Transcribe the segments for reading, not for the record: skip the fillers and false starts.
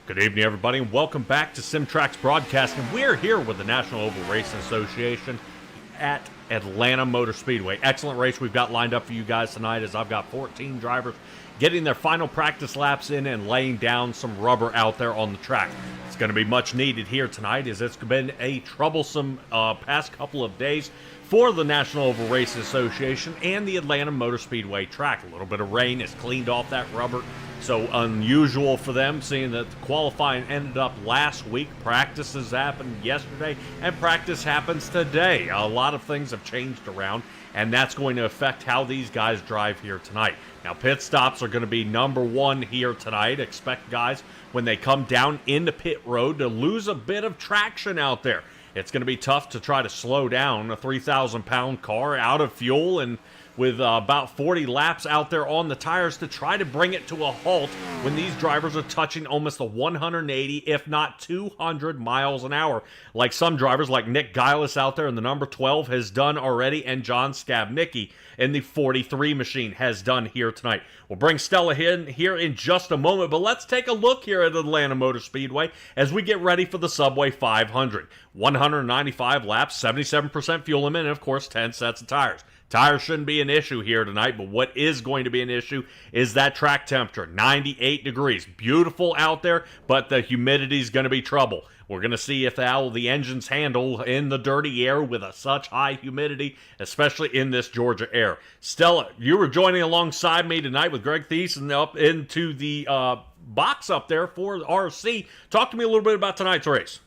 Good evening, everybody, and welcome back to SimTraX Broadcasting. We're here with the National Oval Racing Association at Atlanta Motor Speedway. Excellent race we've got lined up for you guys tonight, as I've got 14 drivers getting their final practice laps in and laying down some rubber out there on the track. It's going to be much needed here tonight, as it's been a troublesome past couple of days for the National Oval Racing Association and the Atlanta Motor Speedway track. A little bit of rain has cleaned off that rubber. So unusual for them, seeing that the qualifying ended up last week. Practices happened yesterday, and practice happens today. A lot of things have changed around, and that's going to affect how these guys drive here tonight. Now, pit stops are going to be number one here tonight. Expect guys, when they come down into pit road, to lose a bit of traction out there. It's going to be tough to try to slow down a 3,000-pound car out of fuel and with about 40 laps out there on the tires to try to bring it to a halt when these drivers are touching almost the 180, if not 200 miles an hour, like some drivers like Nick Gillis out there in the number 12 has done already, and John Skabnicki in the 43 machine has done here tonight. We'll bring Stella in here in just a moment, but let's take a look here at Atlanta Motor Speedway as we get ready for the Subway 500. 195 laps, 77% fuel limit, and of course 10 sets of tires. Tires shouldn't be an issue here tonight, but what is going to be an issue is that track temperature, 98 degrees. Beautiful out there, but the humidity is going to be trouble. We're going to see if how the engines handle in the dirty air with such high humidity, especially in this Georgia air. Stella, you were joining alongside me tonight with Greg Thiessen up into the box up there for RC. Talk to me a little bit about tonight's race.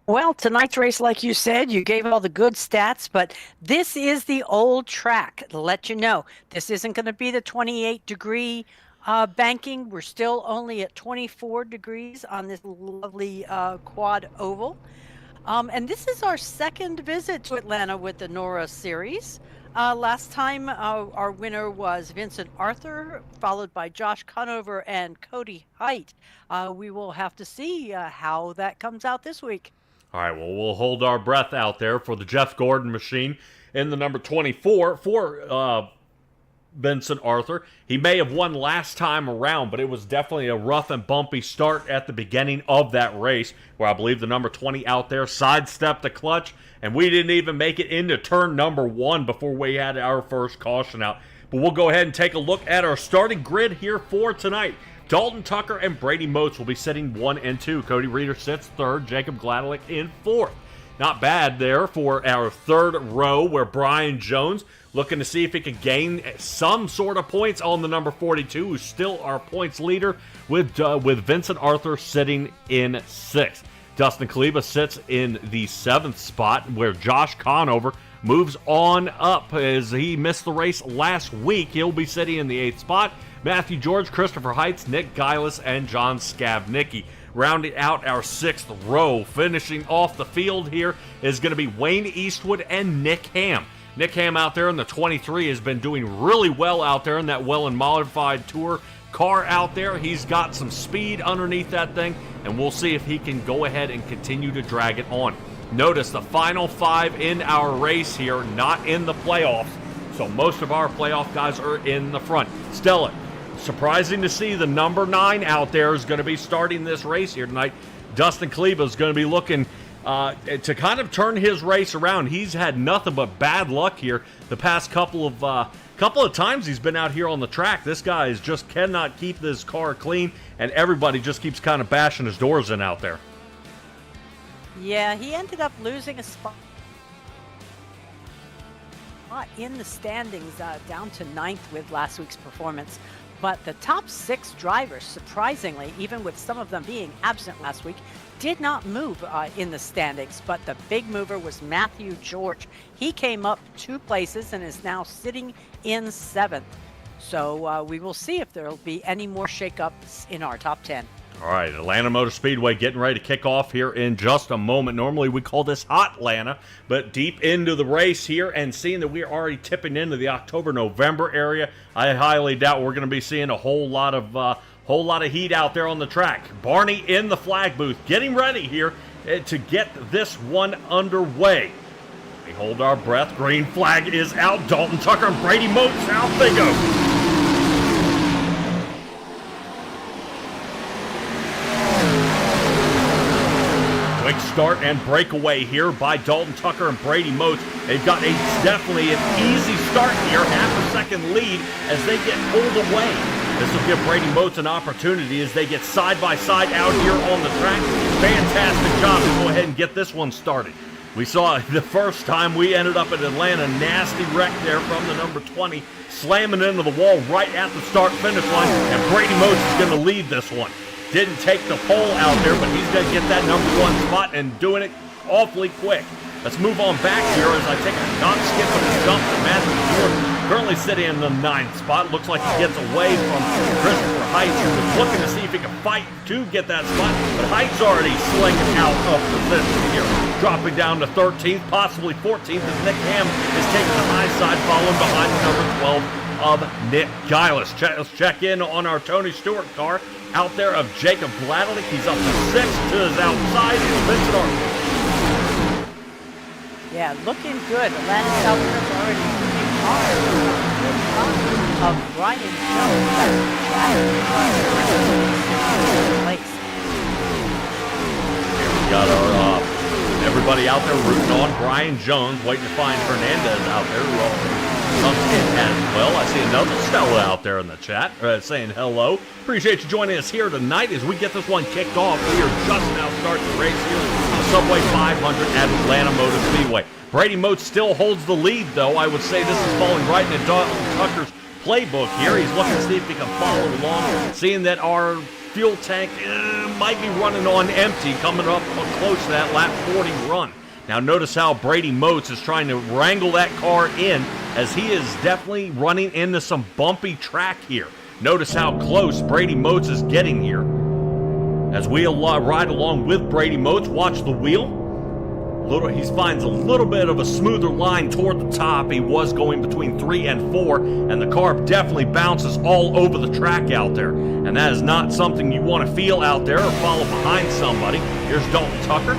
Well, tonight's race, like you said, you gave all the good stats, but this is the old track. To let you know, this isn't going to be the 28-degree banking. We're still only at 24 degrees on this lovely quad oval. And this is our second visit to Atlanta with the NORA series. Last time, our winner was Vincent Arthur, followed by Josh Conover and Cody Height. We will have to see how that comes out this week. All right, well, we'll hold our breath out there for the Jeff Gordon machine in the number 24 for Vincent Arthur. He may have won last time around, but it was definitely a rough and bumpy start at the beginning of that race, where I believe the number 20 out there sidestepped the clutch, and we didn't even make it into turn number 1 before we had our first caution out. But we'll go ahead and take a look at our starting grid here for tonight. Dalton Tucker and Brady Motes will be sitting 1 and 2. Cody Reeder sits 3rd. Jacob Gladelick in 4th. Not bad there for our 3rd row, where Brian Jones looking to see if he can gain some sort of points on the number 42, who's still our points leader, with Vincent Arthur sitting in 6th. Dustin Kaleba sits in the 7th spot, where Josh Conover moves on up as he missed the race last week. He'll be sitting in the 8th spot. Matthew George, Christopher Heights, Nick Gillis, and John Skabnicki. Rounding out our 6th row, finishing off the field here is going to be Wayne Eastwood and Nick Ham. Nick Ham out there in the 23 has been doing really well out there in that well and modified tour car out there. He's got some speed underneath that thing, and we'll see if he can go ahead and continue to drag it on. Notice the final 5 in our race here, not in the playoffs, so most of our playoff guys are in the front. Stella, surprising to see the number 9 out there is going to be starting this race here tonight. Dustin Kaleba is going to be looking to kind of turn his race around. He's had nothing but bad luck here the past couple of times he's been out here on the track. This guy just cannot keep this car clean, and everybody just keeps kind of bashing his doors in out there. Yeah, he ended up losing a spot in the standings, down to 9th with last week's performance. But the top 6 drivers, surprisingly, even with some of them being absent last week, did not move in the standings. But the big mover was Matthew George. He came up 2 places and is now sitting in 7th. So we will see if there will be any more shakeups in our top 10. All right, Atlanta Motor Speedway getting ready to kick off here in just a moment. Normally we call this Hot Atlanta, but deep into the race here and seeing that we're already tipping into the October-November area, I highly doubt we're going to be seeing a whole lot of heat out there on the track. Barney in the flag booth, getting ready here to get this one underway. We hold our breath. Green flag is out. Dalton Tucker and Brady Motes, out they go. start and breakaway here by Dalton Tucker and Brady Motes. They've got definitely an easy start here, half a second lead as they get pulled away. This will give Brady Motes an opportunity as they get side by side out here on the track. Fantastic job to go ahead and get this one started. We saw the first time we ended up at Atlanta, nasty wreck there from the number 20, slamming into the wall right at the start-finish line, and Brady Motes is going to lead this one. Didn't take the pole out there, but he's going to get that number 1 spot and doing it awfully quick. Let's move on back here as I take a knock, skip, and a jump to Matthew Jordan, currently sitting in the 9th spot. Looks like he gets away from Christopher Heights, who was looking to see if he could fight to get that spot, but Heights already slinging out of position here, dropping down to 13th, possibly 14th, as Nick Ham is taking the high side, following behind number 12 of Nick Giles. Let's check in on our Tony Stewart car out there of Jacob Bladelick. He's up to 6th to his outside, is Vincent Arnold. Yeah, looking good. Atlanta South is already moving hard. Of Brian Jones. Here we got our everybody out there rooting on Brian Jones, waiting to find Hernandez out there who comes in as well. I see another Stella out there in the chat saying hello. Appreciate you joining us here tonight as we get this one kicked off. We are just now starting the race here on Subway 500 at Atlanta Motor Speedway. Brady Motes still holds the lead, though. I would say this is falling right into Dalton Tucker's playbook here. He's looking to see if he can follow along, seeing that our fuel tank might be running on empty, coming up close to that lap 40 run. Now notice how Brady Motes is trying to wrangle that car in, as he is definitely running into some bumpy track here. Notice how close Brady Motes is getting here. As we ride along with Brady Motes, watch the wheel. He finds a little bit of a smoother line toward the top. He was going between 3 and 4, and the car definitely bounces all over the track out there. And that is not something you want to feel out there or follow behind somebody. Here's Dalton Tucker.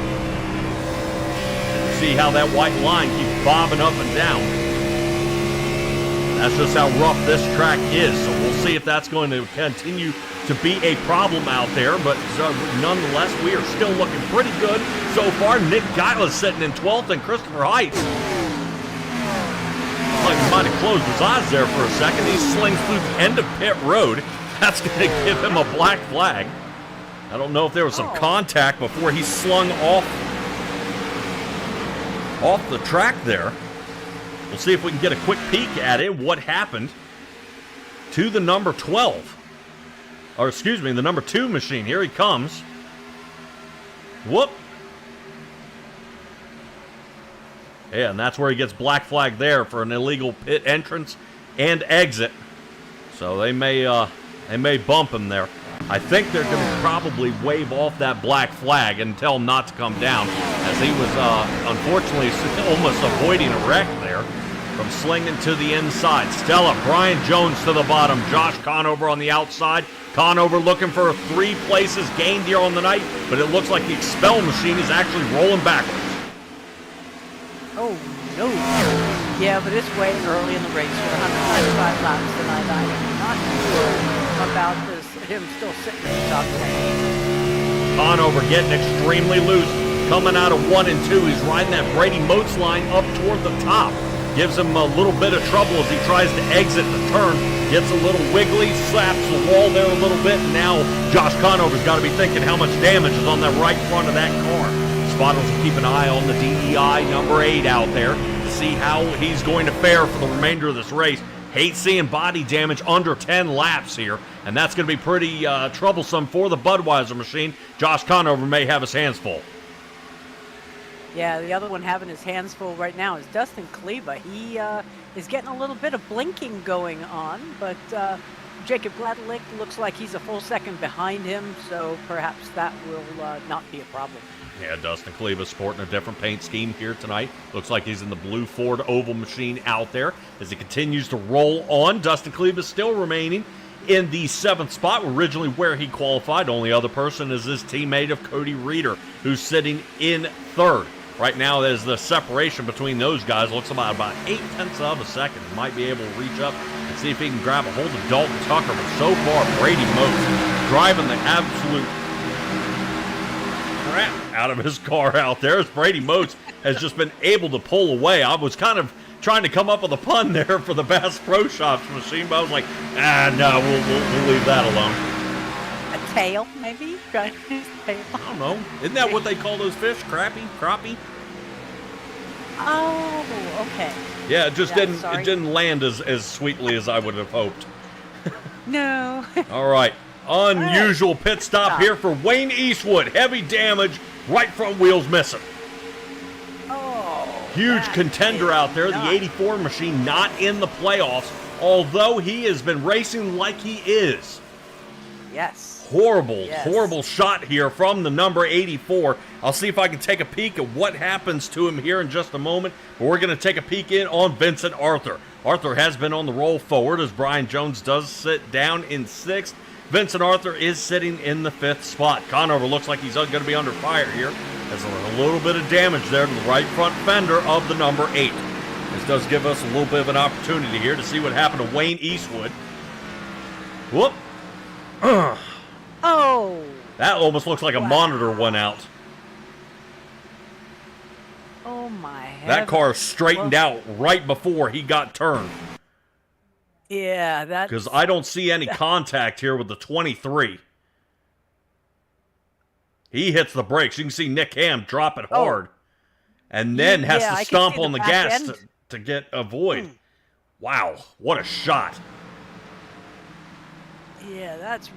See how that white line keeps bobbing up and down. That's just how rough this track is, so we'll see if that's going to continue to be a problem out there, but nonetheless, we are still looking pretty good so far. Nick Giles sitting in 12th, and Christopher Heights, like he might have closed his eyes there for a second. He slings through the end of pit road. That's going to give him a black flag. I don't know if there was some contact before he slung off the track there. We'll see if we can get a quick peek at it, what happened to the number 12. Or excuse me, the number 2 machine. Here he comes. Whoop. Yeah, and that's where he gets black flag there for an illegal pit entrance and exit. So they may bump him there. I think they're going to probably wave off that black flag and tell him not to come down, as he was unfortunately almost avoiding a wreck there from slinging to the inside. Stella, Brian Jones to the bottom, Josh Conover on the outside. Conover looking for 3 places gained here on the night, but it looks like the expel machine is actually rolling backwards. Oh, no. Yeah, but it's way early in the race for 195 laps tonight. I'm not sure about this, him still sitting in the top 10. Conover getting extremely loose, coming out of 1 and 2. He's riding that Brady Motes line up toward the top. Gives him a little bit of trouble as he tries to exit the turn. Gets a little wiggly, slaps the wall there a little bit, and now Josh Conover's got to be thinking how much damage is on that right front of that car. Spotters will keep an eye on the DEI number 8 out there to see how he's going to fare for the remainder of this race. Hate seeing body damage under 10 laps here, and that's going to be pretty troublesome for the Budweiser machine. Josh Conover may have his hands full. Yeah, the other one having his hands full right now is Dustin Kleba. He is getting a little bit of blinking going on, but Jacob Bladelick looks like he's a full second behind him, so perhaps that will not be a problem. Yeah, Dustin Kleba sporting a different paint scheme here tonight. Looks like he's in the blue Ford Oval machine out there as he continues to roll on. Dustin Kleba still remaining in the 7th spot, originally where he qualified. Only other person is his teammate of Cody Reeder, who's sitting in 3rd. Right now, there's the separation between those guys. Looks about 0.8 of a second. He might be able to reach up and see if he can grab a hold of Dalton Tucker. But so far, Brady Motes driving the absolute crap out of his car out there as Brady Motes has just been able to pull away. I was kind of trying to come up with a pun there for the Bass Pro Shops machine, but I was like, no, we'll leave that alone. A tail, maybe? Tail. I don't know. Isn't that what they call those fish? Crappie? Oh, okay. Yeah, it just didn't land as sweetly as I would have hoped. No. All right. Unusual pit stop here for Wayne Eastwood. Heavy damage, right front wheels missing. Oh. Huge contender out there. The 84 machine not in the playoffs, although he has been racing like he is. Yes. Horrible shot here from the number 84. I'll see if I can take a peek at what happens to him here in just a moment. But we're going to take a peek in on Vincent Arthur. Arthur has been on the roll forward as Brian Jones does sit down in 6th. Vincent Arthur is sitting in the 5th spot. Conover looks like he's going to be under fire here. There's a little bit of damage there to the right front fender of the number 8. This does give us a little bit of an opportunity here to see what happened to Wayne Eastwood. Whoop. Oh. That almost looks like a monitor went out. Oh, my heavens. That car straightened out right before he got turned. Yeah, that. Because I don't see any contact here with the 23. He hits the brakes. You can see Nick Ham drop it hard. And then has to stomp on the gas to get a void. Wow, what a shot. Yeah, that's...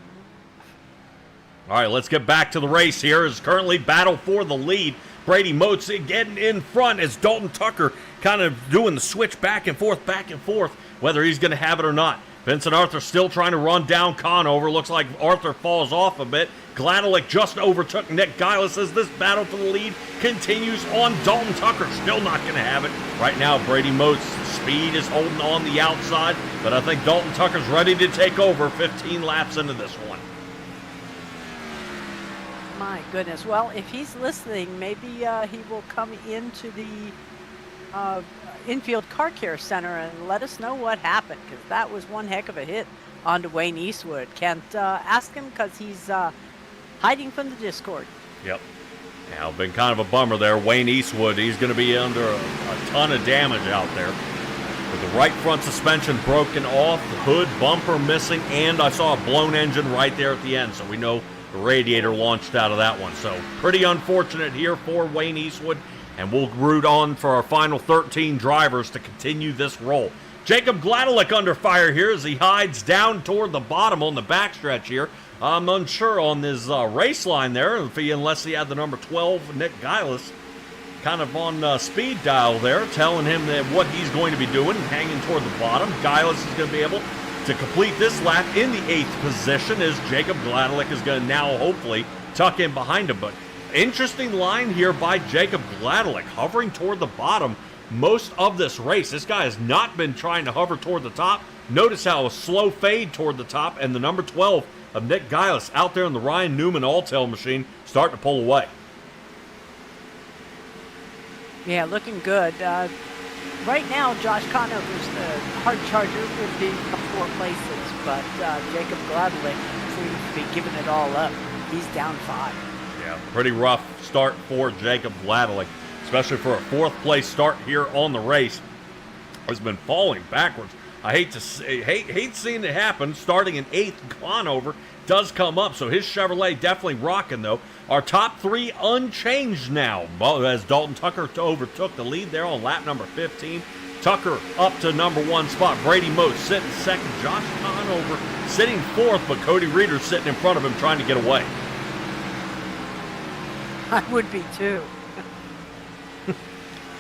All right, let's get back to the race here. Is currently battle for the lead. Brady Motes getting in front as Dalton Tucker kind of doing the switch back and forth, whether he's going to have it or not. Vincent Arthur still trying to run down Conover. Looks like Arthur falls off a bit. Gladelick just overtook Nick Gillis as this battle for the lead continues on. Dalton Tucker still not going to have it. Right now, Brady Motes' speed is holding on the outside, but I think Dalton Tucker's ready to take over 15 laps into this one. My goodness. Well, if he's listening, maybe he will come into the infield car care center and let us know what happened, because that was one heck of a hit onto Wayne Eastwood. Can't ask him because he's hiding from the Discord. Yep. Now, been kind of a bummer there. Wayne Eastwood, he's going to be under a ton of damage out there. With the right front suspension broken off, the hood bumper missing, and I saw a blown engine right there at the end, so we know the radiator launched out of that one. So pretty unfortunate here for Wayne Eastwood, and we'll root on for our final 13 drivers to continue this roll. Jacob Gladelick under fire here as he hides down toward the bottom on the backstretch here. I'm unsure on his race line there, unless he had the number 12, Nick Gillis, kind of on speed dial there, telling him that what he's going to be doing and hanging toward the bottom. Gillis is going to be able to complete this lap in the 8th position as Jacob Gladelick is going to now hopefully tuck in behind him. But interesting line here by Jacob Gladelick, hovering toward the bottom most of this race. This guy has not been trying to hover toward the top. Notice how a slow fade toward the top, and the number 12 of Nick Gillis out there in the Ryan Newman Alltel machine starting to pull away. Yeah, looking good. Right now, Josh Conover's hard charger would be 4 places, but Jacob Gladelick seems to be giving it all up. He's down 5. Yeah, pretty rough start for Jacob Gladelick, especially for a 4th place start here on the race. Has been falling backwards. I hate seeing it happen. Starting in 8th, Conover does come up, so his Chevrolet definitely rocking though. Our top 3 unchanged now, as Dalton Tucker overtook the lead there on lap number 15. Tucker up to number 1 spot. Brady Motes sitting 2nd. Josh Conover sitting 4th, but Cody Reeder sitting in front of him trying to get away. I would be too.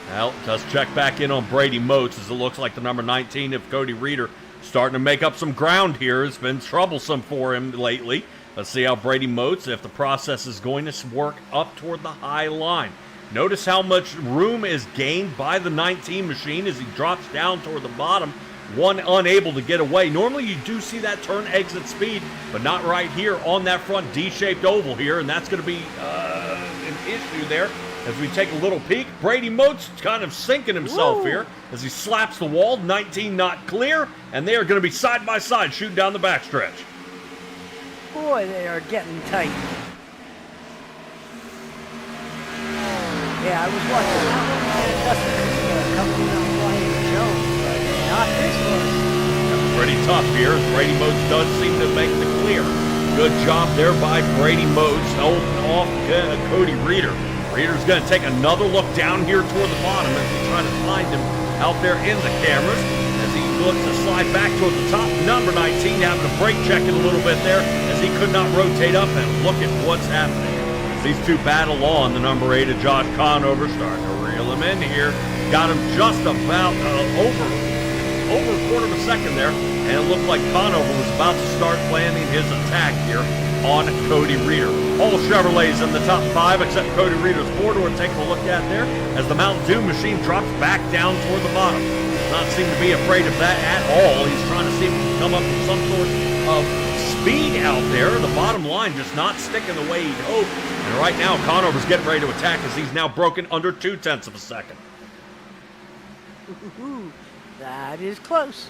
Well, let's check back in on Brady Motes as it looks like the number 19 of Cody Reeder starting to make up some ground here. It's been troublesome for him lately. Let's see how Brady Motes, if the process is going to work up toward the high line. Notice how much room is gained by the 19 machine as he drops down toward the bottom. One unable to get away. Normally you do see that turn exit speed, but not right here on that front D-shaped oval here, and that's going to be an issue there. As we take a little peek, Brady Motes kind of sinking himself here as he slaps the wall. 19 not clear, and they are going to be side by side shooting down the backstretch. Boy, they are getting tight. Yeah, I was watching that one and Dustin coming in on Brian Jones, but not this one. Pretty tough here as Brady Motes does seem to make the clear. Good job there by Brady Motes holding off Cody Reeder. Reeder's going to take another look down here toward the bottom as we try to find him out there in the cameras. As he looks to slide back toward the top, number 19 having to brake check it a little bit there as he could not rotate up, and look at what's happening. As these two battle on, the number 8 of Josh Conover starting to reel him in here. Got him just about over a quarter of a second there, and it looked like Conover was about to start planning his attack here on Cody Reeder. All Chevrolets in the top 5 except Cody Reeder's four-door. Taking a look at there as the Mountain Dew machine drops back down toward the bottom. Does not seem to be afraid of that at all. He's trying to see if he can come up with some sort of speed out there. The bottom line just not sticking the way he'd hoped. And right now Conover's getting ready to attack as he's now broken under 0.2 of a second. That is close.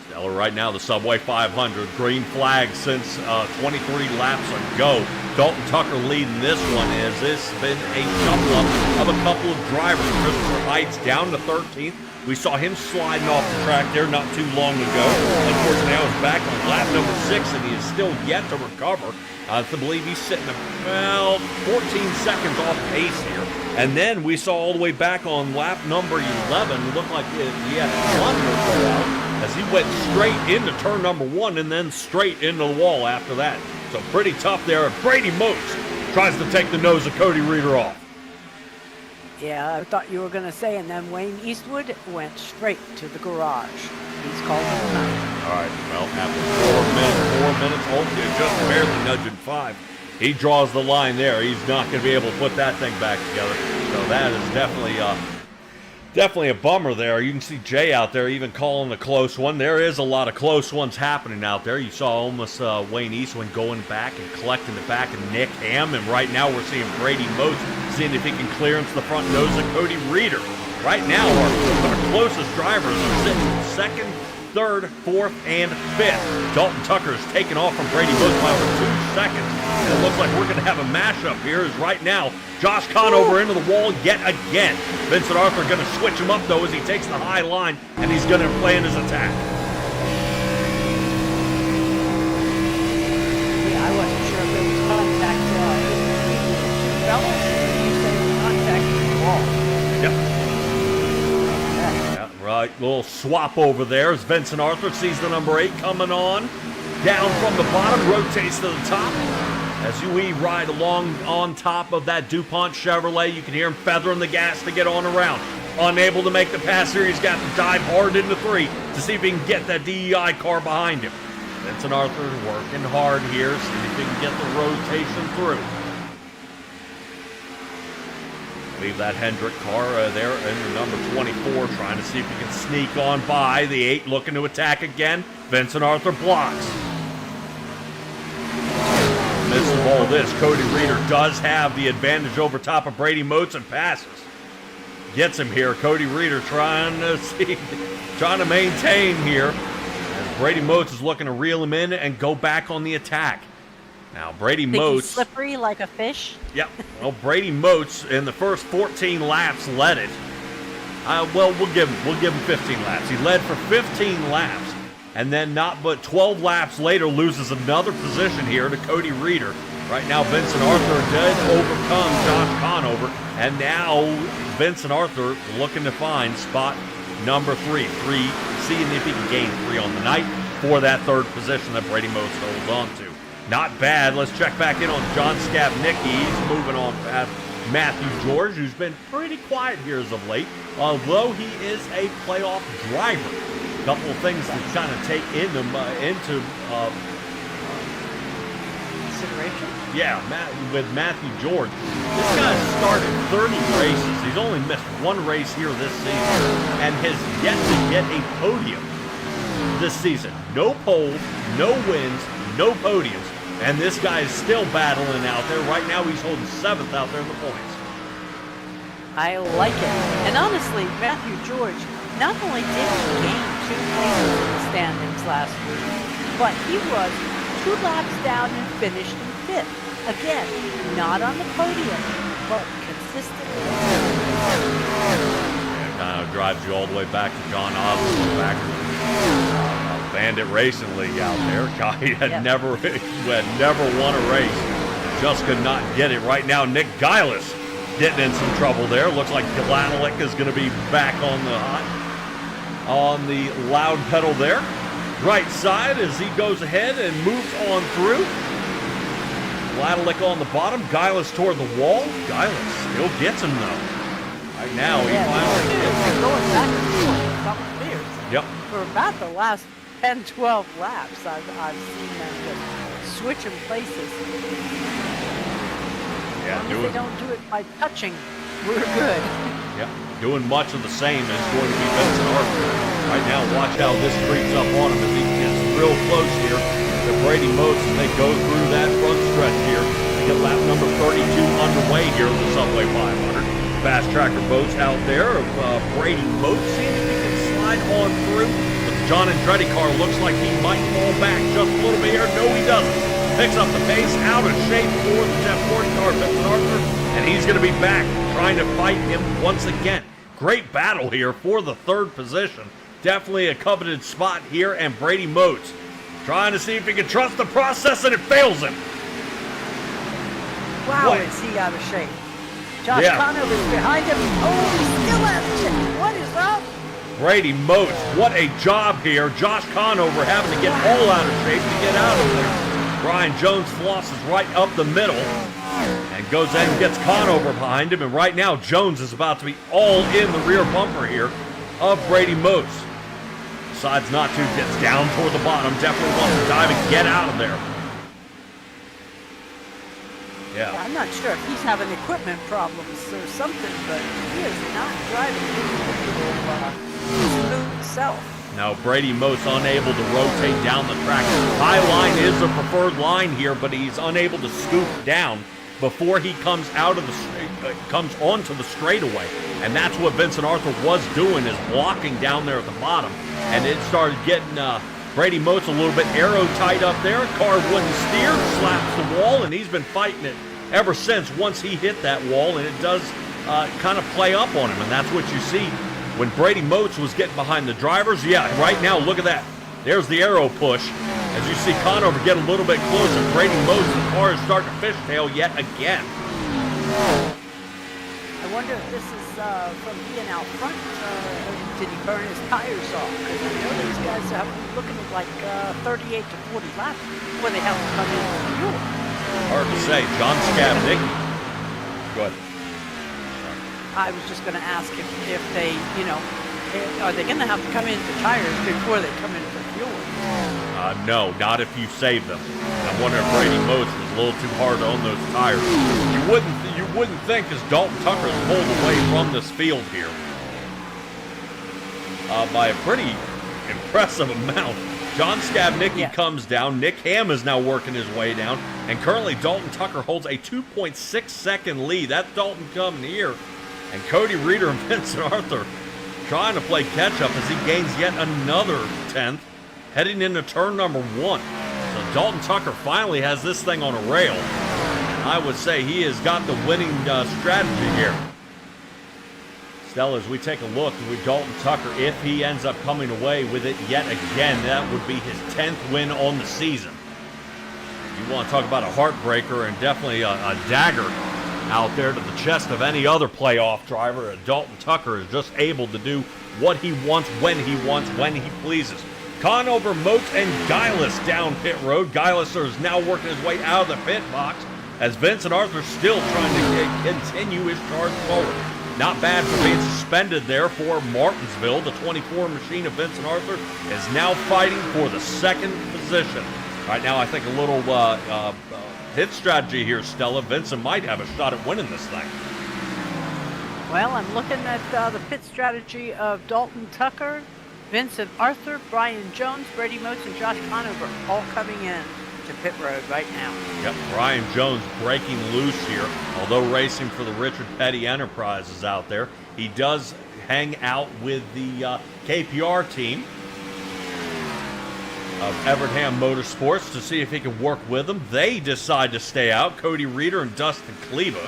Stellar right now, the Subway 500. Green flag since 23 laps ago. Dalton Tucker leading this one as this has been a shuffle up of a couple of drivers. Christopher Heights down to 13th. We saw him sliding off the track there not too long ago. Unfortunately, I was back on lap number 6, and he is still yet to recover. I believe he's sitting about 14 seconds off pace here. And then we saw all the way back on lap number 11, it looked like he had a run or so out as he went straight into turn number 1 and then straight into the wall after that. So pretty tough there. Brady Motes tries to take the nose of Cody Reeder off. Yeah, I thought you were going to say, and then Wayne Eastwood went straight to the garage. He's called it tonight. All right, well, after 4 minutes, only just barely nudging 5. He draws the line there. He's not going to be able to put that thing back together. So that is definitely a bummer there. You can see Jay out there even calling a close one. There is a lot of close ones happening out there. You saw almost Wayne Eastwood going back and collecting the back of Nick Ham. And right now we're seeing Brady Motes seeing if he can clearance the front nose of Cody Reeder. Right now our closest drivers are sitting second, third, fourth, and fifth. Dalton Tucker is taken off from Brady Motes by over 2 seconds. And it looks like we're going to have a mashup here as right now Josh Conover into the wall yet again. Vincent Arthur going to switch him up though as he takes the high line and he's going to plan his attack. Yeah, I wasn't sure if it was contact between the two fellas. You said it was contact with the wall. Yep. Right, little swap over there as Vincent Arthur sees the number 8 coming on. Down from the bottom, rotates to the top. As we ride along on top of that DuPont Chevrolet, you can hear him feathering the gas to get on around. Unable to make the pass here, he's got to dive hard into 3 to see if he can get that DEI car behind him. Vincent Arthur working hard here, see if he can get the rotation through. Leave that Hendrick car there in the number 24, trying to see if he can sneak on by. The 8 looking to attack again. Vincent Arthur blocks. Midst of all this, Cody Reeder does have the advantage over top of Brady Motes and passes. Gets him here. Cody Reeder trying to maintain here. As Brady Motes is looking to reel him in and go back on the attack. Now, Brady Motes... He's slippery like a fish? Yep. Well, Brady Motes in the first 14 laps led it. Well, we'll give him 15 laps. He led for 15 laps. And then not but 12 laps later loses another position here to Cody Reeder. Right now, Vincent Arthur did overcome Josh Conover. And now, Vincent Arthur looking to find spot number 3. Seeing if he can gain 3 on the night for that third position that Brady Motes holds on to. Not bad. Let's check back in on John Skavnicki. He's moving on past Matthew George, who's been pretty quiet here as of late, although he is a playoff driver. A couple of things to kind of take into consideration? Yeah, with Matthew George. This guy started 30 races. He's only missed 1 race here this season and has yet to get a podium this season. No poles, no wins, no podiums. And this guy is still battling out there. Right now he's holding 7th out there in the points. I like it. And honestly, Matthew George, not only did he gain 2 places in the standings last week, but he was 2 laps down and finished in 5th. Again, not on the podium, but consistently. Yeah, kind of drives you all the way back to John Osborne, back to Bandit Racing League out there. Guy had never won a race. Just could not get it. Right now, Nick Geilis getting in some trouble there. Looks like Gladelick is going to be back on the loud pedal there. Right side as he goes ahead and moves on through. Gladelick on the bottom. Geilis toward the wall. Geilis still gets him though. Right now, he finally gets him. Going back and forth a couple of years. Yep. For about the last 10, 12 laps, I've seen them just switching places. Yeah, as long as they don't do it by touching, we're good. Yep, doing much of the same is going to be Vincent Arthur. Right now, watch how this creeps up on him as he gets real close here to Brady Motes as they go through that front stretch here. They get lap number 32 underway here in the Subway 500. Fast tracker boats out there of Brady Motes. Seeing if he can slide on through. But the John Andretti car looks like he might fall back just a little bit here. No, he doesn't. Picks up the pace, out of shape for the Jeff Gordon car, Vincent Arthur, and he's going to be back trying to fight him once again. Great battle here for the third position. Definitely a coveted spot here, and Brady Motes trying to see if he can trust the process, and it fails him. Wow, is he out of shape. Josh Conover's behind him. Oh, he's still out of shape. What is up? Brady Motes, what a job here. Josh Conover having to get all out of shape to get out of there. Brian Jones flosses right up the middle and goes in and gets Conover behind him. And right now, Jones is about to be all in the rear bumper here of Brady Motes. Decides not to, gets down toward the bottom. Definitely wants to dive and get out of there. Yeah. I'm not sure if he's having equipment problems or something, but he is not driving his smooth self. Now Brady Motes unable to rotate down the track. High line is the preferred line here, but he's unable to scoop down before he comes out of the comes onto the straightaway. And that's what Vincent Arthur was doing, is blocking down there at the bottom. And it started getting Brady Motes a little bit aero tight up there. Car wouldn't steer, slaps the wall, and he's been fighting it ever since once he hit that wall, and it does kind of play up on him. And that's what you see when Brady Motes was getting behind the drivers. Yeah, right now, look at that. There's the arrow push. As you see Conover get a little bit closer, Brady Motes, the car is starting to fishtail yet again. I wonder if this is from being out front. Did he burn his tires off? Because I know these guys are looking at like 38 to 40 laps before they have to come in for fuel. Hard to say. John Scabnicki. Go ahead. I was just going to ask if they, are they going to have to come in for tires before they come in for fuel? No, not if you save them. I wonder if Brady Motes was a little too hard on those tires. You wouldn't think, as Dalton Tucker's pulled away from this field here by a pretty impressive amount. John Scabnicki comes down. Nick Ham is now working his way down. And currently Dalton Tucker holds a 2.6 second lead. That's Dalton coming here. And Cody Reeder and Vincent Arthur trying to play catch-up as he gains yet another 10th, heading into turn number 1. So Dalton Tucker finally has this thing on a rail. And I would say he has got the winning strategy here. Stella, as we take a look with Dalton Tucker, if he ends up coming away with it yet again, that would be his 10th win on the season. You want to talk about a heartbreaker and definitely a dagger out there to the chest of any other playoff driver. Dalton Tucker is just able to do what he wants, when he pleases. Conover, Motes, and Geilis down pit road. Geilis is now working his way out of the pit box as Vincent Arthur still trying to continue his charge forward. Not bad for being suspended there for Martinsville. The 24 machine of Vincent Arthur is now fighting for the second position. Right now, I think a little hit strategy here, Stella. Vincent might have a shot at winning this thing. Well, I'm looking at the pit strategy of Dalton Tucker, Vincent Arthur, Brian Jones, Brady Motes, and Josh Conover all coming in to pit road right now. Yep, Brian Jones breaking loose here. Although racing for the Richard Petty Enterprises out there, he does hang out with the KPR team of Evernham Motorsports to see if he can work with them. They decide to stay out, Cody Reeder and Dustin Kleba.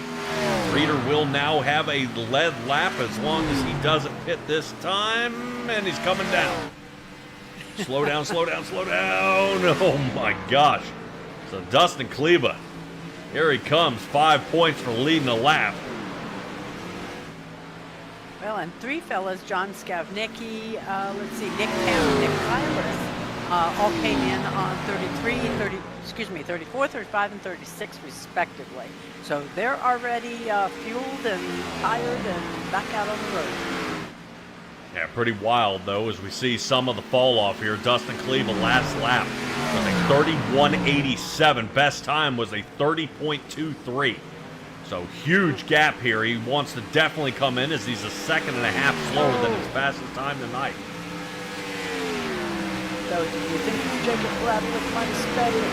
Reeder will now have a lead lap as long as he doesn't pit this time, and he's coming down. Slow down, slow down, slow down. Oh my gosh. So Dustin Kleba, here he comes, 5 points for leading a lap. Well, and three fellas, John Skavnicki, let's see, Nick Ham, Nick Kylis, all came in on 34, 35, and 36 respectively. So they're already fueled and tired and back out on the road. Yeah, pretty wild though, as we see some of the fall off here. Dustin Kleba last lap with a 31.87. Best time was a 30.23. So huge gap here. He wants to definitely come in as he's a second and a half slower than his fastest time tonight. So do you think Jacob Gladwin might have sped in?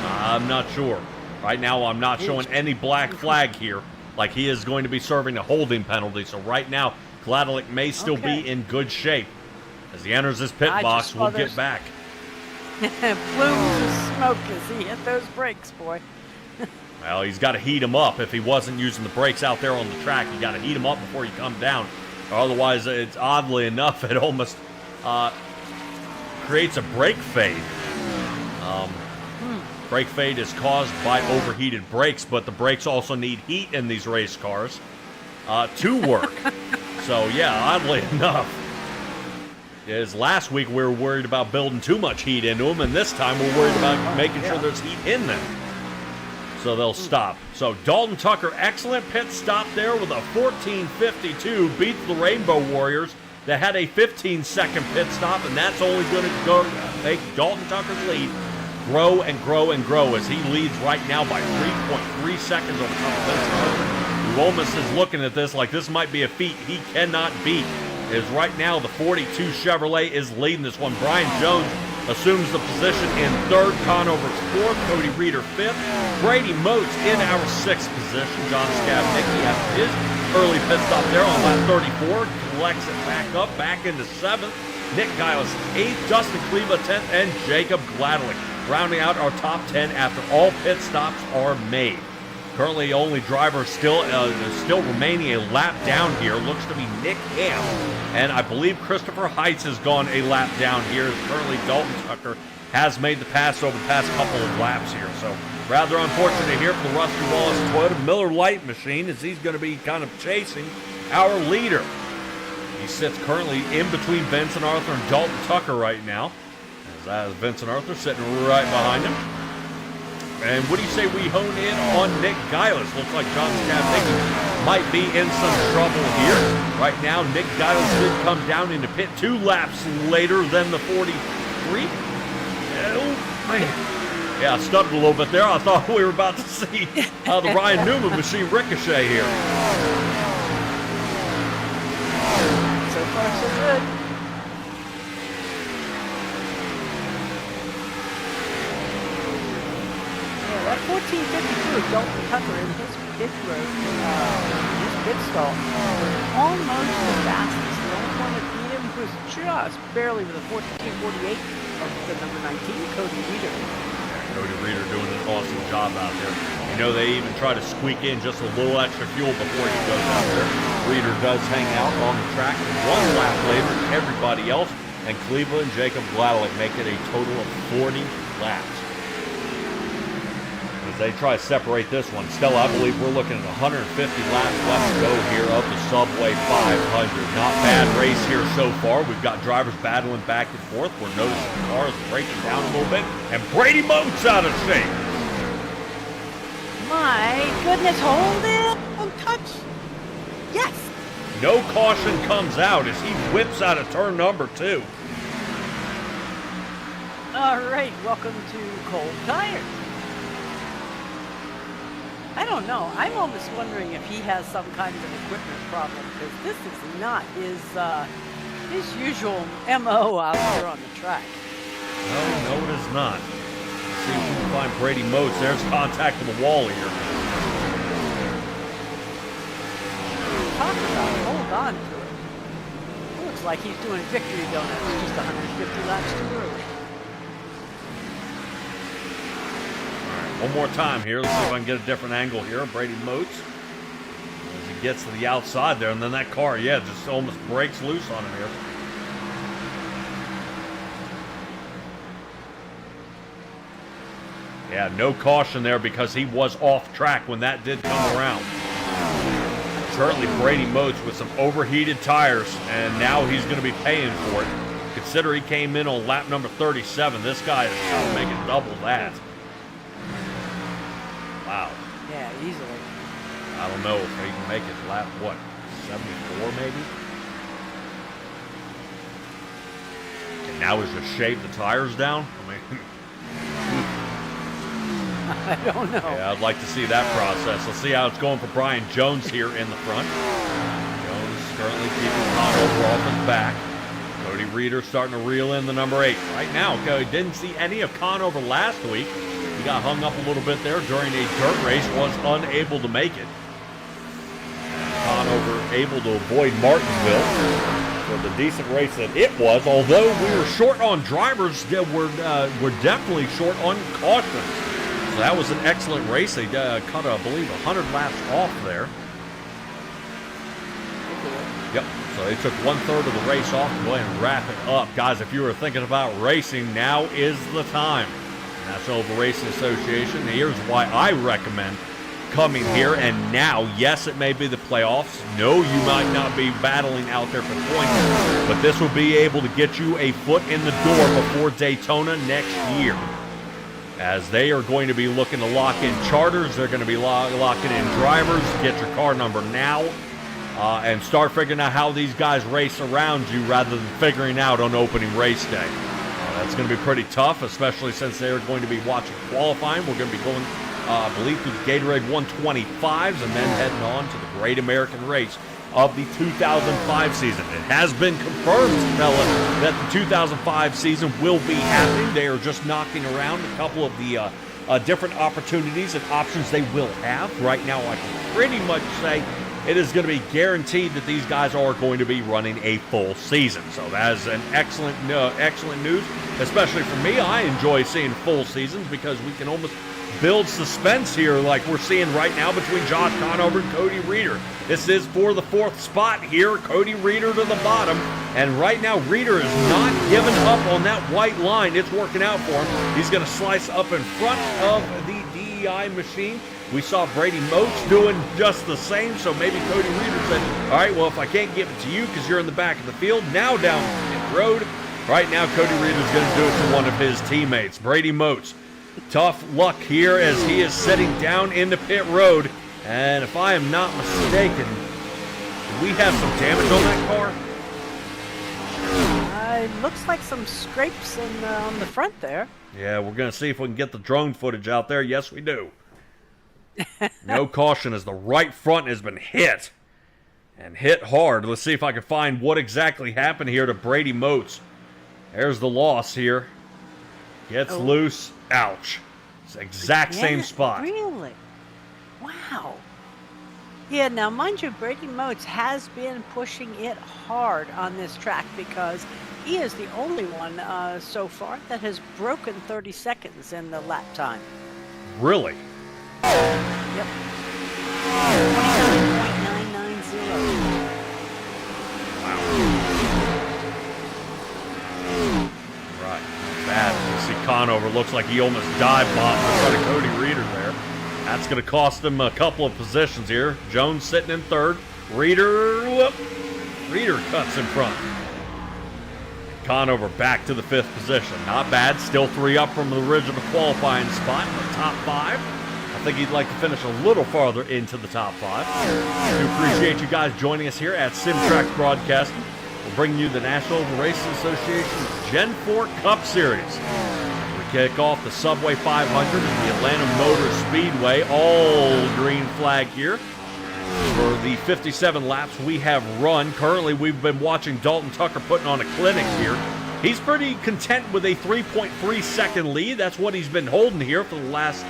I'm not sure. Right now I'm not showing any black flag here, like he is going to be serving a holding penalty. So right now Gladwin may still be in good shape. As he enters his pit box, we'll get back. Plumes of smoke as he hit those brakes, boy. Well, he's got to heat him up. If he wasn't using the brakes out there on the track, you got to heat him up before you come down. Otherwise, it's oddly enough, it almost creates a brake fade. Brake fade is caused by overheated brakes, but the brakes also need heat in these race cars to work. So, yeah, oddly enough, is last week we were worried about building too much heat into them, and this time we're worried about making sure there's heat in them. So they'll stop. So Dalton Tucker, excellent pit stop there with a 14.52, beats the Rainbow Warriors that had a 15-second pit stop, and that's only going to make Dalton Tucker's lead grow and grow and grow as he leads right now by 3.3 seconds over top of Vince, who almost is looking at this like this might be a feat he cannot beat. Is right now the 42 Chevrolet is leading this one. Brian Jones assumes the position in third, Conover's fourth, Cody Reeder fifth, Brady Motes in our sixth position. John Skavnicki after his early pit stop there on lap 34 collects it back into seventh. Nick Giles eighth, Dustin Kleba 10th, and Jacob Gladwin rounding out our top 10 after all pit stops are made. Currently, only driver still remaining a lap down here looks to be Nick Ham, and I believe Christopher Heitz has gone a lap down here. Currently, Dalton Tucker has made the pass over the past couple of laps here. So, rather unfortunate here for the Rusty Wallace Toyota Miller Lite machine, as he's going to be kind of chasing our leader. He sits currently in between Vincent Arthur and Dalton Tucker right now, as Vincent Arthur sitting right behind him. And what do you say we hone in on Nick Giles? Looks like John Skavnicki might be in some trouble here. Right now, Nick Giles did come down into pit 2 laps later than the 43. Oh, man. Yeah, I stuttered a little bit there. I thought we were about to see the Ryan Newman machine ricochet here. So far, so good. That 14.52 Dalton Tucker in his pit road, his pit stall, was almost the fastest. The only one that beat him was just barely with a 14.48 of the number 19, Cody Reeder. Cody Reeder doing an awesome job out there. You know, they even try to squeak in just a little extra fuel before he goes out there. Reeder does hang out on the track one lap later than everybody else, and Cleveland and Jacob Gladwin make it a total of 40 laps. They try to separate this one. Still, I believe we're looking at 150 laps left to go here of the Subway 500. Not bad race here so far. We've got drivers battling back and forth. We're noticing cars breaking down a little bit. And Brady Motes out of shape. My goodness, hold it. Don't touch. Yes. No caution comes out as he whips out of turn number 2. All right, welcome to Cold Tires. I don't know. I'm almost wondering if he has some kind of an equipment problem, because this is not his usual MO out there on the track. No, it is not. Let's see if we can find Brady Motes. There's contact with the wall here. Talk about hold on to it. It looks like he's doing victory donuts, just 150 laps too early. One more time here. Let's see if I can get a different angle here. Brady Motes. gets to the outside there, and then that car, yeah, just almost breaks loose on him here. Yeah, no caution there because he was off track when that did come around. Currently, Brady Motes with some overheated tires, and now he's going to be paying for it. Consider he came in on lap number 37. This guy is trying to make it double that. Wow. Yeah, easily. I don't know if he can make it lap, what, 74 maybe? And now he's just shaved the tires down? I mean, I don't know. yeah, I'd like to see that process. Let's see how it's going for Brian Jones here in the front. Jones currently keeping Conover off his back. Cody Reeder starting to reel in the number 8. Right now, Cody didn't see any of Conover last week. He got hung up a little bit there during a dirt race, was unable to make it. Conover able to avoid Martinsville for the decent race that it was. Although we were short on drivers, we're definitely short on caution. So that was an excellent race. They cut, I believe, 100 laps off there. Yep. So they took 1/3 of the race off. Go ahead and wrap it up. Guys, if you were thinking about racing, now is the time. National Oval Racing Association, here's why I recommend coming here and now. Yes, it may be the playoffs. No, you might not be battling out there for points, but this will be able to get you a foot in the door before Daytona next year. As they are going to be looking to lock in charters, they're going to be locking in drivers. Get your car number now and start figuring out how these guys race around you rather than figuring out on opening race day. That's going to be pretty tough, especially since they're going to be watching qualifying. We're going to be going, I believe, through the Gatorade 125s and then heading on to the Great American Race of the 2005 season. It has been confirmed, fella, that the 2005 season will be happening. They are just knocking around a couple of the different opportunities and options they will have. Right now, I can pretty much say it is going to be guaranteed that these guys are going to be running a full season. So that is an excellent news, especially for me. I enjoy seeing full seasons because we can almost build suspense here like we're seeing right now between Josh Conover and Cody Reeder. This is for the 4th spot here. Cody Reeder to the bottom. And right now, Reeder is not giving up on that white line. It's working out for him. He's going to slice up in front of the DEI machine. We saw Brady Motes doing just the same, so maybe Cody Reeder said, all right, well, if I can't give it to you because you're in the back of the field, now down the road. Right now, Cody Reeder's going to do it to one of his teammates, Brady Motes. Tough luck here as he is sitting down in the pit road. And if I am not mistaken, do we have some damage on that car? It looks like some scrapes on the front there. Yeah, we're going to see if we can get the drone footage out there. Yes, we do. No caution as the right front has been hit. And hit hard. Let's see if I can find what exactly happened here to Brady Motes. There's the loss here. Gets loose. Ouch. It's the exact same spot. Really? Wow. Yeah, now mind you, Brady Motes has been pushing it hard on this track because he is the only one so far that has broken 30 seconds in the lap time. Really? Yep. 29.990. Right. Bad. You see Conover looks like he almost dive bombed in front of Cody Reeder there. That's going to cost him a couple of positions here. Jones sitting in 3rd. Reeder cuts in front. Conover back to the 5th position. Not bad. Still 3 up from the original qualifying spot in the top 5. I think he'd like to finish a little farther into the top 5. I do appreciate you guys joining us here at SimTraX Broadcasting. We're bringing you the National Oval Racing Association's Gen 4 Cup Series. We kick off the Subway 500 in the Atlanta Motor Speedway. All green flag here. For the 57 laps we have run. Currently, we've been watching Dalton Tucker putting on a clinic here. He's pretty content with a 3.3 second lead. That's what he's been holding here for the last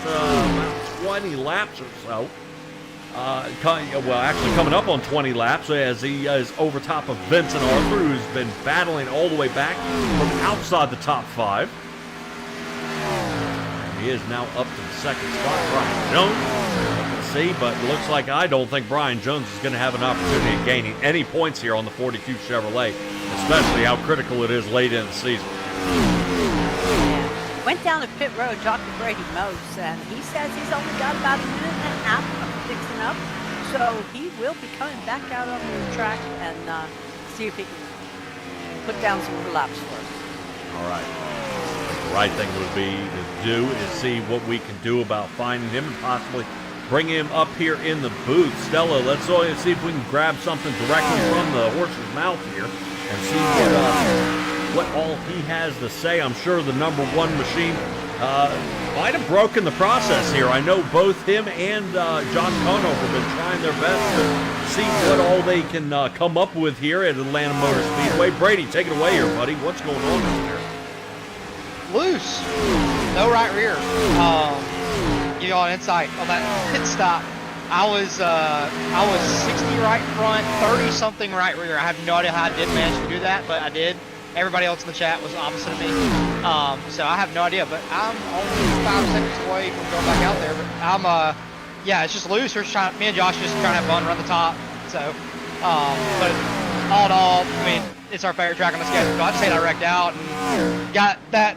20 laps or so. Well, actually coming up on 20 laps as he is over top of Vincent Arthur, who's been battling all the way back from outside the top 5. And he is now up to the 2nd spot. Brian Jones up to the see, but it looks like I don't think Brian Jones is going to have an opportunity of gaining any points here on the 42 Chevrolet, especially how critical it is late in the season. Yeah. Went down to pit road, talked to Brady Mose, and he says he's only got about a minute and a half of fixing up, so he will be coming back out on the track and see if he can put down some laps for us. All right. The right thing would be to do is see what we can do about finding him and possibly bring him up here in the booth. Stella, let's see if we can grab something directly from the horse's mouth here and see what all he has to say. I'm sure the number one machine might have broken the process here. I know both him and John Conover have been trying their best to see what all they can come up with here at Atlanta Motor Speedway. Brady, take it away here, buddy. What's going on out there? Loose. No right rear. Give you all an insight on that pit stop. I was 60 right front, 30 something right rear. I have no idea how I did manage to do that, but I did. Everybody else in the chat was opposite of me. So I have no idea, but I'm only 5 seconds away from going back out there. But I'm yeah, it's just loose. We're just trying, me and Josh just trying to have fun, run the top. So but all in all, I mean, it's our favorite track on the schedule. I just hate I wrecked out and got that.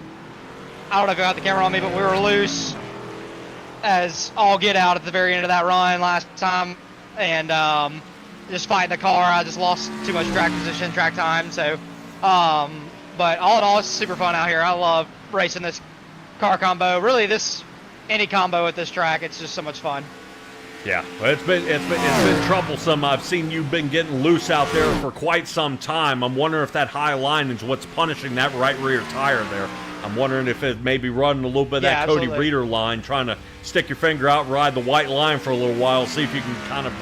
I don't know if you got the camera on me, but we were loose as all get out at the very end of that run last time, and just fighting the car. I just lost too much track position, track time. So, but all in all, it's super fun out here. I love racing this car combo. Really, any combo at this track, it's just so much fun. Yeah, well, it's been troublesome. I've seen you've been getting loose out there for quite some time. I'm wondering if that high line is what's punishing that right rear tire there. I'm wondering if it may be running a little bit of that Cody Breeder line, trying to stick your finger out and ride the white line for a little while, see if you can kind of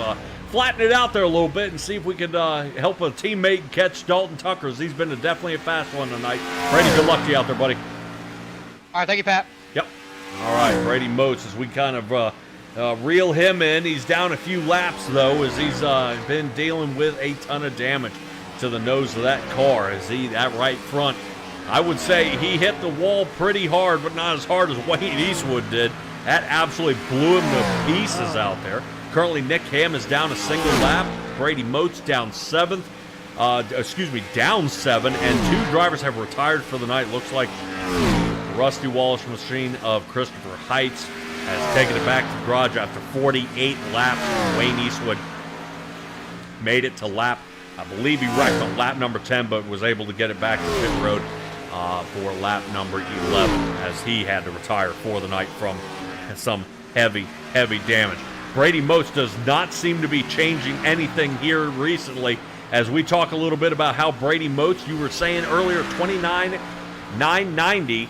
flatten it out there a little bit and see if we can help a teammate catch Dalton Tucker. He's been definitely a fast one tonight. Brady, good luck to you out there, buddy. All right, thank you, Pat. Yep. All right, Brady Motes, as we kind of reel him in. He's down a few laps, though, as he's been dealing with a ton of damage to the nose of that car. That right front, I would say he hit the wall pretty hard, but not as hard as Wayne Eastwood did. That absolutely blew him to pieces out there. Currently, Nick Ham is down a single lap. Brady Motes down seven, and 2 drivers have retired for the night. Looks like the Rusty Walsh machine of Christopher Heights has taken it back to the garage after 48 laps. Wayne Eastwood made it to lap, I believe he wrecked on lap number 10, but was able to get it back to pit road for lap number 11, as he had to retire for the night from some heavy damage. Brady Motes does not seem to be changing anything here recently. As we talk a little bit about how Brady Motes, you were saying earlier, 29.990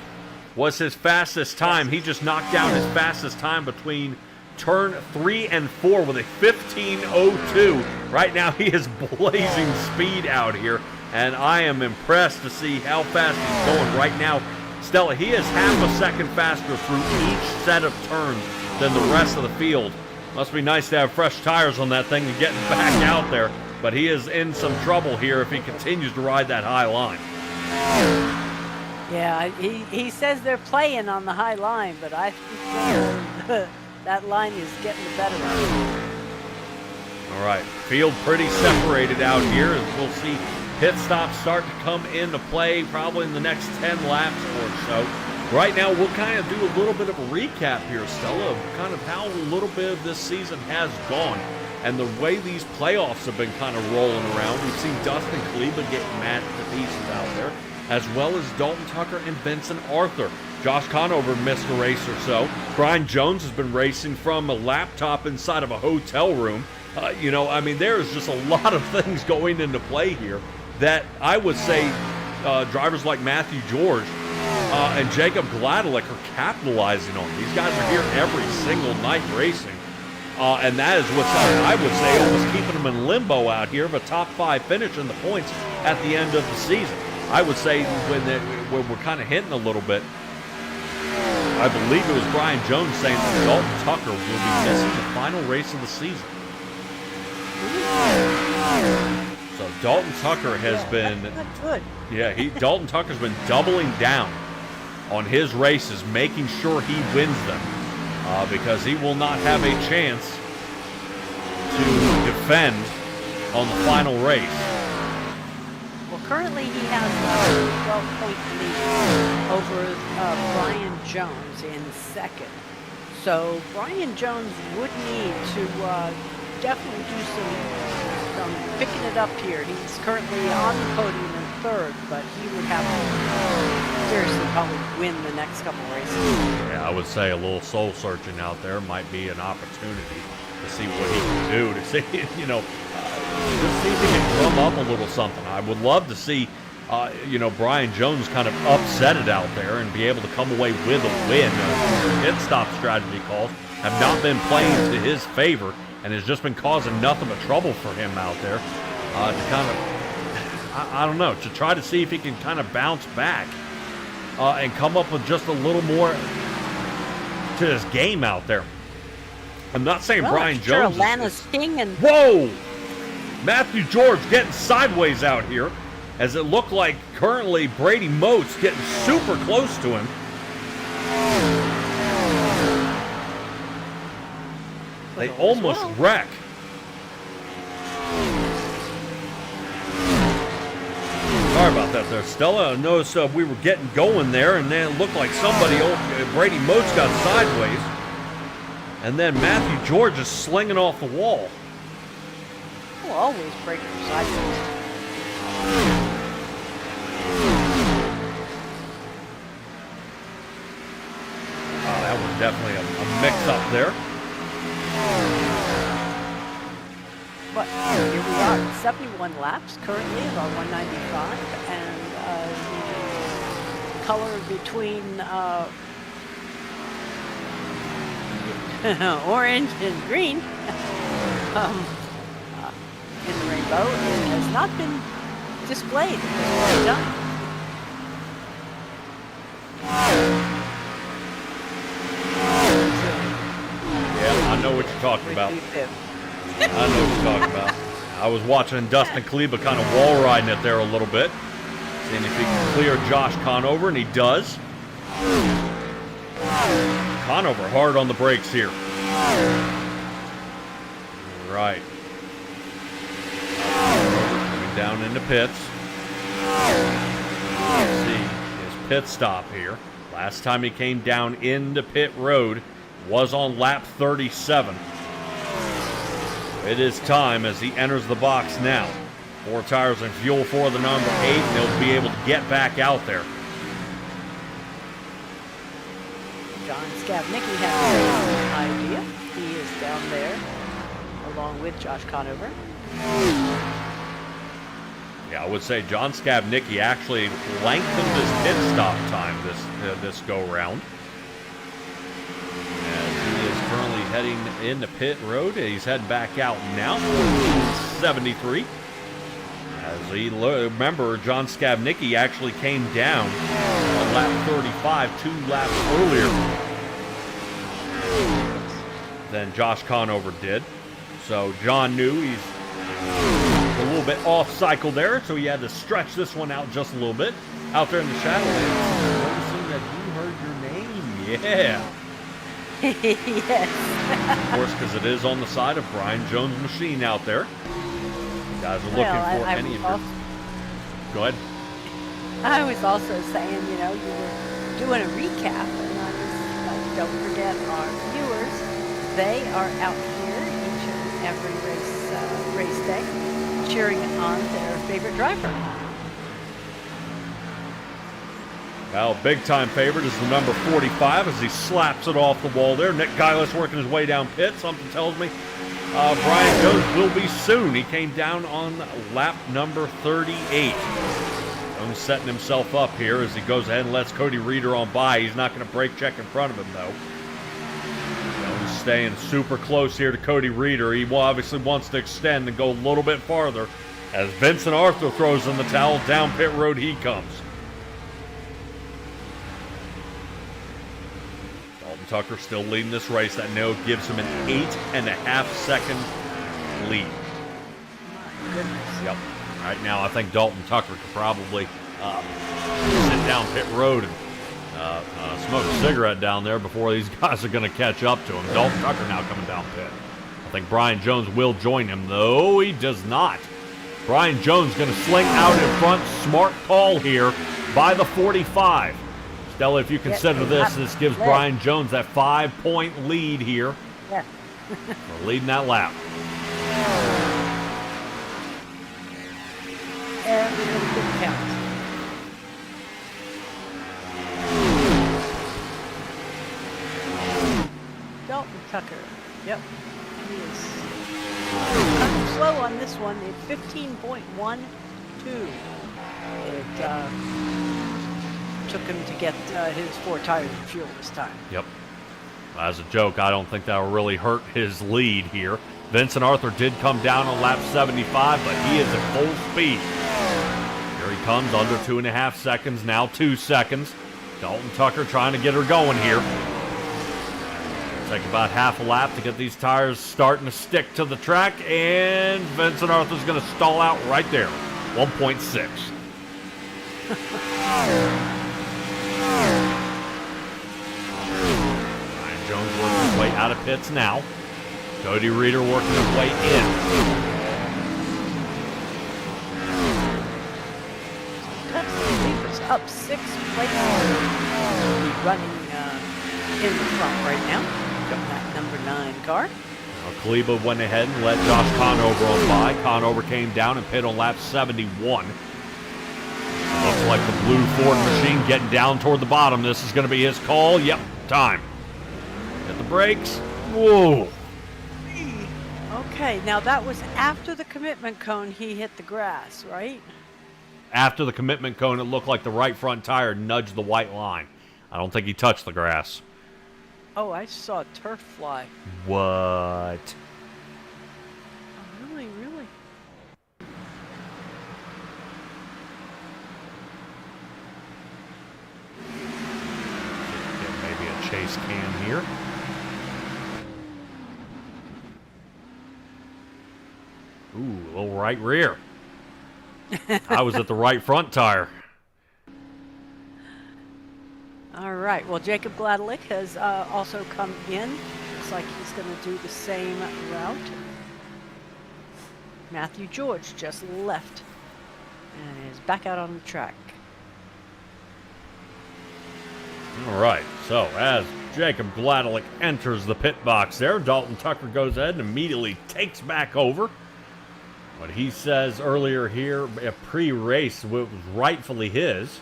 was his fastest time. He just knocked down his fastest time between turn 3 and 4 with a 15.02. Right now he is blazing speed out here, and I am impressed to see how fast he's going right now. Stella, he is half a second faster through each set of turns than the rest of the field. Must be nice to have fresh tires on that thing and getting back out there, but he is in some trouble here if he continues to ride that high line. Yeah, he says they're playing on the high line, but I think that line is getting the better of it. All right, field pretty separated out here, as we'll see pit stops start to come into play probably in the next 10 laps or so. Right now, we'll kind of do a little bit of a recap here, Stella, of kind of how a little bit of this season has gone and the way these playoffs have been kind of rolling around. We've seen Dustin Kleba get matched to pieces out there, as well as Dalton Tucker and Benson Arthur. Josh Conover missed a race or so. Brian Jones has been racing from a laptop inside of a hotel room. There's just a lot of things going into play here that I would say drivers like Matthew George and Jacob Gladelick are capitalizing on. These guys are here every single night racing. And that is what's, I would say, almost keeping them in limbo out here of a top 5 finish in the points at the end of the season. I would say when we're kind of hinting a little bit, I believe it was Brian Jones saying that Dalton Tucker will be missing the final race of the season. So Dalton Tucker has been, Dalton Tucker's been doubling down on his races, making sure he wins them, because he will not have a chance to defend on the final race? Well, currently he has a 12-point lead over Brian Jones in second. So Brian Jones would need to definitely do some picking it up here. He's currently on the podium in third, but he would have to seriously probably win the next couple races. Yeah, I would say a little soul searching out there might be an opportunity to see what he can do, to see, just see if he can drum up a little something. I would love to see, Brian Jones kind of upset it out there and be able to come away with a win. Pit stop strategy calls have not been playing to his favor and has just been causing nothing but trouble for him out there to kind of, I don't know, to try to see if he can kind of bounce back and come up with just a little more to his game out there. I'm not saying Brian Jones is... Atlanta's king and... Whoa! Matthew George getting sideways out here, as it looked like currently Brady Moats getting super close to him. They almost wreck. Sorry about that there, Stella. I noticed we were getting going there, and then it looked like Brady Moats got sideways. And then Matthew George is slinging off the wall. Will always break your sideways. Oh, that was definitely a mix-up there. But here we are, 71 laps currently of our 195, and the color between orange and green in the rainbow has not been displayed at this point in time. Yeah, I know what you're talking about. I know what you're talking about. I was watching Dustin Kleba kind of wall riding it there a little bit, seeing if he can clear Josh Conover, and he does. Conover hard on the brakes here. Right. Coming down into pits. Let's see his pit stop here. Last time he came down into pit road was on lap 37. It is time as he enters the box now. 4 tires and fuel for the number 8, and he'll be able to get back out there. John Skavnicki has the same idea. He is down there along with Josh Conover. Yeah, I would say John Skavnicki actually lengthened his pit stop time this go-round. As he is currently heading into pit road. He's heading back out now, 73. As he remember, John Skavnicki actually came down on lap 35, 2 laps earlier than Josh Conover did. So John knew he's a little bit off cycle there, so he had to stretch this one out just a little bit. Out there in the Shadowlands, noticing that you heard your name. Yeah. Yes. Of course, because it is on the side of Brian Jones' machine out there. You guys are looking for any of your... Go ahead. I was also saying, you were doing a recap, and I was like, don't forget our viewers. They are out here each and every race day, cheering on their favorite driver. Well, big-time favorite is the number 45 as he slaps it off the wall there. Nick Geilis working his way down pit. Something tells me Brian Jones will be soon. He came down on lap number 38. Jones setting himself up here as he goes ahead and lets Cody Reeder on by. He's not going to brake check in front of him, though. Jones staying super close here to Cody Reeder. He obviously wants to extend and go a little bit farther as Vincent Arthur throws in the towel. Down pit road he comes. Tucker still leading this race. That now gives him an 8.5 second lead. My goodness. Yep. Right now, I think Dalton Tucker could probably sit down pit road and smoke a cigarette down there before these guys are going to catch up to him. Dalton Tucker now coming down pit. I think Brian Jones will join him, though he does not. Brian Jones going to sling out in front. Smart call here by the 45. Stella, if you consider this gives Brian Jones that 5-point lead here. Yeah. For leading that lap. Every little bit counts. Dalton Tucker. Yep. He is kind of slow on this one. It's 15.12. It took him to get his 4 tires of fuel this time. Yep. As a joke, I don't think that will really hurt his lead here. Vincent Arthur did come down on lap 75, but he is at full speed. Here he comes, under 2.5 seconds, now 2 seconds. Dalton Tucker trying to get her going here. Take about half a lap to get these tires starting to stick to the track, and Vincent Arthur's going to stall out right there. 1.6. Brian Jones working his way out of pits now. Cody Reeder working his way in. Lever's up 6 places. He's running in the front right now from that number 9 car. Kaleba went ahead and let Josh Conover on by. Conover came down and pit on lap 71. Looks like the blue Ford machine getting down toward the bottom. This is going to be his call. Yep, time. Hit the brakes. Whoa. Okay, now that was after the commitment cone he hit the grass, right? After the commitment cone, it looked like the right front tire nudged the white line. I don't think he touched the grass. Oh, I saw a turf fly. What? Oh, really, really? Get maybe a chase cam here. Ooh, a little right rear. I was at the right front tire. All right. Well, Jacob Gladelick has also come in. Looks like he's going to do the same route. Matthew George just left and is back out on the track. All right. So as Jacob Gladelick enters the pit box there, Dalton Tucker goes ahead and immediately takes back over. What he says earlier here, a pre-race, was rightfully his.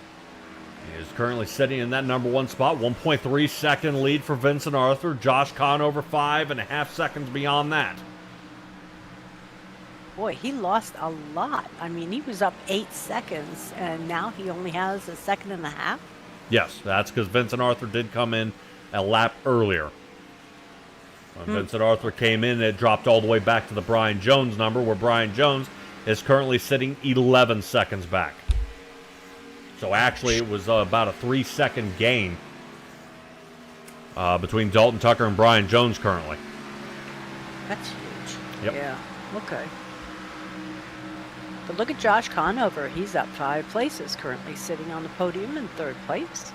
He is currently sitting in that number 1 spot. 1.3 second lead for Vincent Arthur. Josh Conover 5.5 seconds beyond that. Boy, he lost a lot. I mean, he was up 8 seconds, and now he only has 1.5 seconds. Yes, that's because Vincent Arthur did come in a lap earlier. When Vincent Arthur came in, it dropped all the way back to the Brian Jones number, where Brian Jones is currently sitting 11 seconds back. So actually, it was about a 3-second gain between Dalton Tucker and Brian Jones currently. That's huge. Yep. Yeah, okay. But look at Josh Conover. He's up 5 places, currently sitting on the podium in 3rd place.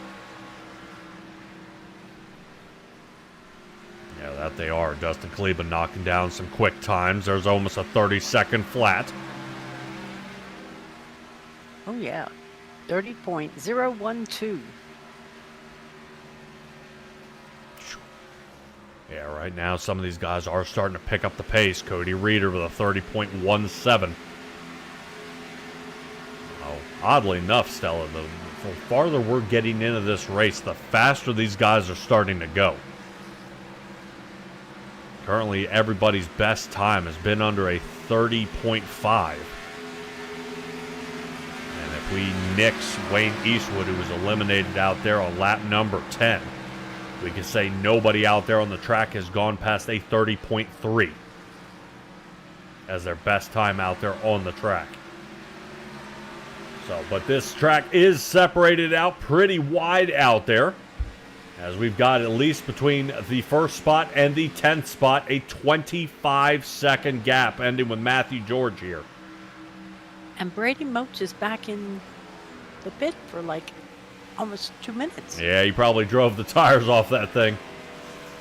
Yeah, that they are. Dustin Kaleba knocking down some quick times. There's almost a 30-second flat. Oh, yeah. 30.012. Yeah, right now some of these guys are starting to pick up the pace. Cody Reeder with a 30.17. Oh, oddly enough, Stella, the farther we're getting into this race, the faster these guys are starting to go. Currently, everybody's best time has been under a 30.5. And if we nix Wayne Eastwood, who was eliminated out there on lap number 10, we can say nobody out there on the track has gone past a 30.3 as their best time out there on the track. So, but this track is separated out pretty wide out there, as we've got at least between the 1st spot and the 10th spot a 25-second gap, ending with Matthew George here. And Brady Moach is back in the pit for like almost 2 minutes. Yeah, he probably drove the tires off that thing.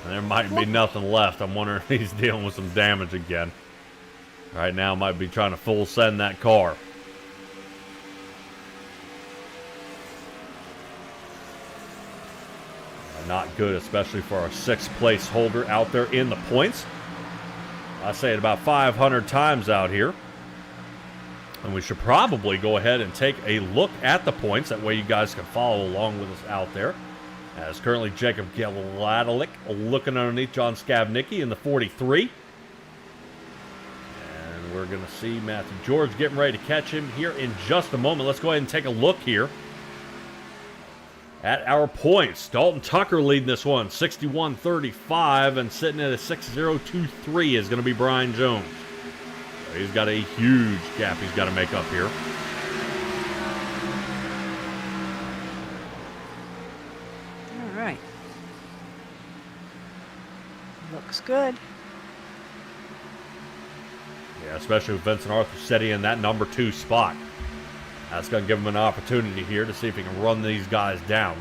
There might be nothing left. I'm wondering if he's dealing with some damage again. Right now, might be trying to full send that car. Not good, especially for our 6th place holder out there in the points. I say it about 500 times out here. And we should probably go ahead and take a look at the points. That way you guys can follow along with us out there. As currently Jacob Gladelick looking underneath John Skavnicki in the 43. And we're going to see Matthew George getting ready to catch him here in just a moment. Let's go ahead and take a look here at our points. Dalton Tucker leading this one, 61-35, and sitting at a 60-23 is going to be Brian Jones. So he's got a huge gap he's got to make up here. All right. Looks good. Yeah, especially with Vincent Arthur sitting in that number 2 spot. That's going to give him an opportunity here to see if he can run these guys down,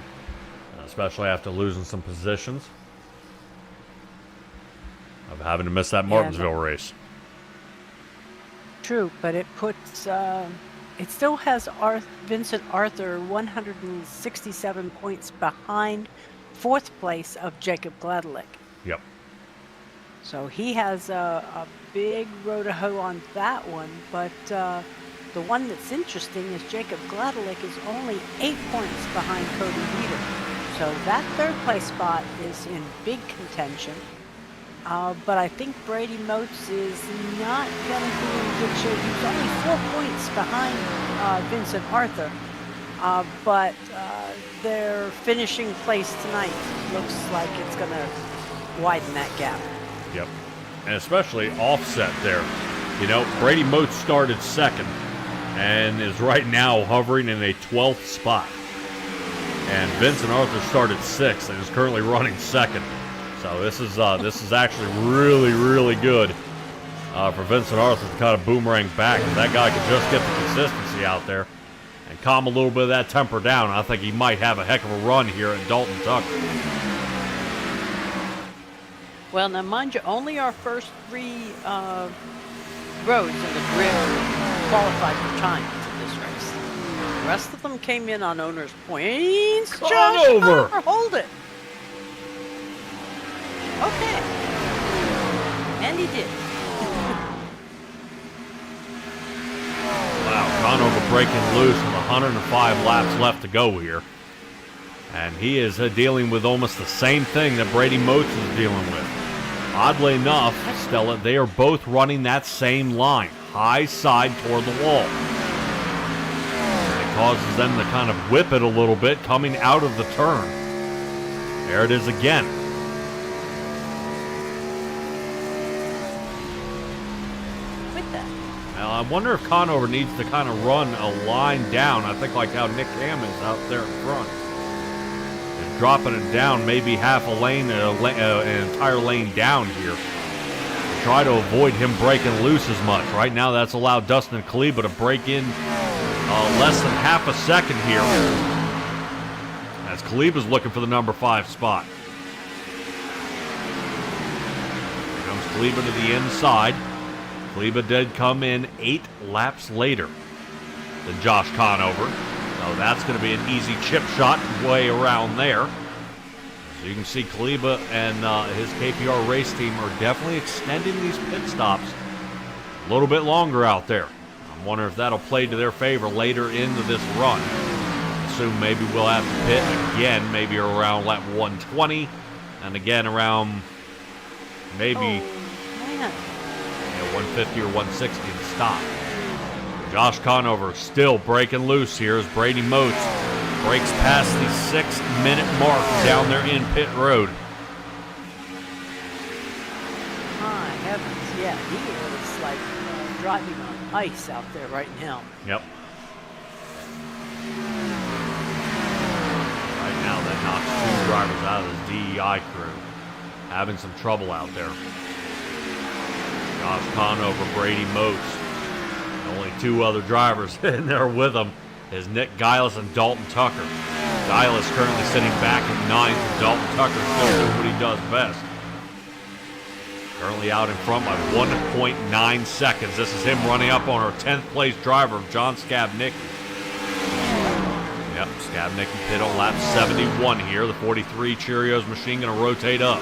especially after losing some positions of having to miss that Martinsville race. True, but it puts, it still has Vincent Arthur 167 points behind 4th place of Jacob Gladelick. Yep. So he has a big row to hoe on that one, but the one that's interesting is Jacob Gladelick is only 8 points behind Cody Weeder. So that 3rd place spot is in big contention. But I think Brady Motes is not going to be in good shape. He's only 4 points behind Vincent Arthur. But their finishing place tonight looks like it's going to widen that gap. Yep. And especially offset there. You know, Brady Motes started 2nd and is right now hovering in a 12th spot. And Vincent Arthur started 6th and is currently running 2nd. So this is actually really, really good for Vincent Arthur to kind of boomerang back. If that guy could just get the consistency out there and calm a little bit of that temper down, I think he might have a heck of a run here at Dalton Tucker. Well, now mind you, only our first 3 rows in the grid qualified for time for this race. The rest of them came in on owner's points. Conover! Hold it. Okay. And he did. Wow, Conover breaking loose with 105 laps left to go here. And he is dealing with almost the same thing that Brady Motes is dealing with. Oddly enough, Stella, they are both running that same line, high side toward the wall. It causes them to kind of whip it a little bit coming out of the turn. There it is again. With that. Now, I wonder if Conover needs to kind of run a line down. I think like how Nick Ham is out there in front. Dropping it down, maybe half a lane, an entire lane down here. Try to avoid him breaking loose as much. Right now, that's allowed Dustin Kaleba to break in less than half a second here. As Kaleba's looking for the number 5 spot. Here comes Kaleba to the inside. Kaleba did come in 8 laps later than Josh Conover. So that's going to be an easy chip shot way around there. So you can see Kaleba and his KPR race team are definitely extending these pit stops a little bit longer out there. I'm wondering if that'll play to their favor later into this run. Assume maybe we'll have to pit again, maybe around lap 120, and again around maybe 150 or 160 to stop. Josh Conover still breaking loose here as Brady Motes breaks past the 6-minute mark down there in pit road. My heavens, yeah, he is like driving on ice out there right now. Yep. Right now that knocks 2 drivers out of the DEI crew. Having some trouble out there. Josh Conover, Brady Motes. Only 2 other drivers in there with him is Nick Giles and Dalton Tucker. Giles currently sitting back at 9th, and Dalton Tucker still doing what he does best, Currently out in front by 1.9 seconds. This is him running up on our 10th place driver, John Skabnicki. Yep, Skabnicki pit on lap 71 here. The 43 Cheerios machine going to rotate up.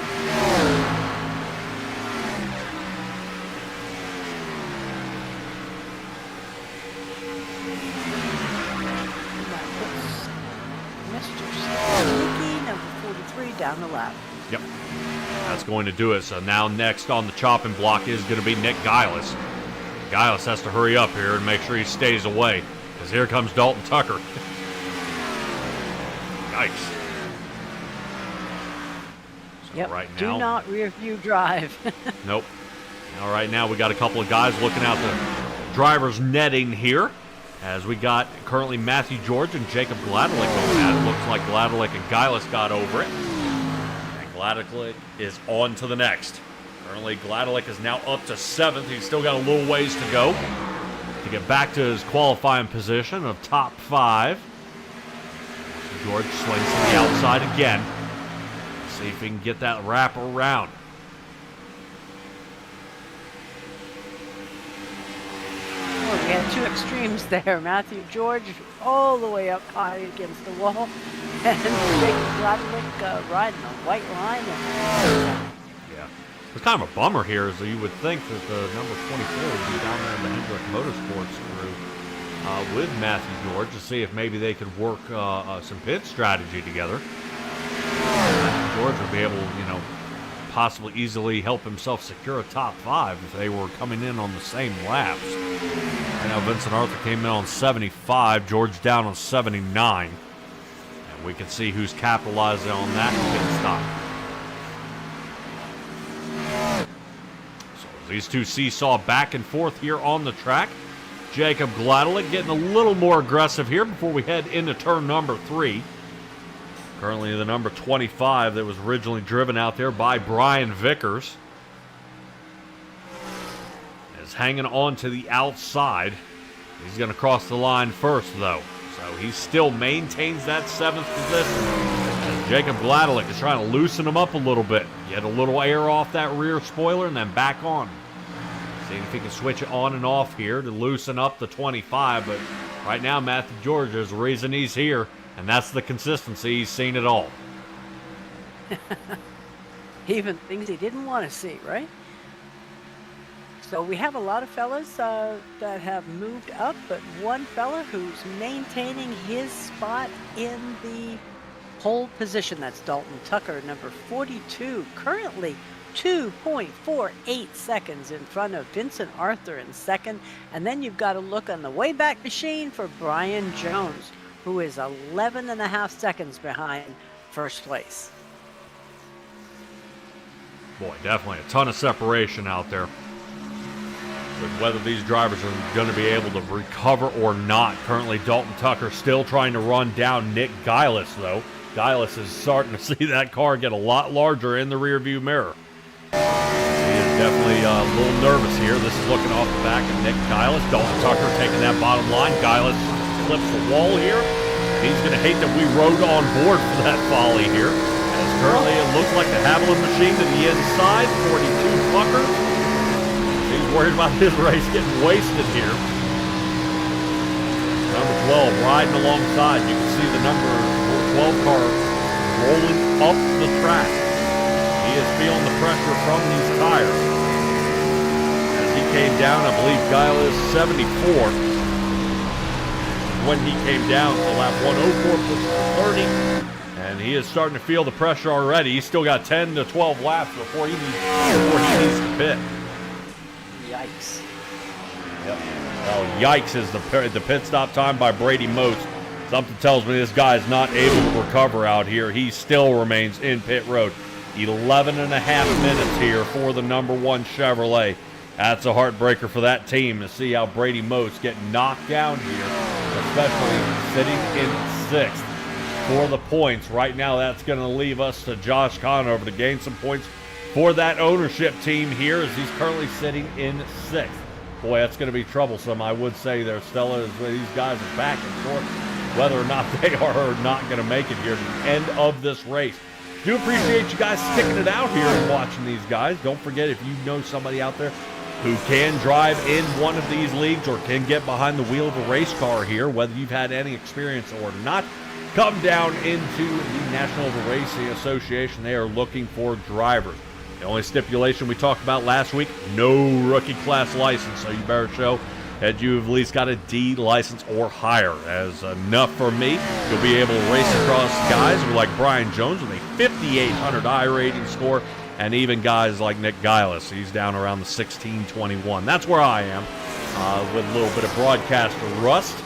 Mr. Skabnicki, number 43, down the lap. Yep. That's going to do it. So now next on the chopping block is going to be Nick Giles. Giles has to hurry up here and make sure he stays away, because here comes Dalton Tucker. Nice. So Yep. right now, Do not rear view drive. nope. All right, now we got a couple of guys looking out the driver's netting here, as we got currently Matthew George and Jacob Gladelick going at it. Looks like Gladelick and Giles got over it. Gladelick is on to the next. Currently, Gladelick is now up to 7th. He's still got a little ways to go to get back to his qualifying position of top 5. George swings to the outside again. See if he can get that wrap around. Well, we had two extremes there. Matthew George all the way up high against the wall, and Jacob Gladelick riding a white line. Yeah. It's kind of a bummer here, is that you would think that the number 24 would be down there in the Hendrick Motorsports crew with Matthew George to see if maybe they could work some pit strategy together. Matthew George would be able to, possibly easily help himself secure a top 5 if they were coming in on the same laps. I know Vincent Arthur came in on 75, George down on 79. And we can see who's capitalizing on that and getting stopped. So these two seesaw back and forth here on the track. Jacob Gladelick getting a little more aggressive here before we head into turn number 3. Currently the number 25 that was originally driven out there by Brian Vickers is hanging on to the outside. He's going to cross the line first, though. So he still maintains that 7th position. As Jacob Gladelick is trying to loosen him up a little bit. Get a little air off that rear spoiler and then back on. Seeing if he can switch it on and off here to loosen up the 25. But right now, Matthew George is the reason he's here. And that's the consistency. He's seen it all. Even things he didn't want to see, right? So we have a lot of fellas that have moved up, but one fella who's maintaining his spot in the pole position. That's Dalton Tucker, number 42, currently 2.48 seconds in front of Vincent Arthur in 2nd. And then you've got to look on the Wayback Machine for Brian Jones, who is 11.5 seconds behind 1st place. Boy, definitely a ton of separation out there. With whether these drivers are going to be able to recover or not. Currently, Dalton Tucker still trying to run down Nick Giles, though. Giles is starting to see that car get a lot larger in the rearview mirror. He is definitely a little nervous here. This is looking off the back of Nick Giles. Dalton Tucker taking that bottom line. Giles flips the wall here. And he's going to hate that we rode on board for that volley here. As currently it looks like the Haviland machine to the inside. 42 Tucker. He's worried about his race getting wasted here. Number 12 riding alongside. You can see the number 12 car rolling up the track. He is feeling the pressure from these tires. As he came down, I believe Guile is 74. When he came down to lap 104, pushed for 30. And he is starting to feel the pressure already. He's still got 10 to 12 laps before he needs to pit. Yikes. Yep. Well, yikes is the pit stop time by Brady Most. Something tells me this guy is not able to recover out here. He still remains in pit road. 11 and a half minutes here for the number 1 Chevrolet. That's a heartbreaker for that team to see how Brady Most get knocked down here, especially sitting in 6th for the points. Right now, that's going to leave us to Josh Conover to gain some points for that ownership team here, as he's currently sitting in 6th. Boy, that's going to be troublesome, I would say there, Stella, as these guys are back and forth, whether or not they are or not going to make it here to the end of this race. Do appreciate you guys sticking it out here and watching these guys. Don't forget, if you know somebody out there who can drive in one of these leagues or can get behind the wheel of a race car here, whether you've had any experience or not, come down into the National Oval Racing Association. They are looking for drivers. The only stipulation we talked about last week, no rookie class license, so you better show that you've at least got a D license or higher. As enough for me, you'll be able to race across guys like Brian Jones with a 5,800 iRating score, and even guys like Nick Gillis. He's down around the 1621. That's where I am, with a little bit of broadcaster rust.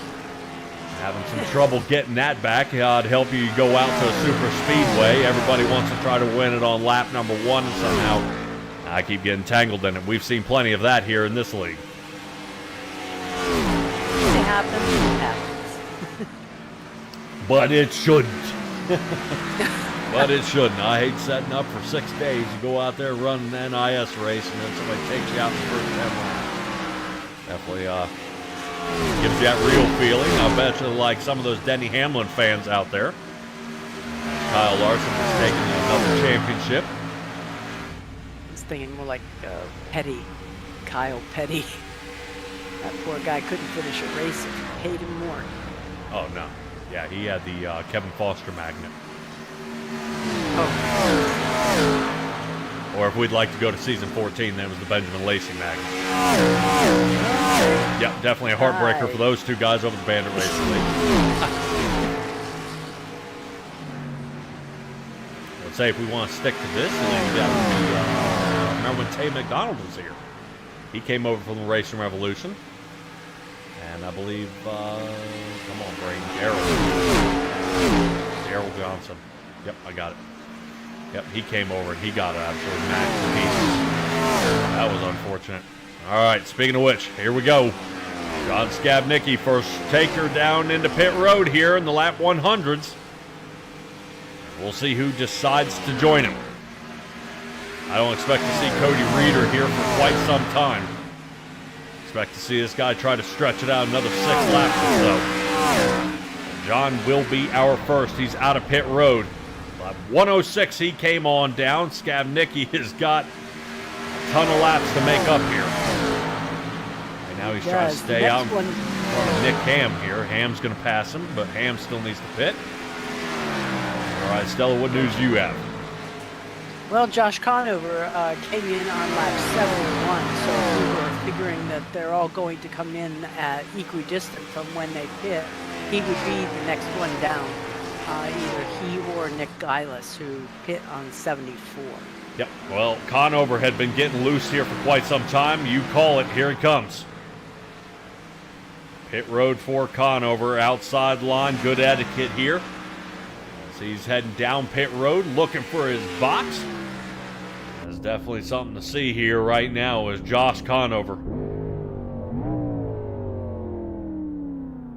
Having some trouble getting that back. I'd help you go out to a super speedway. Everybody wants to try to win it on lap number 1, and somehow I keep getting tangled in it. We've seen plenty of that here in this league. It happens. But it shouldn't. But it shouldn't. I hate setting up for 6 days. You go out there, run an NIS race, and then somebody takes you out in the first 10 laps. Definitely gives you that real feeling. I bet you like some of those Denny Hamlin fans out there. Kyle Larson is taking another championship. I was thinking more like Kyle Petty. That poor guy couldn't finish a race if you paid him more. Oh, no. Yeah, he had the Kevin Foster magnet. Oh. Or if we'd like to go to season 14, then it was the Benjamin Lacey magnet. Yeah, definitely a heartbreaker for those two guys over the Bandit Racing League. Let's say if we want to stick to this, remember when Tay McDonald was here? He came over from the Racing Revolution. And I believe, come on, brain, Daryl Johnson. Yep, I got it. Yep, he came over and he got absolutely mashed to pieces. That was unfortunate. All right, speaking of which, here we go. John Skabnicki first taker down into pit road here in the lap 100s. We'll see who decides to join him. I don't expect to see Cody Reeder here for quite some time. Expect to see this guy try to stretch it out another 6 laps or so. John will be our first. He's out of pit road. Lap 106 he came on down. Skabnicki has got a ton of laps to make up here. And now he's trying to stay out in front of Nick Ham here. Ham's going to pass him, but Ham still needs to pit. All right, Stella, what news do you have? Well, Josh Conover came in on lap 701, so we were figuring that they're all going to come in at equidistant from when they pit. He would be the next one down, either he or Nick Gillis, who pit on 74. Yep, well, Conover had been getting loose here for quite some time. You call it, here he comes. Pit road for Conover, outside line, good etiquette here. As he's heading down pit road, looking for his box. There's definitely something to see here right now as Josh Conover.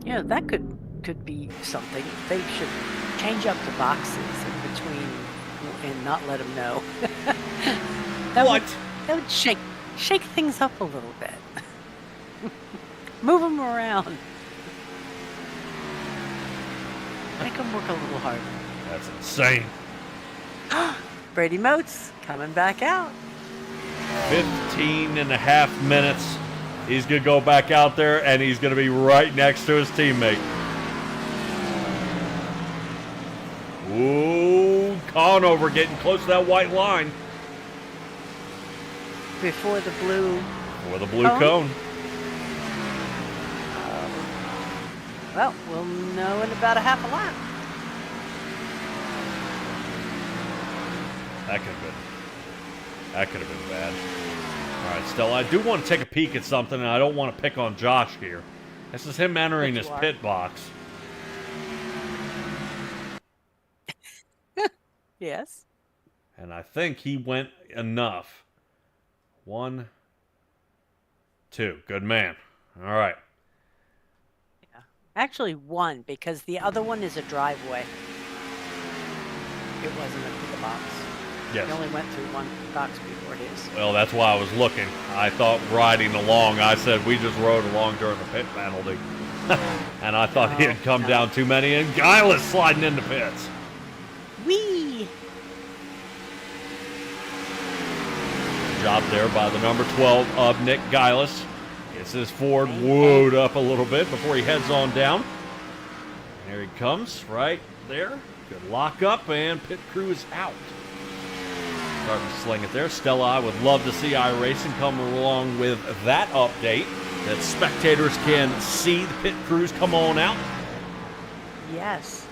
Yeah, that could be something. They should change up the boxes in between and not let him know. that would shake things up a little bit. Move them around. Make them work a little harder. That's insane. Brady Moats coming back out. 15 and a half minutes. He's going to go back out there, and he's going to be right next to his teammate. Ooh, Conover getting close to that white line. Before the blue cone. Well, we'll know in about a half a lap. That could have been bad. All right, Stella, I do want to take a peek at something, and I don't want to pick on Josh here. This is him entering his pit box. Yes. And I think he went enough. 1, 2. Good man. All right. Yeah. Actually, 1, because the other one is a driveway. It wasn't a pit box. Yes. He only went through one box before his. Well, that's why I was looking. I thought riding along, I said we just rode along during the pit penalty. And I thought he had come down too many, and Gillis sliding into pits. Whee! job there by the number 12 of Nick Geilis. Gets his Ford wooed up a little bit before he heads on down. There he comes, right there. Good lock up, and pit crew is out. Starting to sling it there. Stella, I would love to see iRacing come along with that update, that spectators can see the pit crews come on out. Yes.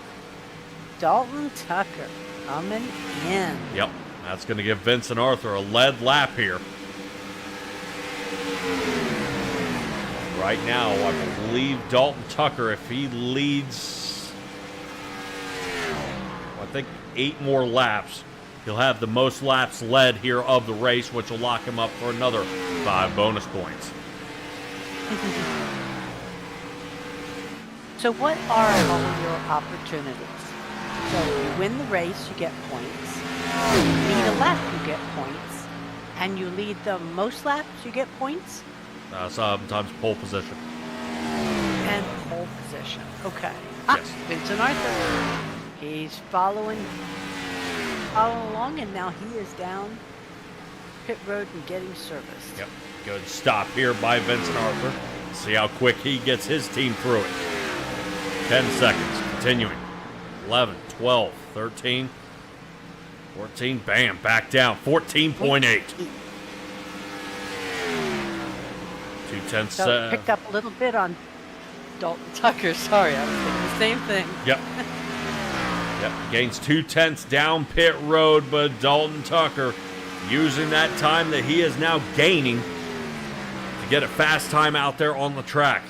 Dalton Tucker coming in. Yep, that's going to give Vincent Arthur a lead lap here. Right now, I believe Dalton Tucker, if he leads, I think 8 more laps, he'll have the most laps led here of the race, which will lock him up for another 5 bonus points. So what are all of your opportunities? So you win the race, you get points. You lead a lap, you get points. And you lead the most laps, you get points? Sometimes pole position. And pole position. Okay. Yes. Vincent Arthur. He's following along, and now he is down pit road and getting serviced. Yep. Good stop here by Vincent Arthur. See how quick he gets his team through it. 10 seconds. Continuing. 11, 12, 13, 14. Bam. Back down. 14.8. 2/10. So picked up a little bit on Dalton Tucker. Sorry, I was thinking the same thing. Yep. Yep. Gains 2/10 down pit road, but Dalton Tucker using that time that he is now gaining to get a fast time out there on the track.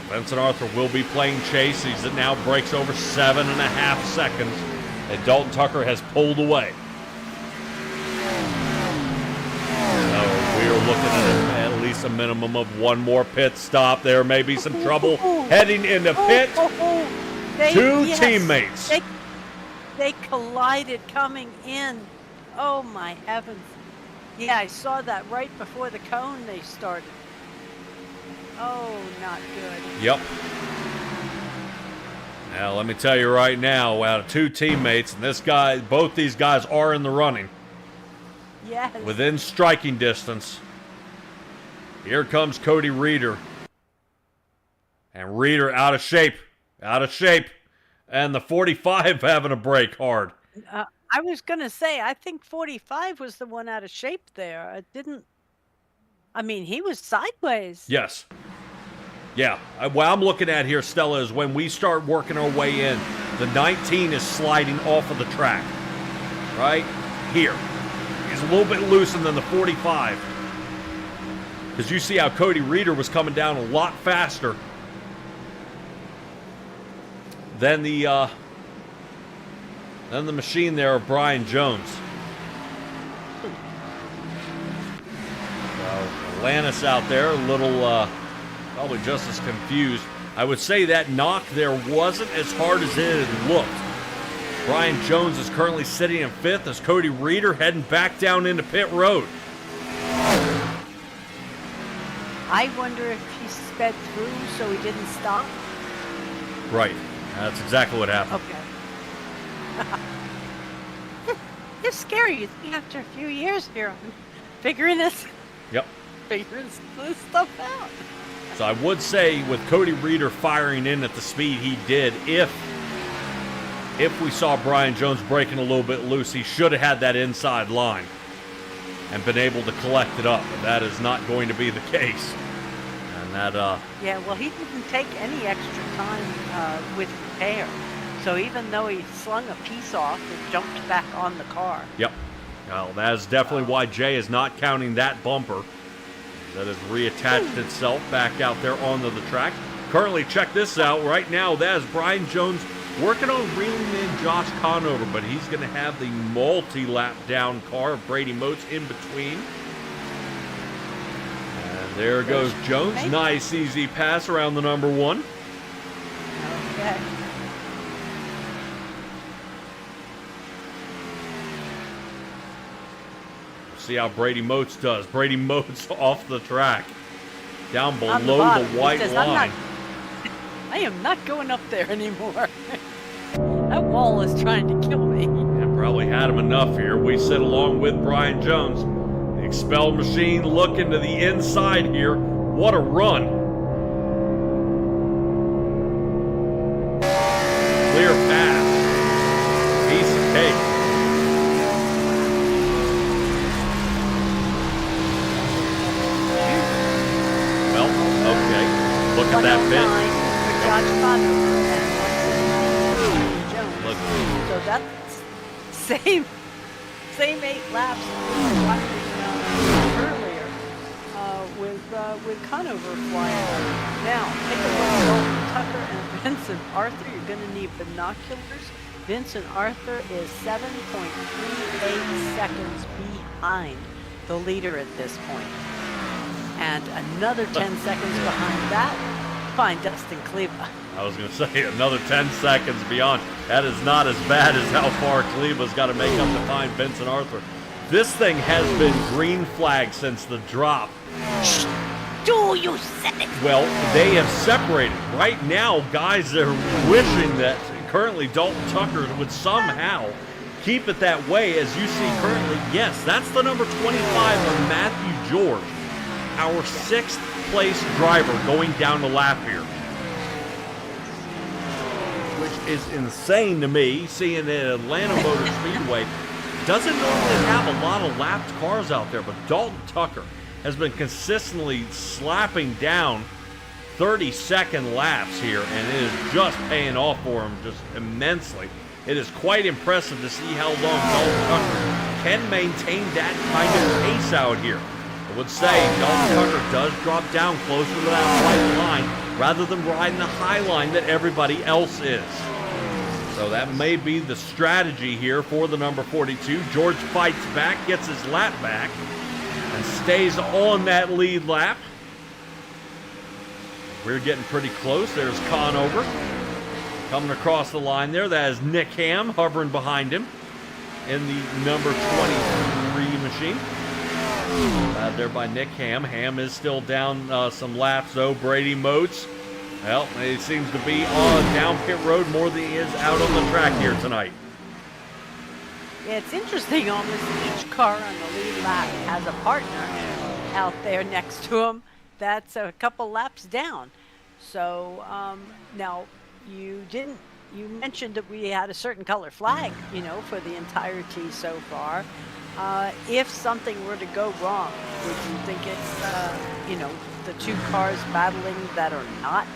Vincent Arthur will be playing chase. He's at now breaks over 7.5 seconds, and Dalton Tucker has pulled away. So we are looking at least a minimum of 1 more pit stop. There may be some trouble heading into pit. Two teammates. They collided coming in. Oh my heavens. Yeah, I saw that right before the cone they started. Oh, not good. Yep. Now, let me tell you right now, out of 2 teammates, and this guy, both these guys are in the running. Yes. Within striking distance. Here comes Cody Reeder. And Reeder out of shape. Out of shape. And the 45 having a break hard. I was going to say, I think 45 was the one out of shape there. It didn't. I mean, he was sideways. Yes. Yeah. What I'm looking at here, Stella, is when we start working our way in, the 19 is sliding off of the track. Right? Here. He's a little bit looser than the 45. Because you see how Cody Reeder was coming down a lot faster than the machine there of Brian Jones. So Atlantis out there, a little probably just as confused. I would say that knock there wasn't as hard as it had looked. Brian Jones is currently sitting in 5th as Cody Reeder heading back down into pit road. I wonder if he sped through so he didn't stop. Right. That's exactly what happened. Okay. It's scary. You think after a few years here, I'm figuring this stuff out. So I would say with Cody Reeder firing in at the speed he did, if we saw Brian Jones breaking a little bit loose, he should have had that inside line and been able to collect it up. But that is not going to be the case. And that yeah, well, he didn't take any extra time with repair. So even though he slung a piece off, it jumped back on the car. Yep. Well, that is definitely why Jay is not counting that bumper. That has reattached itself back out there onto the track. Currently, check this out. Right now, that is Brian Jones working on reeling in Josh Conover, but he's going to have the multi-lap down car of Brady Moats in between. And there goes Jones. Nice, easy pass around the number 1. Okay. See how Brady Moats does. Brady Moats off the track. Down below the white line. I am not going up there anymore. That wall is trying to kill me. Yeah, probably had him enough here. We sit along with Brian Jones. Expel machine looking to the inside here. What a run. Clear path. Piece of cake. Well, okay. Look at that bit. Look. So that's same 8 laps we were watching earlier with Conover flying. Now, take a look at Dalton Tucker and Vincent Arthur. You're going to need binoculars. Vincent Arthur is 7.38 seconds behind the leader at this point. And another 10 seconds behind that, find Dustin Kleba. I was going to say another 10 seconds beyond. That is not as bad as how far Kleba's got to make up to find Vincent Arthur. This thing has been green flagged since the drop. Do you said it? Well, they have separated. Right now, guys are wishing that currently Dalton Tucker would somehow keep it that way. As you see currently, yes, that's the number 25 of Matthew George, our 6th place driver going down the lap here. Which is insane to me, seeing that Atlanta Motor Speedway doesn't normally have a lot of lapped cars out there, but Dalton Tucker has been consistently slapping down 30-second laps here, and it is just paying off for him just immensely. It is quite impressive to see how long Dalton Tucker can maintain that kind of pace out here. I would say Dalton Tucker does drop down closer to that white line rather than riding the high line that everybody else is. So that may be the strategy here for the number 42. George fights back, gets his lap back, and stays on that lead lap. We're getting pretty close. There's Conover coming across the line there. That is Nick Ham hovering behind him in the number 23 machine. There by Nick Ham. Ham is still down some laps though. Brady Motes, well, he seems to be on down pit road more than he is out on the track here tonight. Yeah, it's interesting almost each car on the lead lap has a partner out there next to him that's a couple laps down. So now you mentioned that we had a certain color flag, for the entirety so far. If something were to go wrong, would you think it's, the two cars battling that are not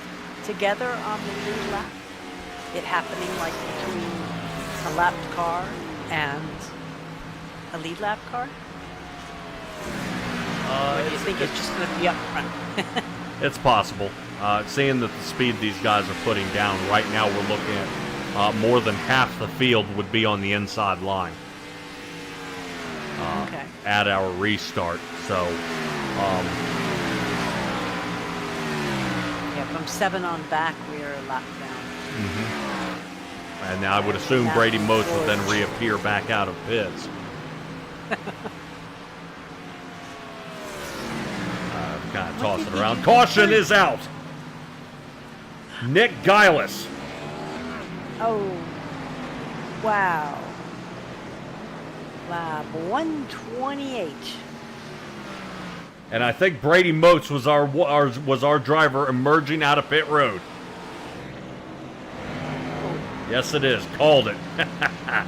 together on the lead lap? It happening like between a lapped car and a lead lap car? Or do you think it's just going to be up front? It's possible. Seeing that the speed these guys are putting down right now, we're looking at more than half the field would be on the inside line. Okay. At our restart. So, yeah, from 7 on back, we are a lap down. And I would assume Brady Motes would then reappear back out of pits. Kind of tossing around. Caution is out. Nick Gillis. Oh, wow. Lap 128. And I think Brady Motes was our driver emerging out of pit road. Yes, it is. Called it. As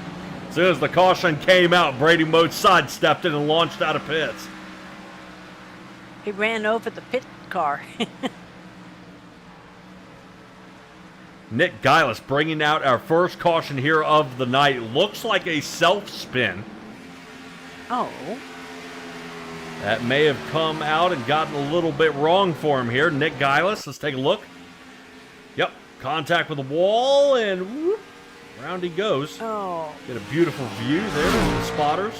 soon as the caution came out, Brady Motes sidestepped it and launched out of pits. He ran over the pit car. Nick Gillis bringing out our first caution here of the night. Looks like a self-spin. Oh. That may have come out and gotten a little bit wrong for him here. Nick Gillis, let's take a look. Yep, contact with the wall, and whoop, round he goes. Oh. Get a beautiful view there of the spotters.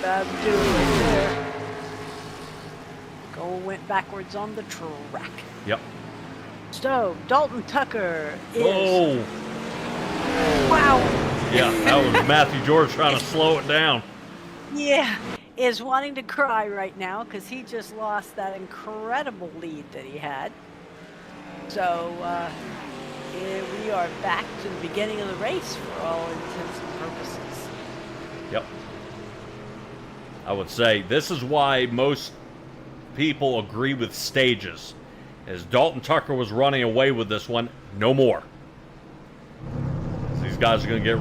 Bad do right there. Went backwards on the track. Yep. So, Dalton Tucker is... Oh! Wow! Yeah, that was Matthew George trying to slow it down. Yeah, is wanting to cry right now because he just lost that incredible lead that he had. So, we are back to the beginning of the race for all intents and purposes. Yep. I would say this is why most people agree with stages. As Dalton Tucker was running away with this one, no more. These guys are going to get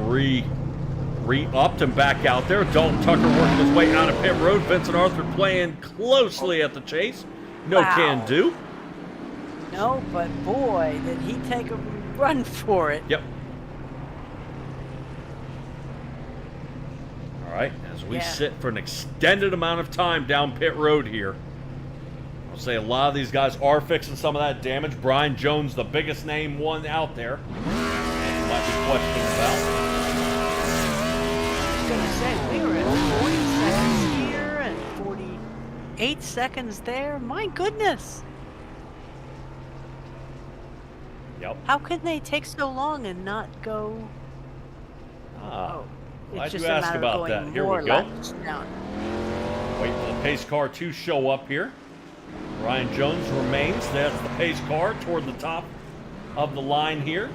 re-upped and back out there. Dalton Tucker working his way out of pit road. Vincent Arthur playing closely at the chase. No can do. No, but boy, did he take a run for it. Yep. All right, as we sit for an extended amount of time down pit road here. I'll say a lot of these guys are fixing some of that damage. Brian Jones, the biggest name one out there. Might be questioned about. I was going to say, we were at 40 seconds here and 48 seconds there. My goodness. Yep. How can they take so long and not go? Glad It's just you a asked matter about of that. going Here more we go. laps down. Wait for the pace car to show up here. Brian Jones remains. That's the pace car toward the top of the line here.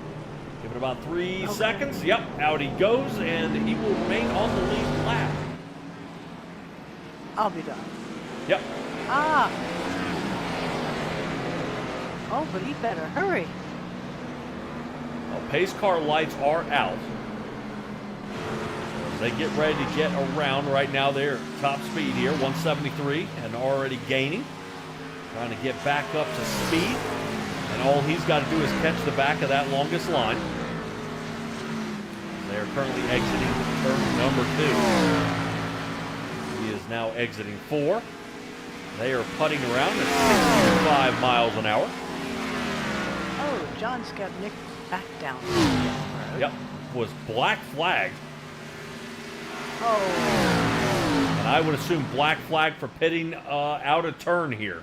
Give it about 3 seconds. Yep, out he goes, and he will remain on the lead lap. I'll be done. Yep. Oh, but he better hurry. Well, pace car lights are out. They get ready to get around. Right now they're top speed here, 173, and already gaining. Trying to get back up to speed. And all he's got to do is catch the back of that longest line. They are currently exiting turn number 2. He is now exiting 4. They are putting around at 65 miles an hour. Oh, John's got Nick back down. Yep, was black flagged. Oh. And I would assume black flag for pitting out of turn here.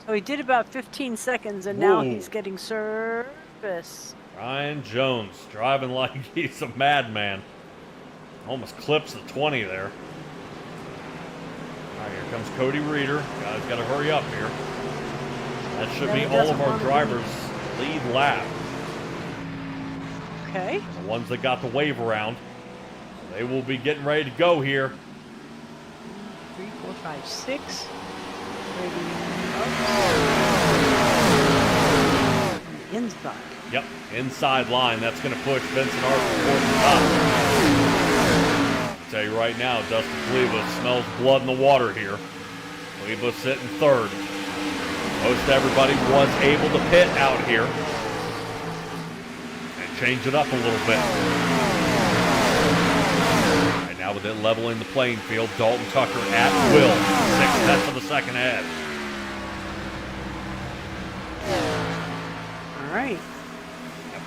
So he did about 15 seconds, and now he's getting service. Brian Jones driving like he's a madman. Almost clips the 20 there. All right, here comes Cody Reeder. Guys, got to hurry up here. That should be all of our drivers' lead lap. Okay. The ones that got the wave around. They will be getting ready to go here. 3, 4, 5, 6. Inside. Yep, inside line. That's going to push Vincent Arthur toward the top. I'll tell you right now, Dustin Cleveland smells blood in the water here. Cleveland sitting third. Most everybody was able to pit out here and change it up a little bit. Right now with it leveling the playing field, Dalton Tucker at will. 6/10 of the second ahead. All right.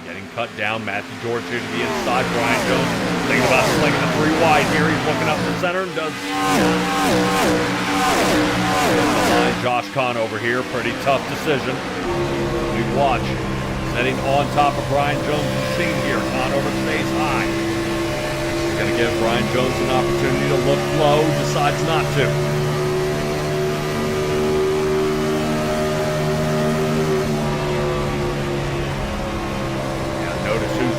Getting cut down. Matthew George here to the inside. Brian Jones thinking about slinging the 3 wide here. He's looking up the center and does. The line, Josh Conover here. Pretty tough decision. We watch. Setting on top of Brian Jones' machine here. Conover stays high. He's going to give Brian Jones an opportunity to look low. Decides not to.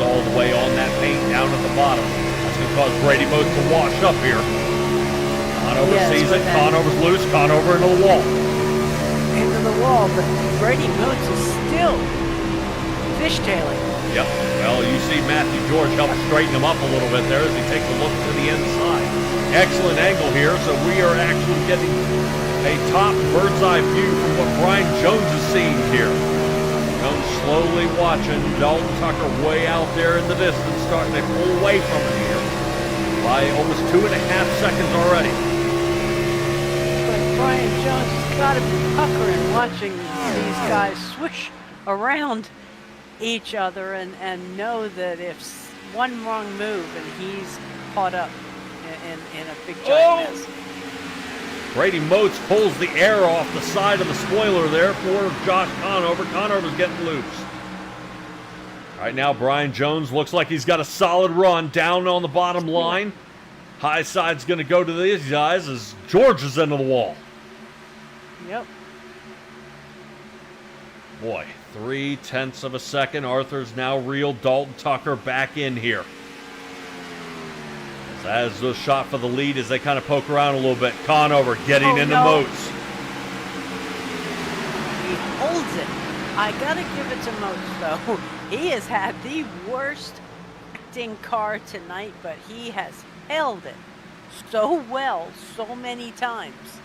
All the way on that paint down at the bottom. That's going to cause Brady Moats to wash up here. Conover sees it. Conover's loose. Conover into the wall. Into the wall, but Brady Moats is still fishtailing. Yep. Well, you see Matthew George help straighten him up a little bit there as he takes a look to the inside. Excellent angle here, so we are actually getting a top bird's eye view from what Brian Jones is seeing here. Jones slowly watching Dalton Tucker way out there in the distance, starting to pull away from him here by almost 2.5 seconds already. But Brian Jones has got to be puckering watching these guys swish around each other and know that if one wrong move and he's caught up in a big giant mess. Brady Moats pulls the air off the side of the spoiler there for Josh Conover. Conover's getting loose. Right now, Brian Jones looks like he's got a solid run down on the bottom line. High side's going to go to these guys as George is into the wall. Yep. Boy, 0.3 of a second. Arthur's now reeled Dalton Tucker back in here. As the shot for the lead as they kind of poke around a little bit. Conover getting into Moats. He holds it. I gotta give it to Moats though. He has had the worst acting car tonight, but he has held it so well so many times.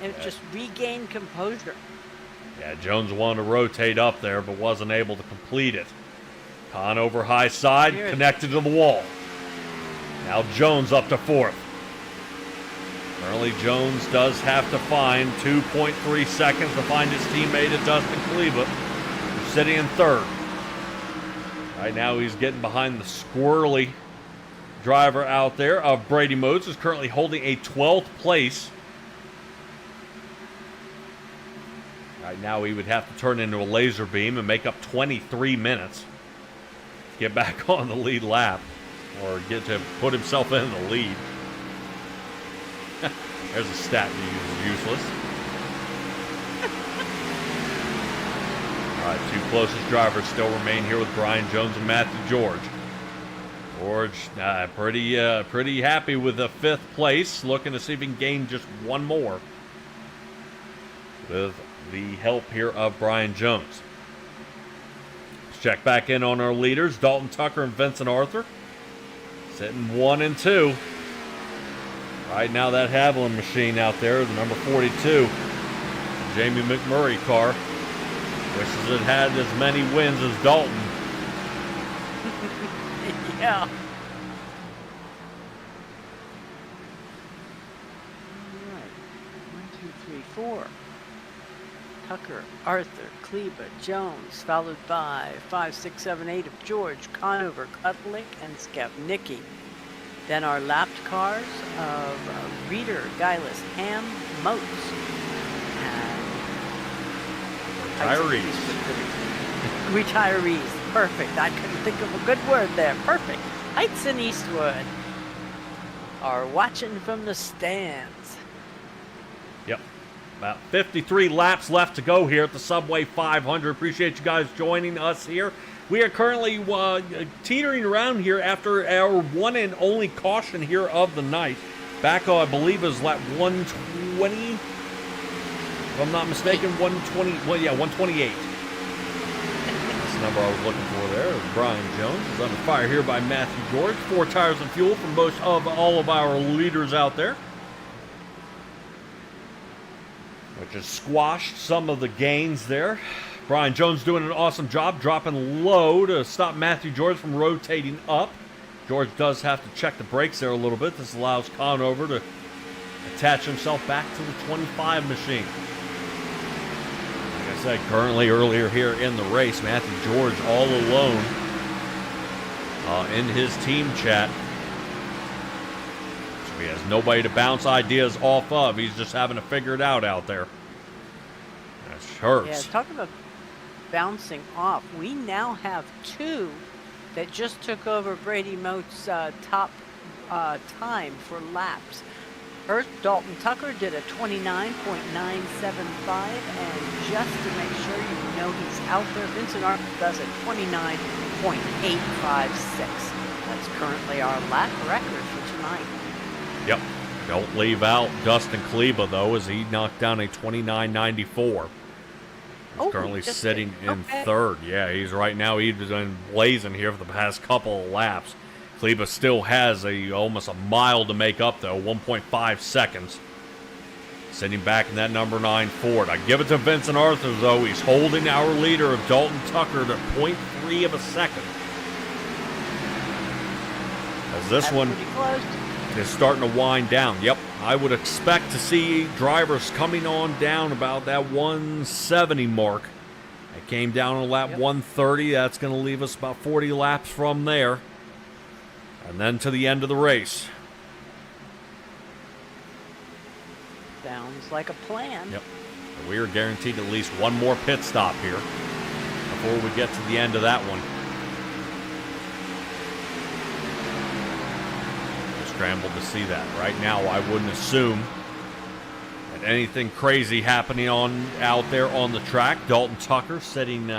And just regained composure. Yeah, Jones wanted to rotate up there, but wasn't able to complete it. Conover high side, connected to the wall. Now Jones up to fourth. Currently Jones does have to find 2.3 seconds to find his teammate at Dustin Kleba, who's sitting in third. Right now he's getting behind the squirrely driver out there of Brady Moats, who's currently holding a 12th place. Right now he would have to turn into a laser beam and make up 23 minutes to get back on the lead lap, or get to put himself in the lead. There's a stat you use, useless. All right, two closest drivers still remain here with Brian Jones and Matthew George. George pretty happy with the 5th place, looking to see if he can gain just one more with the help here of Brian Jones. Let's check back in on our leaders, Dalton Tucker and Vincent Arthur. Sitting 1 and 2. Right now that Haviland machine out there, the number 42, Jamie McMurray car, wishes it had as many wins as Dalton. Yeah. All right. 1, 2, 3, 4. Tucker, Arthur, Kleba, Jones, followed by 5, 6, 7, 8 of George, Conover, Kutlik, and Skavnicki. Then our lapped cars of Reeder, Geilis, Ham, Moats, and retirees. Perfect. I couldn't think of a good word there. Perfect. Heights and Eastwood are watching from the stands. Yep. About 53 laps left to go here at the Subway 500. Appreciate you guys joining us here. We are currently teetering around here after our one and only caution here of the night. Back, I believe, is lap 120. If I'm not mistaken, 120. Well, yeah, 128. That's the number I was looking for there. Brian Jones is under fire here by Matthew George. 4 tires and fuel for most of all of our leaders out there, which has squashed some of the gains there. Brian Jones doing an awesome job dropping low to stop Matthew George from rotating up. George does have to check the brakes there a little bit. This allows Conover to attach himself back to the 25 machine. Like I said, currently earlier here in the race, Matthew George all alone in his team chat. So he has nobody to bounce ideas off of. He's just having to figure it out there. That hurts. Yeah, talk about bouncing off. We now have 2 that just took over Brady Moats' top time for laps. First, Dalton Tucker did a 29.975, and just to make sure you know he's out there, Vincent Arthur does a 29.856. That's currently our lap record for tonight. Yep. Don't leave out Dustin Kleba, though, as he knocked down a 29.94. Currently sitting in third. Yeah, he's right now. He's been blazing here for the past couple of laps. Kleba still has almost a mile to make up, though, 1.5 seconds. Sitting back in that number 9 Ford. I give it to Vincent Arthur, though. He's holding our leader of Dalton Tucker to 0.3 of a second. As this one is starting to wind down. Yep, I would expect to see drivers coming on down about that 170 mark. It came down on lap 130. That's going to leave us about 40 laps from there. And then to the end of the race. Sounds like a plan. Yep. We are guaranteed at least one more pit stop here before we get to the end of that one. Scrambled to see that. Right now, I wouldn't assume that anything crazy happening out there on the track. Dalton Tucker sitting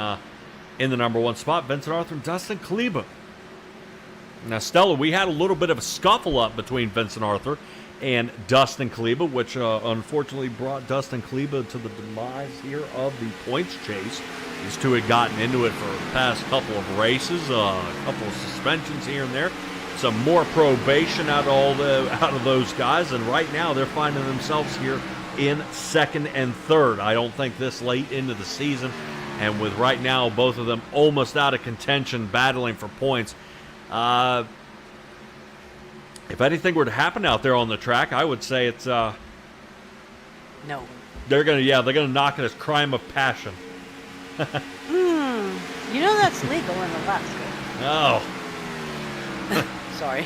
in the number 1 spot. Vincent Arthur and Dustin Kleba. Now, Stella, we had a little bit of a scuffle up between Vincent Arthur and Dustin Kleba, which unfortunately brought Dustin Kleba to the demise here of the points chase. These two had gotten into it for the past couple of races, a couple of suspensions here and there, some more probation out of those guys, and right now they're finding themselves here in 2nd and 3rd. I don't think this late into the season, and with right now both of them almost out of contention, battling for points. If anything were to happen out there on the track, I would say it's No. they're gonna knock it as crime of passion. You know that's legal in Alaska. Oh. Sorry.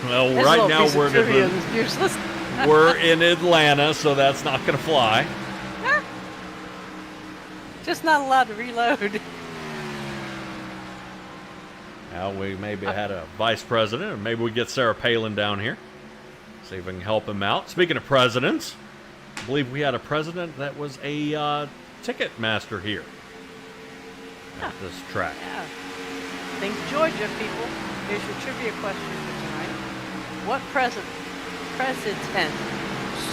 Well, This right little now piece of trivia is useless. we're in Atlanta, so that's not gonna fly. Just not allowed to reload. Well, we maybe had a vice president, or maybe we get Sarah Palin down here. See if we can help him out. Speaking of presidents, I believe we had a president that was a ticket master here at this track. Yeah. Think Georgia, people. Here's your trivia question for tonight. What president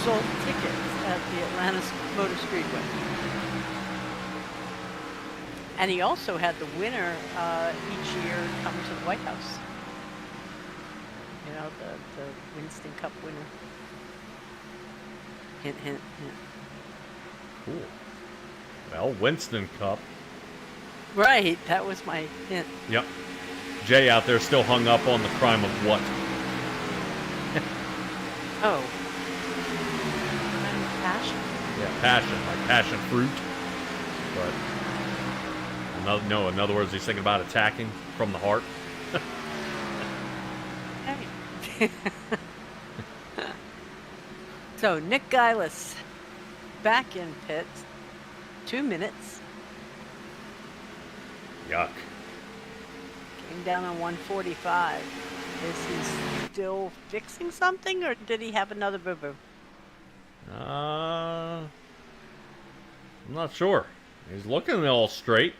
sold tickets at the Atlanta Motor Speedway? And he also had the winner each year come to the White House. You know, the Winston Cup winner. Hint, hint, hint. Cool. Well, Winston Cup. Right, that was my hint. Yep. Jay out there still hung up on the crime of what? Oh. Passion? Yeah, passion, like passion fruit. But in other words, he's thinking about attacking from the heart. Hey. So, Nick Geilis, back in pit, 2 minutes. Yuck. Came down on 145. Is he still fixing something, or did he have another boo-boo? I'm not sure. He's looking all straight.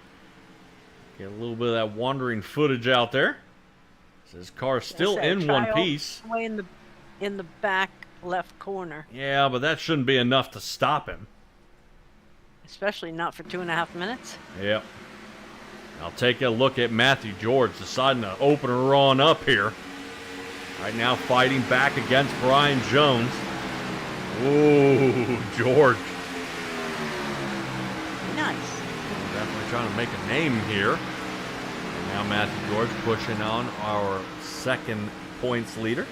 Get a little bit of that wandering footage out there. His car's still in one piece. Way in the back left corner. Yeah, but that shouldn't be enough to stop him. Especially not for 2.5 minutes. Yep. I'll take a look at Matthew George deciding to open her on up here. Right now fighting back against Brian Jones. Ooh, George. Nice. Definitely trying to make a name here. And now Matthew George pushing on our 2nd points leader.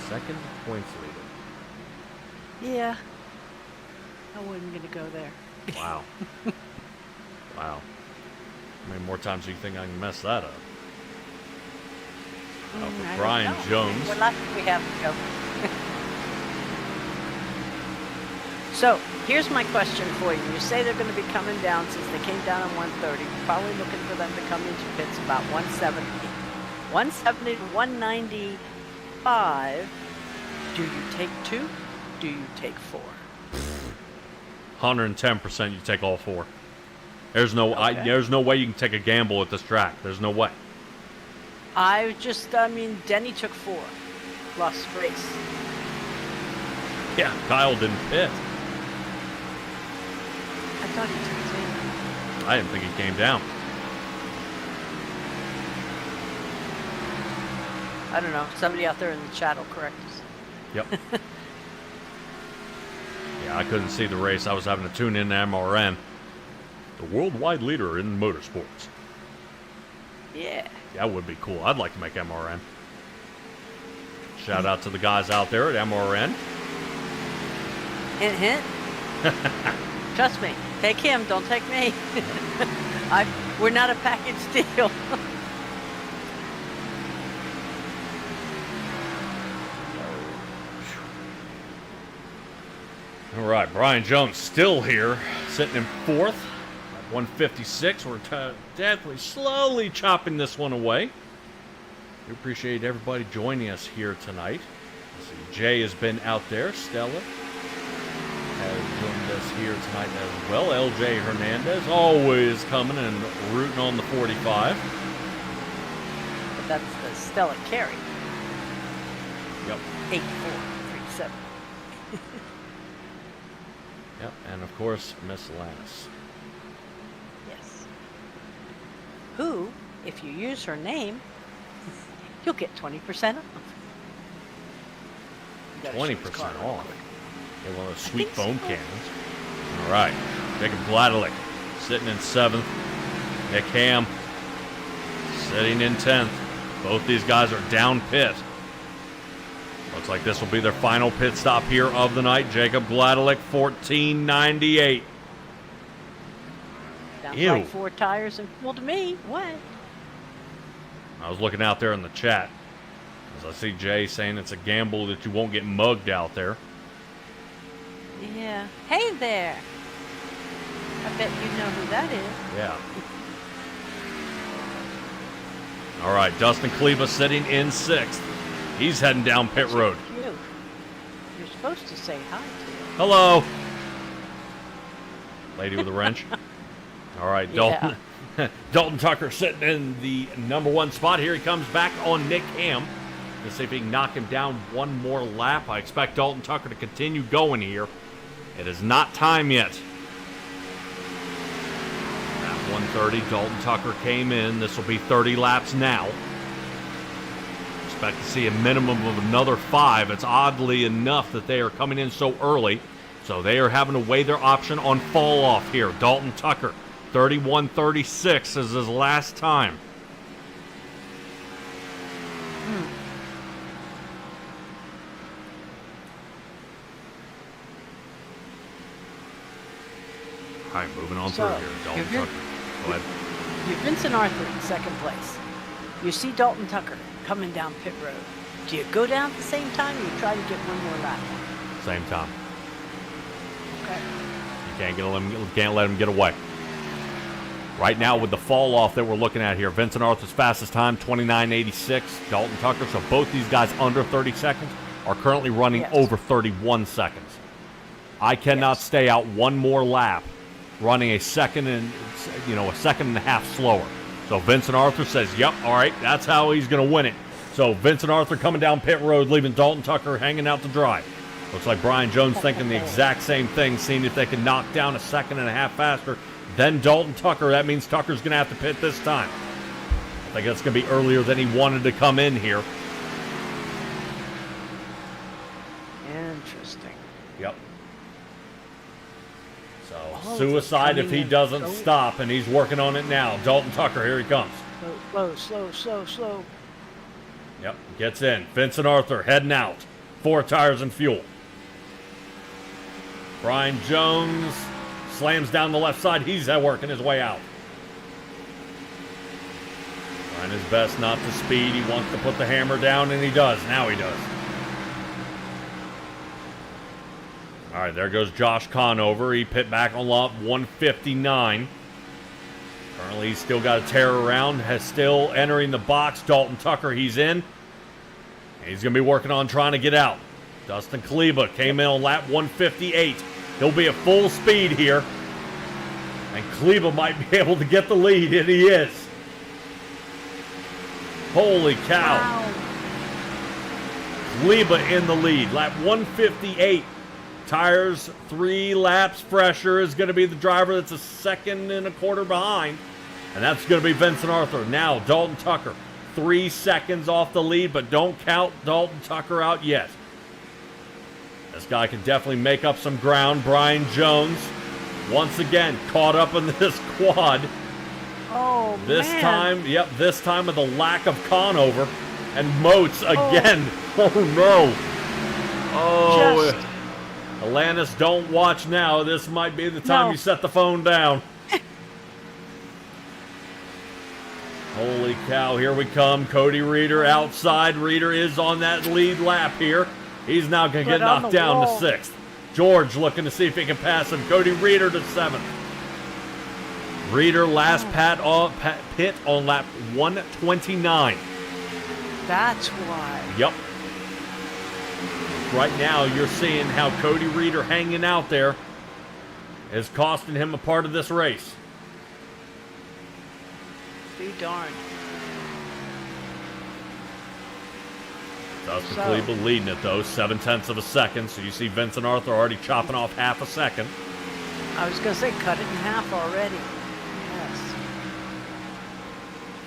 2nd points leader. Yeah. I wasn't going to go there. Wow. Wow. How many more times do you think I can mess that up? I don't Brian know. Jones. We're lucky we have to go. So, here's my question for you. You say they're going to be coming down since they came down on 130. We're probably looking for them to come into pits about 170. 170 to 195. Do you take 2? Do you take 4? 110% you take all 4. There's no there's no way you can take a gamble at this track. There's no way. Denny took 4. Lost race. Yeah, Kyle didn't pit. I thought he took 2. I didn't think he came down. I don't know. Somebody out there in the chat will correct us. Yep. Yeah, I couldn't see the race. I was having to tune in to MRN. The worldwide leader in motorsports. Yeah. That would be cool. I'd like to make MRN. Shout out to the guys out there at MRN. Hint, hint. Trust me. Take him. Don't take me. We're not a package deal. All right, Brian Jones still here, sitting in 4th at 156. We're definitely slowly chopping this one away. We appreciate everybody joining us here tonight. Let's see, Jay has been out there. Stella has joined us here tonight as well. LJ Hernandez always coming and rooting on the 45. But that's the Stella Carey. Yep. 8437. Yep, and of course, Miss Lannis. Yes. Who, if you use her name, you'll get 20% off. 20% off. Get one of those sweet so. foam cannons. All right, Jacob Gladelick sitting in 7th. Nick Ham sitting in 10th. Both these guys are down pit. Looks like this will be their final pit stop here of the night. Jacob Gladelick, 1498. Sounds Ew. like 4 tires and, well, to me, what? I was looking out there in the chat as I see Jay saying it's a gamble that you won't get mugged out there. Yeah. Hey there. I bet you know who that is. Yeah. All right, Dustin Kleba sitting in 6th. He's heading down pit road. Cute. You're supposed to say hi to him. Hello. Lady with a wrench. All right, Dalton. Dalton Tucker sitting in the number 1 spot. Here he comes back on Nick Ham. Let's see if he can knock him down one more lap. I expect Dalton Tucker to continue going here. It is not time yet. Lap 130, Dalton Tucker came in. This will be 30 laps now. Expect to see a minimum of another 5. It's oddly enough that they are coming in so early. So they are having to weigh their option on fall off here. Dalton Tucker, 31:36 is his last time. All right, moving on So, through here. Dalton if you're- Tucker. Go ahead. You're Vincent Arthur in 2nd place. You see Dalton Tucker coming down pit road. Do you go down at the same time or you try to get one more lap? Same time. Okay. You can't let him get away. Right now, with the fall off that we're looking at here, Vincent Arthur's fastest time, 29:86. Dalton Tucker, so both these guys under 30 seconds are currently running Yes. over 31 seconds. I cannot Yes. stay out one more lap running a second and a second and a half slower. So Vincent Arthur says, yep, all right, that's how he's going to win it. So Vincent Arthur coming down pit road, leaving Dalton Tucker hanging out to dry. Looks like Brian Jones thinking the exact same thing, seeing if they can knock down a second and a half faster than Dalton Tucker. That means Tucker's going to have to pit this time. I think that's going to be earlier than he wanted to come in here. Interesting. Yep. So Oh, suicide if coming he in doesn't so- stop, and he's working on it now. Dalton Tucker, here he comes. Slow. Yep, gets in. Vincent Arthur heading out. 4 tires and fuel. Brian Jones slams down the left side. He's working his way out. Trying his best not to speed. He wants to put the hammer down, and he does. Now he does. All right, there goes Josh Conover. He pit back on lap 159. Currently, he's still got a tear around. Has still entering the box. Dalton Tucker, he's in. He's going to be working on trying to get out. Dustin Kleba came in on lap 158. He'll be at full speed here. And Kleba might be able to get the lead, and he is. Holy cow. Wow. Kleba in the lead. Lap 158. Tires 3 laps fresher is going to be the driver that's a second and a quarter behind. And that's going to be Vincent Arthur. Now, Dalton Tucker, 3 seconds off the lead, but don't count Dalton Tucker out yet. This guy can definitely make up some ground. Brian Jones, once again, caught up in this quad. Oh, This man. time with a lack of Conover. And Moats again. Oh, no. Oh, Just- Alanis, don't watch now. This might be the time No. you set the phone down. Holy cow, here we come. Cody Reeder outside. Reeder is on that lead lap here. He's now going to get But on knocked the down wall. to 6th. George looking to see if he can pass him. Cody Reeder to 7th. Reeder last pit on lap 129. That's why. Yep. right now you're seeing how Cody Reeder hanging out there is costing him a part of this race. Be darned. Dustin Kleba leading it though, 0.7 of a second. So you see Vincent Arthur already chopping off half a second. I was going to say, cut it in half already. Yes.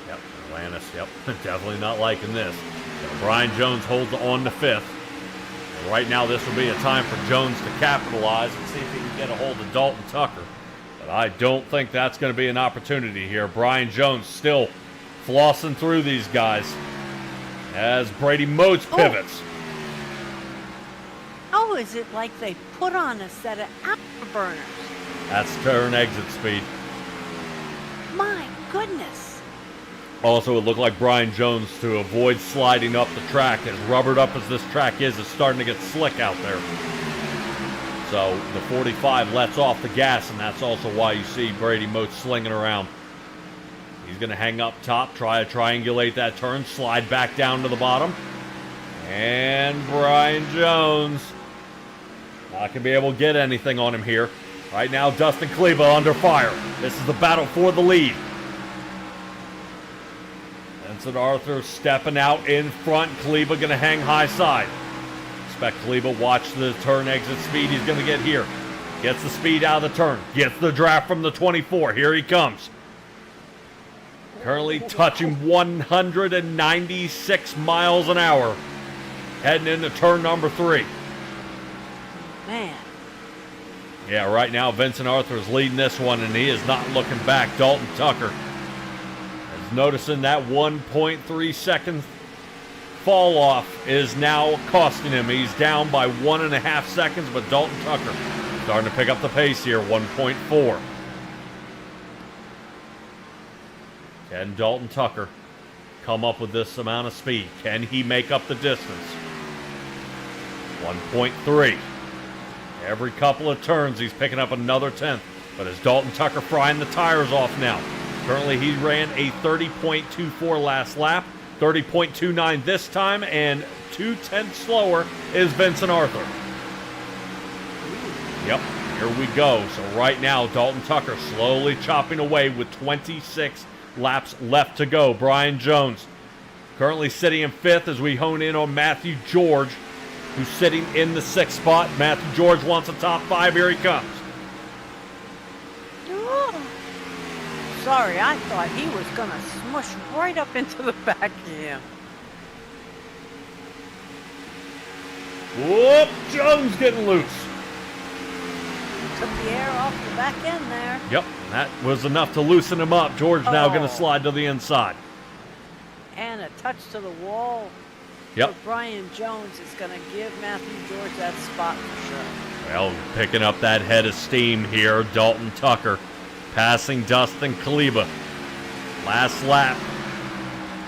Yep, Atlantis, yep, definitely not liking this. Brian Jones holds on to 5th. And right now this will be a time for Jones to capitalize and see if he can get a hold of Dalton Tucker. But I don't think that's going to be an opportunity here. Brian Jones still flossing through these guys as Brady Motes pivots. Oh, is it like they put on a set of afterburners? That's turn exit speed. My goodness. Also, it looked like Brian Jones, to avoid sliding up the track, as rubbered up as this track is starting to get slick out there. So the 45 lets off the gas, and that's also why you see Brady Motes slinging around. He's going to hang up top, try to triangulate that turn, slide back down to the bottom. And Brian Jones not going to be able to get anything on him here. Right now, Dustin Kleba under fire. This is the battle for the lead. Vincent Arthur stepping out in front. Kleba going to hang high side. Expect Kleba, watch the turn exit speed he's going to get here. Gets the speed out of the turn. Gets the draft from the 24. Here he comes. Currently touching 196 miles an hour. Heading into turn number 3. Man. Yeah, right now Vincent Arthur is leading this one, and he is not looking back. Dalton Tucker is noticing that 1.3 second fall off is now costing him. He's down by 1.5 seconds, but Dalton Tucker starting to pick up the pace here, 1.4. Can Dalton Tucker come up with this amount of speed? Can he make up the distance? 1.3. Every couple of turns, he's picking up another 10th. But is Dalton Tucker frying the tires off now? Currently, he ran a 30.24 last lap, 30.29 this time, and 0.2 slower is Vincent Arthur. Yep, here we go. So right now, Dalton Tucker slowly chopping away with 26 laps left to go. Brian Jones currently sitting in 5th as we hone in on Matthew George, who's sitting in the 6th spot. Matthew George wants a top 5. Here he comes. Oh. Sorry, I thought he was going to smush right up into the back of him. Whoop! Jones getting loose. Took the air off the back end there. Yep, that was enough to loosen him up. George now going to slide to the inside. And a touch to the wall. Yep. So Brian Jones is going to give Matthew George that spot for sure. Well, picking up that head of steam here, Dalton Tucker passing Dustin Kleba. Last lap,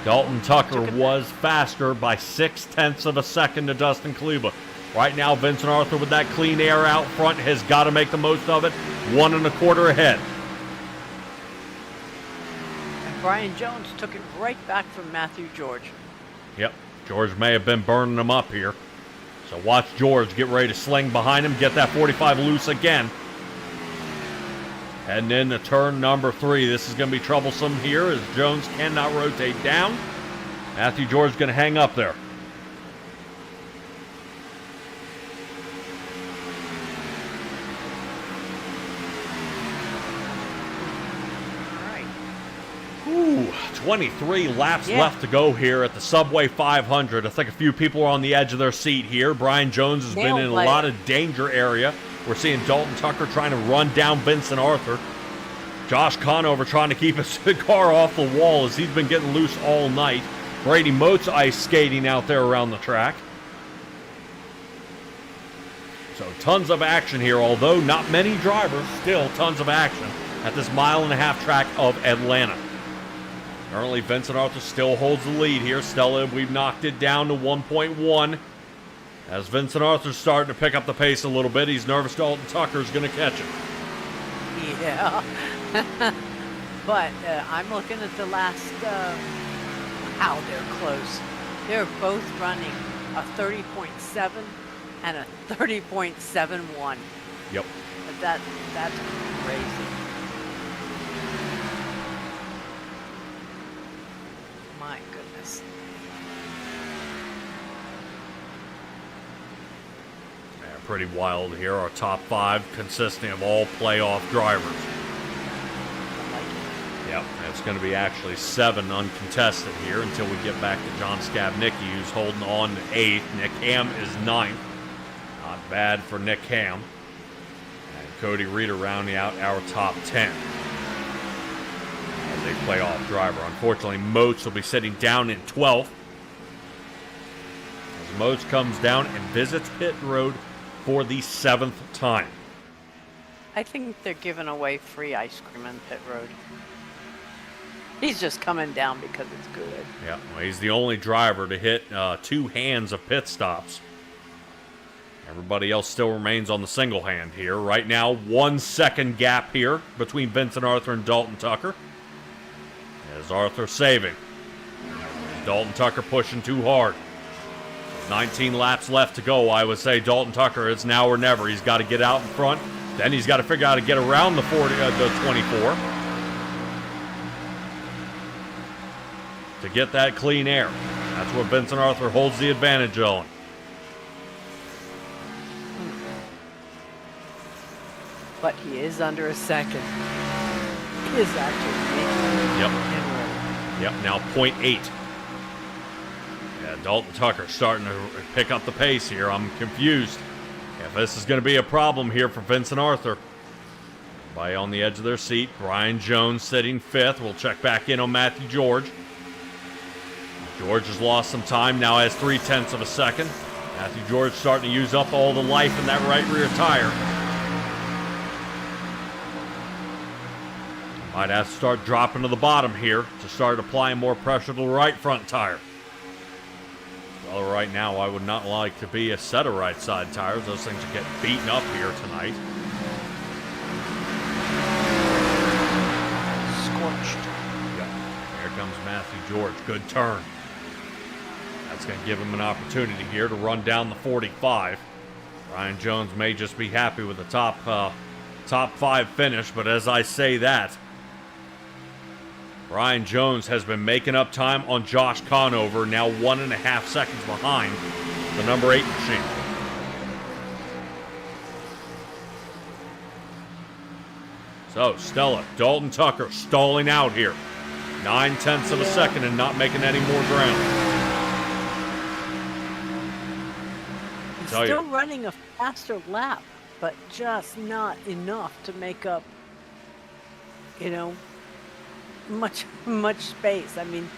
Dalton Tucker was faster by 0.6 of a second to Dustin Kleba. Right now, Vincent Arthur with that clean air out front has got to make the most of it. 1.25 ahead. And Brian Jones took it right back from Matthew George. Yep, George may have been burning him up here. So watch George get ready to sling behind him, get that 45 loose again. Heading into turn number 3. This is going to be troublesome here as Jones cannot rotate down. Matthew George going to hang up there. Ooh, 23 laps left to go here at the Subway 500. I think a few people are on the edge of their seat here. Brian Jones has been in a lot of danger area. We're seeing Dalton Tucker trying to run down Vincent Arthur. Josh Conover trying to keep his car off the wall as he's been getting loose all night. Brady Motes ice skating out there around the track. So tons of action here, although not many drivers, still tons of action at this 1.5 mile track of Atlanta. Currently, Vincent Arthur still holds the lead here. Stella, we've knocked it down to 1.1. As Vincent Arthur's starting to pick up the pace a little bit, he's nervous Dalton Tucker's going to catch him. Yeah. But I'm looking at the last, how they're close. They're both running a 30.7 and a 30.71. Yep. That's crazy. My goodness. Yeah, pretty wild here. Our top 5 consisting of all playoff drivers. I like it. Yep, it's going to be actually 7 uncontested here until we get back to John Skabnicki, who's holding on to 8th. Nick Ham is 9th. Not bad for Nick Ham. And Cody Reeder rounding out our top 10 as a playoff driver. Unfortunately, Moats will be sitting down in 12th. As Moats comes down and visits pit road for the 7th time. I think they're giving away free ice cream in pit road. He's just coming down because it's good. Yeah, well, he's the only driver to hit 2 hands of pit stops. Everybody else still remains on the single hand here. Right now, 1 second gap here between Vincent Arthur and Dalton Tucker. As Arthur saving. Dalton Tucker pushing too hard. 19 laps left to go. I would say Dalton Tucker, it's now or never. He's got to get out in front. Then he's got to figure out how to get around the 24. To get that clean air. That's what Vincent Arthur holds the advantage on. But he is under a second. He is actually making Yep. inroads. Yep, now 0.8. Yeah, Dalton Tucker starting to pick up the pace here. I'm confused. If this is going to be a problem here for Vincent Arthur. Everybody on the edge of their seat. Brian Jones sitting 5th. We'll check back in on Matthew George. George has lost some time, now has 0.3 of a second. Matthew George starting to use up all the life in that right rear tire. Might have to start dropping to the bottom here to start applying more pressure to the right front tire. Well, right now, I would not like to be a set of right side tires. Those things are getting beaten up here tonight. Scorched. Yep. Here comes Matthew George. Good turn. That's going to give him an opportunity here to run down the 45. Ryan Jones may just be happy with the top 5 finish, but as I say that, Ryan Jones has been making up time on Josh Conover, now 1.5 seconds behind the number 8 machine. So, Stella, Dalton Tucker stalling out here. 0.9 of a second and not making any more ground. He's still running a faster lap, but just not enough to make up, much space. I mean,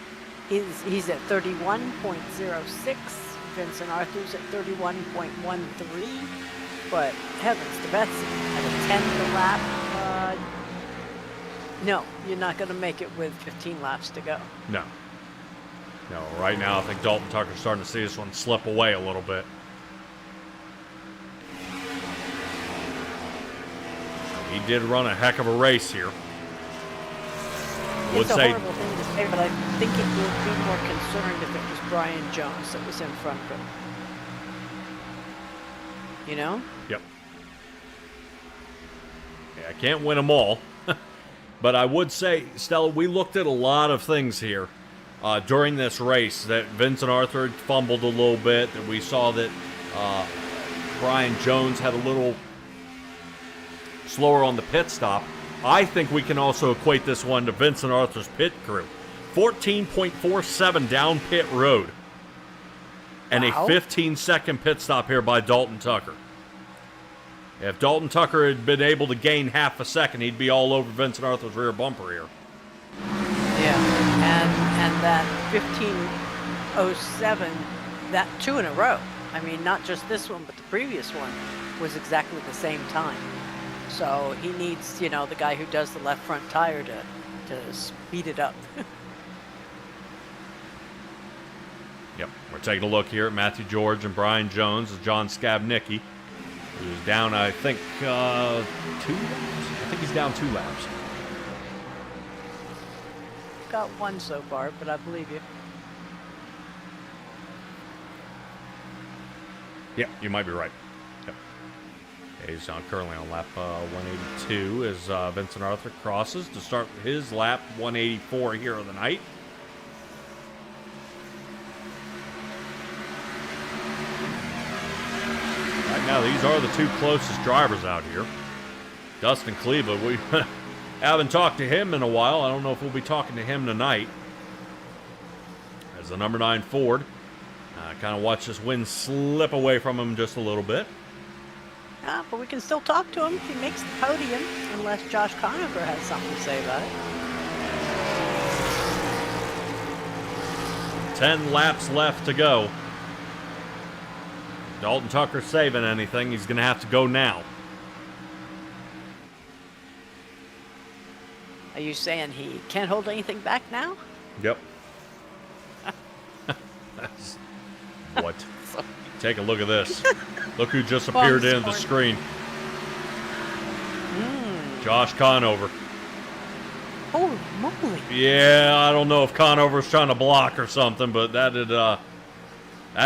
he's at 31.06. Vincent Arthur's at 31.13. But heavens to Betsy, at a 10th a lap, no, you're not going to make it with 15 laps to go. No, right now I think Dalton Tucker's starting to see this one slip away a little bit. He did run a heck of a race here. It's a horrible thing to say, but I think it would be more concerned if it was Brian Jones that was in front of him. Yep. Yeah, I can't win them all. But I would say, Stella, we looked at a lot of things here during this race. That Vincent Arthur had fumbled a little bit. That we saw that Brian Jones had a little slower on the pit stop. I think we can also equate this one to Vincent Arthur's pit crew. 14.47 down pit road. And a 15-second pit stop here by Dalton Tucker. If Dalton Tucker had been able to gain half a second, he'd be all over Vincent Arthur's rear bumper here. Yeah, and that 15.07, that 2 in a row. I mean, not just this one, but the previous one was exactly the same time. So he needs, the guy who does the left front tire to speed it up. Yep, we're taking a look here at Matthew George and Brian Jones as John Skabnicki, who's down, I think, 2 laps? I think he's down 2 laps. Got 1 so far, but I believe you. Yeah, you might be right. Yep. Yeah, he's currently on lap 182 as Vincent Arthur crosses to start his lap 184 here of the night. Right now, these are the two closest drivers out here. Dustin Kleba, we haven't talked to him in a while. I don't know if we'll be talking to him tonight. As the number 9 Ford. Kind of watch this win slip away from him just a little bit. Yeah, but we can still talk to him if he makes the podium, unless Josh Conover has something to say about it. 10 laps left to go. Dalton Tucker saving anything, he's going to have to go now. Are you saying he can't hold anything back now? Yep. That's what? Take a look at this. Look who just appeared in the screen. Josh Conover. Holy moly. Yeah, I don't know if Conover's trying to block or something, but that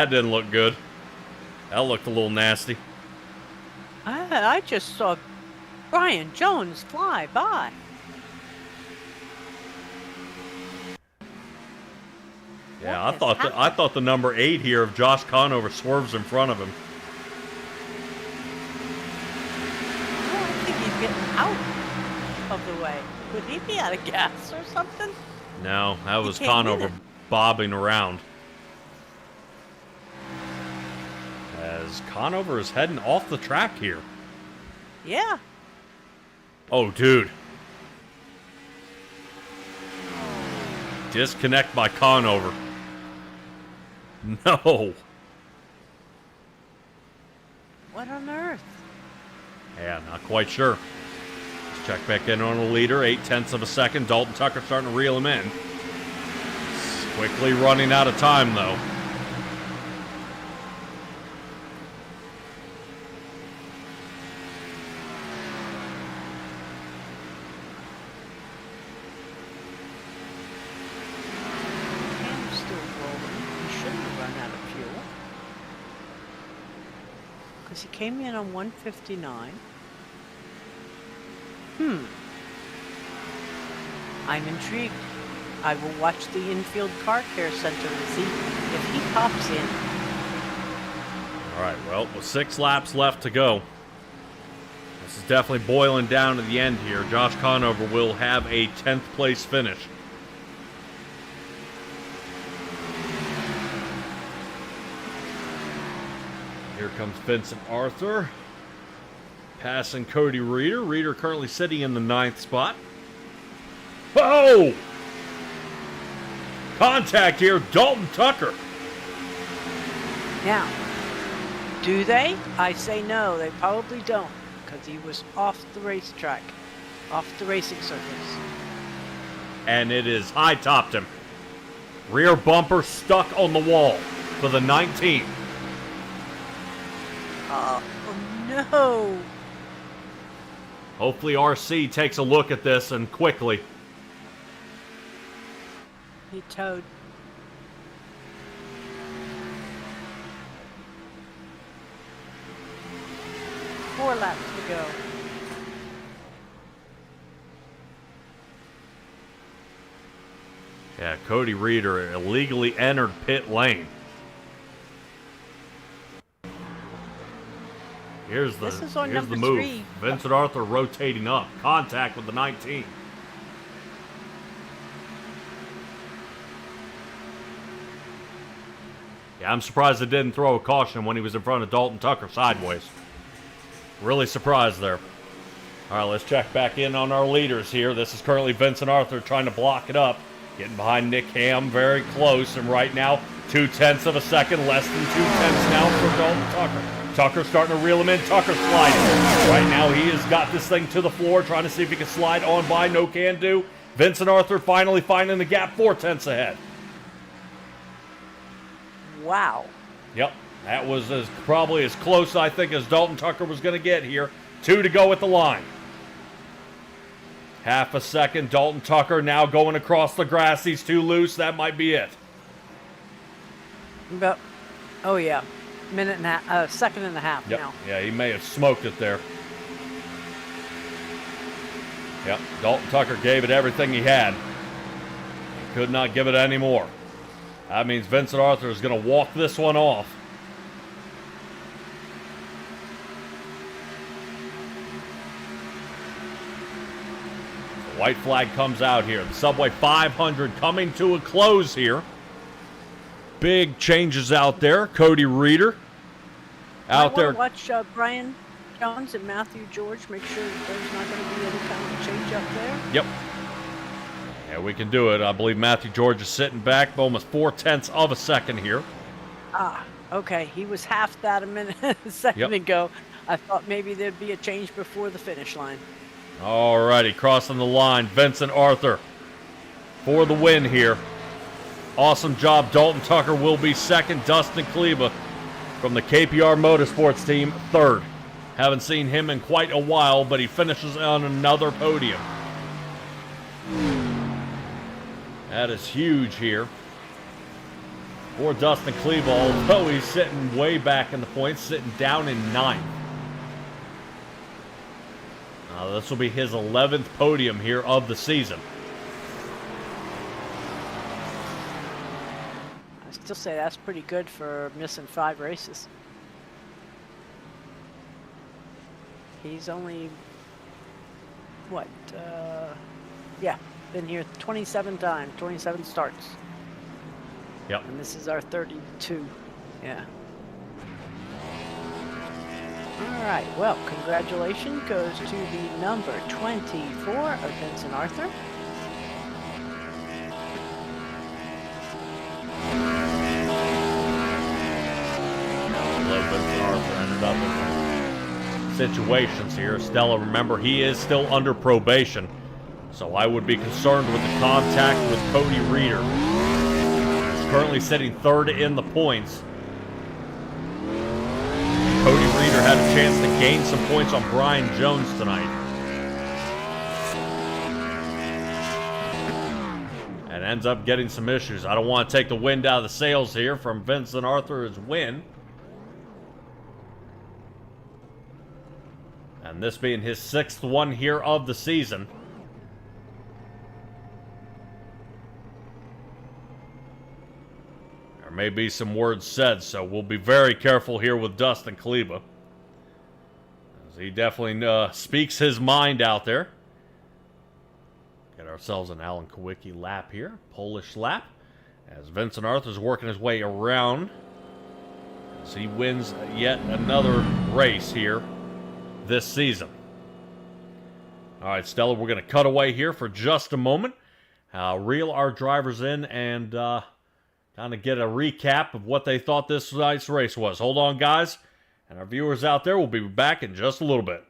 didn't look good. That looked a little nasty. I just saw Brian Jones fly by. Yeah, I thought the number 8 here of Josh Conover swerves in front of him. I don't think he's getting out of the way. Would he be out of gas or something? No, that was Conover bobbing around. As Conover is heading off the track here. Yeah. Oh, dude. Disconnect by Conover. No. What on earth? Yeah, not quite sure. Let's check back in on the leader. 0.8 of a second. Dalton Tucker starting to reel him in. Quickly running out of time, though. He came in on 159. I'm intrigued. I will watch the infield car care center to see if he pops in. All right, well, with 6 laps left to go. This is definitely boiling down to the end here. Josh Conover will have a 10th place finish. Here comes Vincent Arthur, passing Cody Reeder. Reeder currently sitting in the 9th spot. Oh! Contact here, Dalton Tucker. Now, do they? I say no, they probably don't, because he was off the racetrack, off the racing surface. And it is high-topped him. Rear bumper stuck on the wall for the 19. Oh, no. Hopefully RC takes a look at this and quickly. He towed. Four laps to go. Yeah, Cody Reeder illegally entered pit lane. Here's the move. 3. Vincent Arthur rotating up. Contact with the 19. Yeah, I'm surprised it didn't throw a caution when he was in front of Dalton Tucker sideways. Really surprised there. All right, let's check back in on our leaders here. This is currently Vincent Arthur trying to block it up. Getting behind Nick Ham very close. And right now, 0.2 of a second, less than 0.2 now for Dalton Tucker. Tucker starting to reel him in. Tucker sliding. Right now, he has got this thing to the floor, trying to see if he can slide on by. No can do. Vincent Arthur finally finding the gap, 0.4 ahead. Wow. Yep, that was probably as close, I think, as Dalton Tucker was going to get here. 2 to go at the line. Half a second. Dalton Tucker now going across the grass. He's too loose. That might be it. But, oh, yeah. second and a half Yep. now. Yeah, he may have smoked it there. Yep, Dalton Tucker gave it everything he had. He could not give it any more. That means Vincent Arthur is going to walk this one off. The white flag comes out here. The Subway 500 coming to a close here. Big changes out there. Cody Reeder out there. Watch Brian Jones and Matthew George. Make sure there's not going to be any kind of change up there. Yep. Yeah, we can do it. I believe Matthew George is sitting back almost 0.4 of a second here. Okay. He was half that a second ago. I thought maybe there'd be a change before the finish line. Alrighty, crossing the line, Vincent Arthur for the win here. Awesome job. Dalton Tucker will be second. Dustin Kleba from the KPR Motorsports team, third. Haven't seen him in quite a while, but he finishes on another podium. That is huge here for Dustin Kleba, although he's sitting way back in the points, sitting down in ninth. This will be his 11th podium here of the season. I still say that's pretty good for missing 5 races. He's only, been here 27 times, 27 starts. Yep. And this is our 32. Yeah. All right, well, congratulations goes to the number 24 of Vincent Arthur. Vincent Arthur ended up in situations here. Stella, remember, he is still under probation, so I would be concerned with the contact with Cody Reeder. He's currently sitting third in the points. Cody Reeder had a chance to gain some points on Brian Jones tonight. And ends up getting some issues. I don't want to take the wind out of the sails here from Vincent Arthur's win. And this being his 6th one here of the season. May be some words said, so we'll be very careful here with Dustin Kleba, as he definitely speaks his mind out there. Get ourselves an Alan Kowicki lap here, Polish lap, as Vincent Arthur's working his way around as he wins yet another race here this season. All right, Stella, we're going to cut away here for just a moment, reel our drivers in, and kind of get a recap of what they thought this night's race was. Hold on, guys. And our viewers out there will be back in just a little bit.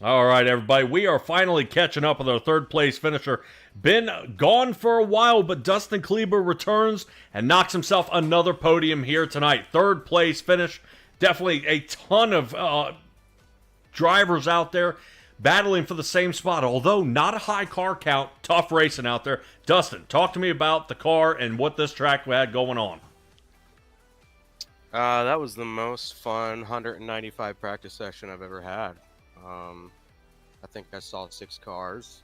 All right, everybody, we are finally catching up with our third place finisher. Been gone for a while, but Dustin Kleba returns and knocks himself another podium here tonight. Third place finish. Definitely a ton of drivers out there, battling for the same spot, although not a high car count. Tough racing out there. Dustin, talk to me about the car and what this track had going on. That was the most fun 195 practice session I've ever had. I think I saw 6 cars,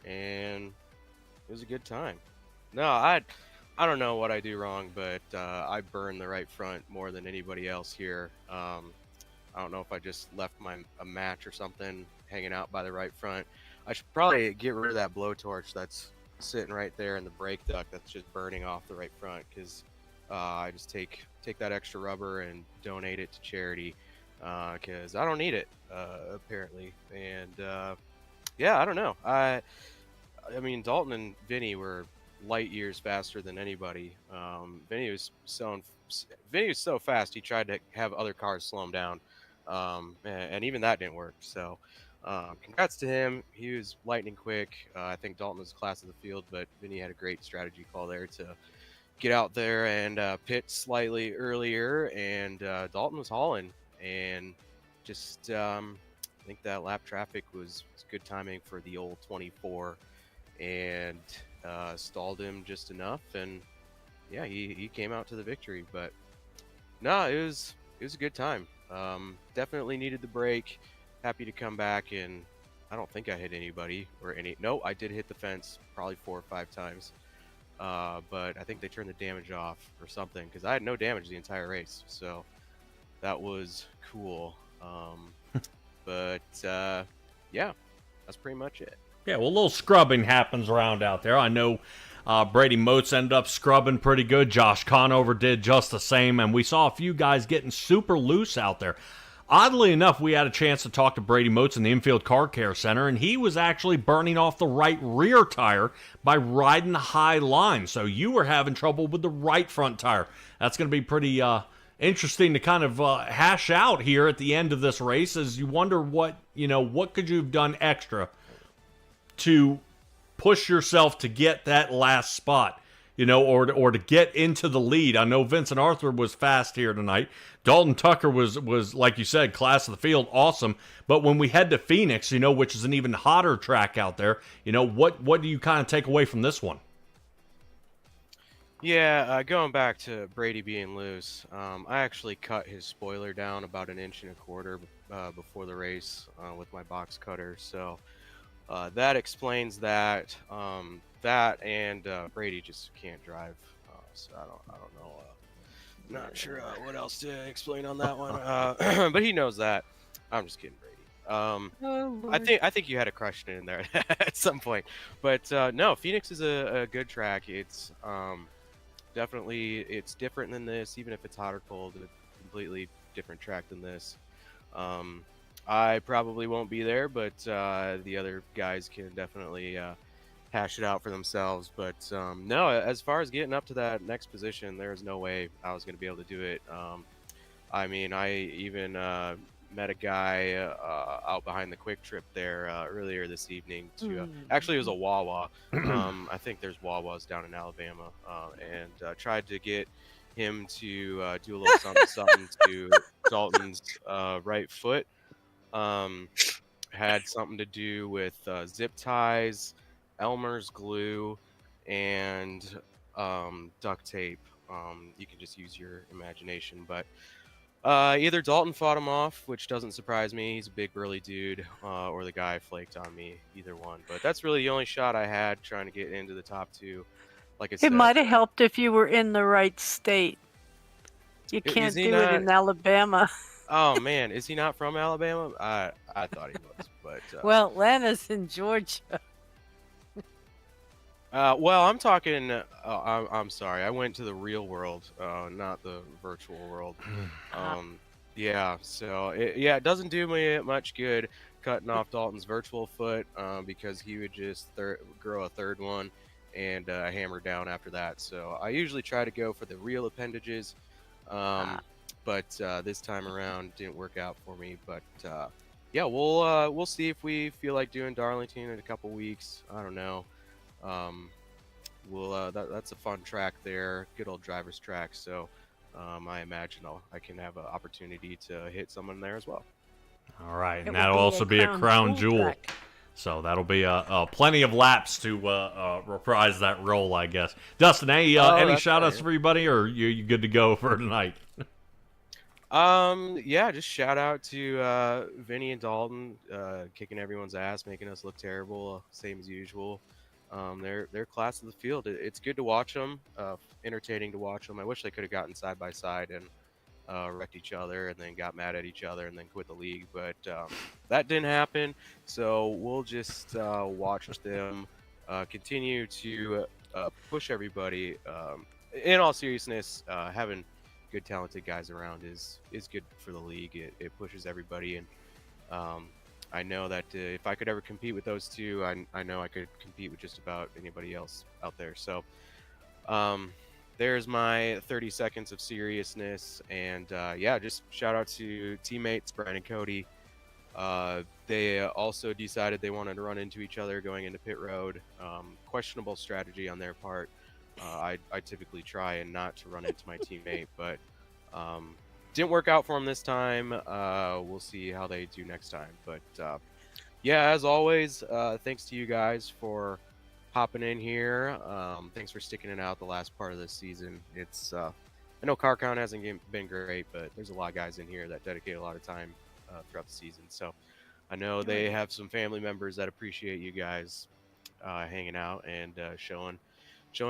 and it was a good time. No, I don't know what I do wrong, but I burn the right front more than anybody else here. I don't know if I just left a match or something hanging out by the right front. I should probably get rid of that blowtorch that's sitting right there in the brake duct that's just burning off the right front, because I just take that extra rubber and donate it to charity, because I don't need it, apparently. And yeah, I don't know. I mean, Dalton and Vinny were light years faster than anybody. Vinny was so fast he tried to have other cars slow him down, and even that didn't work. So congrats to him. He was lightning quick. I think Dalton was class of the field, but Vinny had a great strategy call there to get out there and pit slightly earlier, and Dalton was hauling, and just I think that lap traffic was good timing for the old 24, and stalled him just enough, and yeah, he came out to the victory. But no, it was a good time. Definitely needed the break. Happy to come back, and I don't think I hit anybody or no, I did hit the fence probably 4 or 5 times. But I think they turned the damage off or something, because I had no damage the entire race, so that was cool. But yeah, that's pretty much it. Yeah, well, a little scrubbing happens around out there. I know Brady Moats ended up scrubbing pretty good. Josh Conover did just the same, and we saw a few guys getting super loose out there. Oddly enough, we had a chance to talk to Brady Moats in the infield car care center, and he was actually burning off the right rear tire by riding the high line. So you were having trouble with the right front tire. That's going to be pretty interesting to kind of hash out here at the end of this race, as you wonder what could you have done extra to push yourself to get that last spot, or to get into the lead. I know Vincent Arthur was fast here tonight. Dalton Tucker was like you said, class of the field, awesome. But when we head to Phoenix, which is an even hotter track out there, what do you kind of take away from this one? Yeah, going back to Brady being loose, I actually cut his spoiler down about 1.25 inches before the race with my box cutter. So that explains that. That and Brady just can't drive. So I don't know. Not sure what else to explain on that one. But he knows that. I'm just kidding, Brady. I think you had a question in there at some point. But no, Phoenix is a good track. It's definitely, it's different than this, even if it's hot or cold. It's a completely different track than this. I probably won't be there, but the other guys can definitely hash it out for themselves. But no, as far as getting up to that next position, there's no way I was going to be able to do it. I mean, I even met a guy out behind the Quick Trip there earlier this evening. Actually, it was a Wawa. I think there's Wawas down in Alabama, and tried to get him to do a little something to Dalton's right foot. Had something to do with zip ties, Elmer's glue, and duct tape. You can just use your imagination, but either Dalton fought him off, which doesn't surprise me. He's a big burly dude, or the guy flaked on me. Either one. But that's really the only shot I had trying to get into the top 2. Like I said, it might have helped if you were in the right state. You can't do it in Alabama. Oh man, is he not from Alabama? I thought he was, but well, Atlanta's in Georgia. Well, I'm talking. I'm sorry. I went to the real world, not the virtual world. Yeah. So it doesn't do me much good cutting off Dalton's virtual foot, because he would just grow a third one and hammer down after that. So I usually try to go for the real appendages, but this time around didn't work out for me. But yeah, we'll see if we feel like doing Darlington in a couple weeks. I don't know. That's a fun track there, good old driver's track. So I imagine I can have an opportunity to hit someone there as well. All right, It and will that'll also be a crown jewel. track. So that'll be plenty of laps to reprise that role, I guess. Dustin, any that's shout-outs right. for everybody, or you good to go for tonight? Yeah, just shout out to Vinny and Dalton, kicking everyone's ass, making us look terrible, same as usual. They're class of the field. It's good to watch them, entertaining to watch them. I wish they could have gotten side by side and wrecked each other and then got mad at each other and then quit the league, but that didn't happen. So we'll just watch them continue to push everybody. In all seriousness, having good talented guys around is good for the league. It pushes everybody, and I know that if I could ever compete with those two, I know I could compete with just about anybody else out there. So there's my 30 seconds of seriousness, and yeah, just shout out to teammates Brian and Cody. They also decided they wanted to run into each other going into pit road. Questionable strategy on their part. I typically try and not to run into my teammate, but didn't work out for them this time. We'll see how they do next time. But yeah, as always, thanks to you guys for hopping in here. Thanks for sticking it out the last part of this season. It's I know car count hasn't been great, but there's a lot of guys in here that dedicate a lot of time throughout the season. So I know they have some family members that appreciate you guys hanging out and showing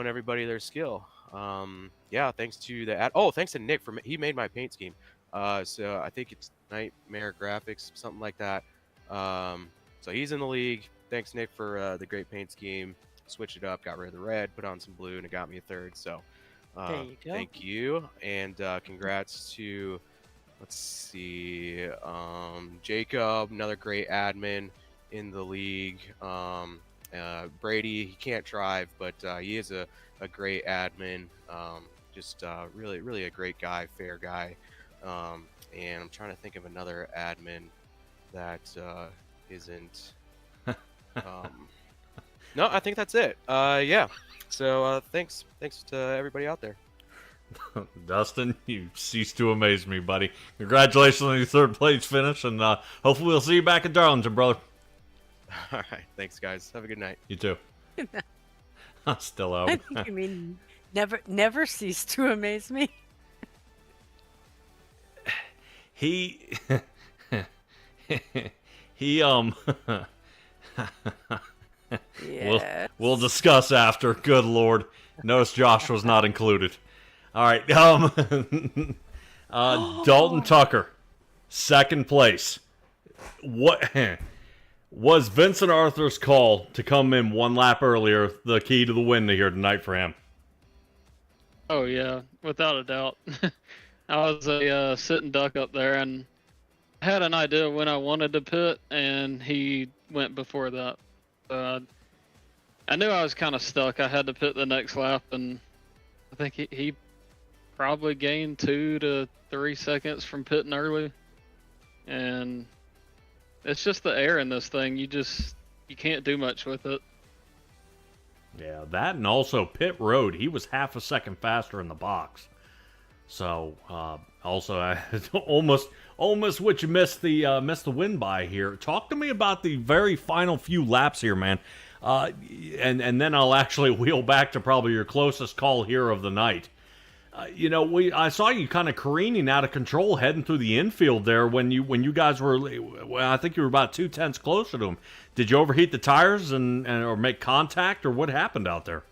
everybody their skill. Yeah, thanks to thanks to Nick he made my paint scheme. So I think it's Nightmare Graphics, something like that. So he's in the league. Thanks, Nick, for the great paint scheme. Switched it up, got rid of the red, put on some blue, and it got me a third. So There you go. thank you, and congrats to, let's see, Jacob, another great admin in the league. Brady, he can't drive, but he is a great admin. Just really a great guy, fair guy. And I'm trying to think of another admin that isn't. No, I think that's it. Yeah. So thanks to everybody out there. Dustin, you cease to amaze me, buddy. Congratulations on your third place finish, and hopefully we'll see you back at Darlington, brother. All right, thanks guys. Have a good night. You too. I'm still out. I think you mean never cease to amaze me. He Yeah. we'll discuss after. Good Lord. Notice Josh was not included. All right. Dalton Tucker, second place. What was Vincent Arthur's call to come in one lap earlier the key to the win here tonight for him? Oh yeah, without a doubt. I was a sitting duck up there and had an idea when I wanted to pit, and he went before that. I knew I was kind of stuck. I had to pit the next lap, and I think he probably gained 2 to 3 seconds from pitting early. And it's just the air in this thing. You can't do much with it. Yeah, that, and also pit road. He was half a second faster in the box. So also, I almost what you missed the win by here. Talk to me about the very final few laps here, man. And then I'll actually wheel back to probably your closest call here of the night. I saw you kind of careening out of control, heading through the infield there when you guys were. Well, I think you were about 2/10 closer to him. Did you overheat the tires or make contact, or what happened out there?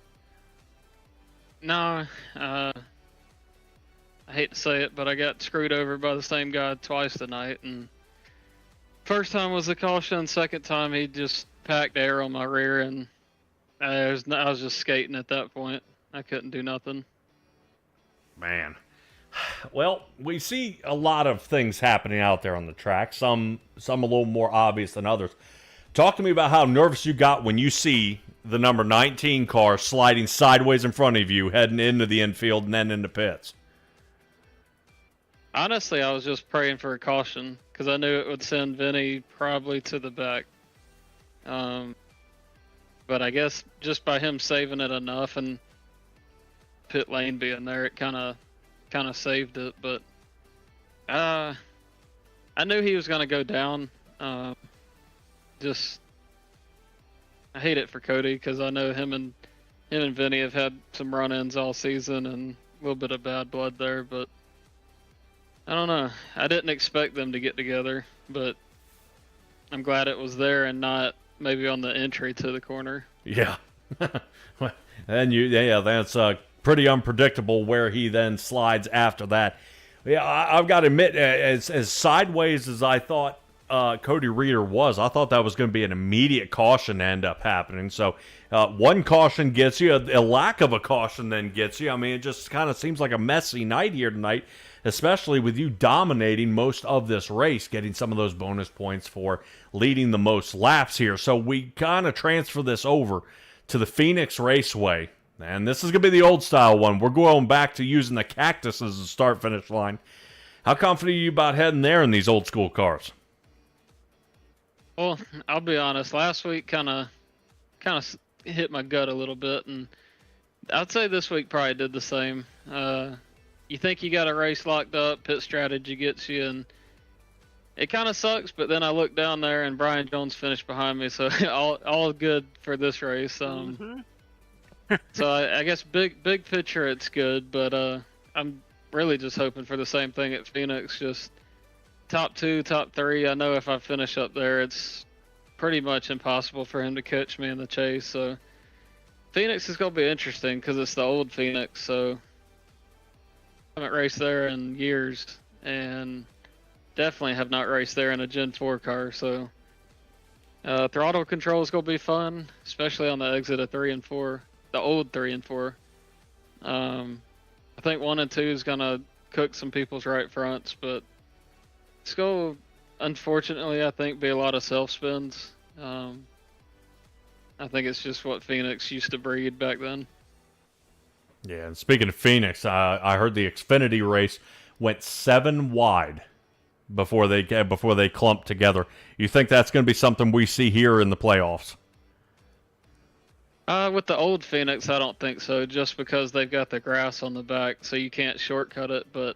No, I hate to say it, but I got screwed over by the same guy twice tonight. And first time was a caution. Second time he just packed air on my rear, and I was just skating at that point. I couldn't do nothing. Man. Well, we see a lot of things happening out there on the track. Some a little more obvious than others. Talk to me about how nervous you got when you see the number 19 car sliding sideways in front of you, heading into the infield and then into pits. Honestly, I was just praying for a caution because I knew it would send Vinny probably to the back. But I guess just by him saving it enough and pit lane being there, it kind of saved it. But I I knew he was going to go down. Just I hate it for Cody because I know him and Vinny have had some run-ins all season and a little bit of bad blood there, but I don't know. I didn't expect them to get together, but I'm glad it was there and not maybe on the entry to the corner. Yeah. And that's pretty unpredictable where he then slides after that. Yeah, I've got to admit, as sideways as I thought Cody Reeder was, I thought that was going to be an immediate caution to end up happening. So one caution gets you, a lack of a caution then gets you. I mean, it just kind of seems like a messy night here tonight, especially with you dominating most of this race, getting some of those bonus points for leading the most laps here. So we kind of transfer this over to the Phoenix Raceway. And this is going to be the old style one. We're going back to using the cactus as the start-finish line. How confident are you about heading there in these old school cars? Well, I'll be honest. Last week kind of hit my gut a little bit, and I'd say this week probably did the same. You think you got a race locked up, pit strategy gets you, and it kind of sucks. But then I look down there, and Brian Jones finished behind me, so all good for this race. So I guess big picture it's good, but I'm really just hoping for the same thing at Phoenix, just top 2, top 3. I know if I finish up there, it's pretty much impossible for him to catch me in the chase. So Phoenix is going to be interesting because it's the old Phoenix, so I haven't raced there in years and definitely have not raced there in a Gen 4 car. So throttle control is going to be fun, especially on the exit of 3 and 4. The old 3 and 4. I think 1 and 2 is gonna cook some people's right fronts, but it's gonna, unfortunately, I think be a lot of self spins. I think it's just what Phoenix used to breed back then. Yeah, and speaking of Phoenix, I heard the Xfinity race went 7 wide before they clumped together. You think that's going to be something we see here in the playoffs? With the old Phoenix, I don't think so, just because they've got the grass on the back, so you can't shortcut it. But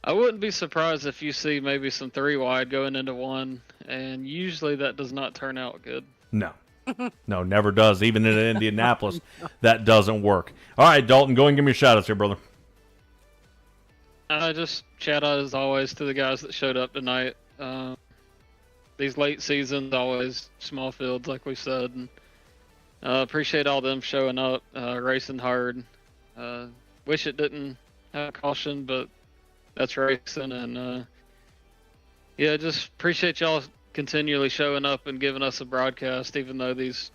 I wouldn't be surprised if you see maybe some 3 wide going into 1, and usually that does not turn out good. No. No, never does. Even in Indianapolis, that doesn't work. All right, Dalton, go and give me a shout-out here, brother. Just shout-out, as always, to the guys that showed up tonight. These late seasons, always small fields, like we said, and appreciate all them showing up, racing hard. Wish it didn't have caution, but that's racing. And yeah, just appreciate y'all continually showing up and giving us a broadcast, even though these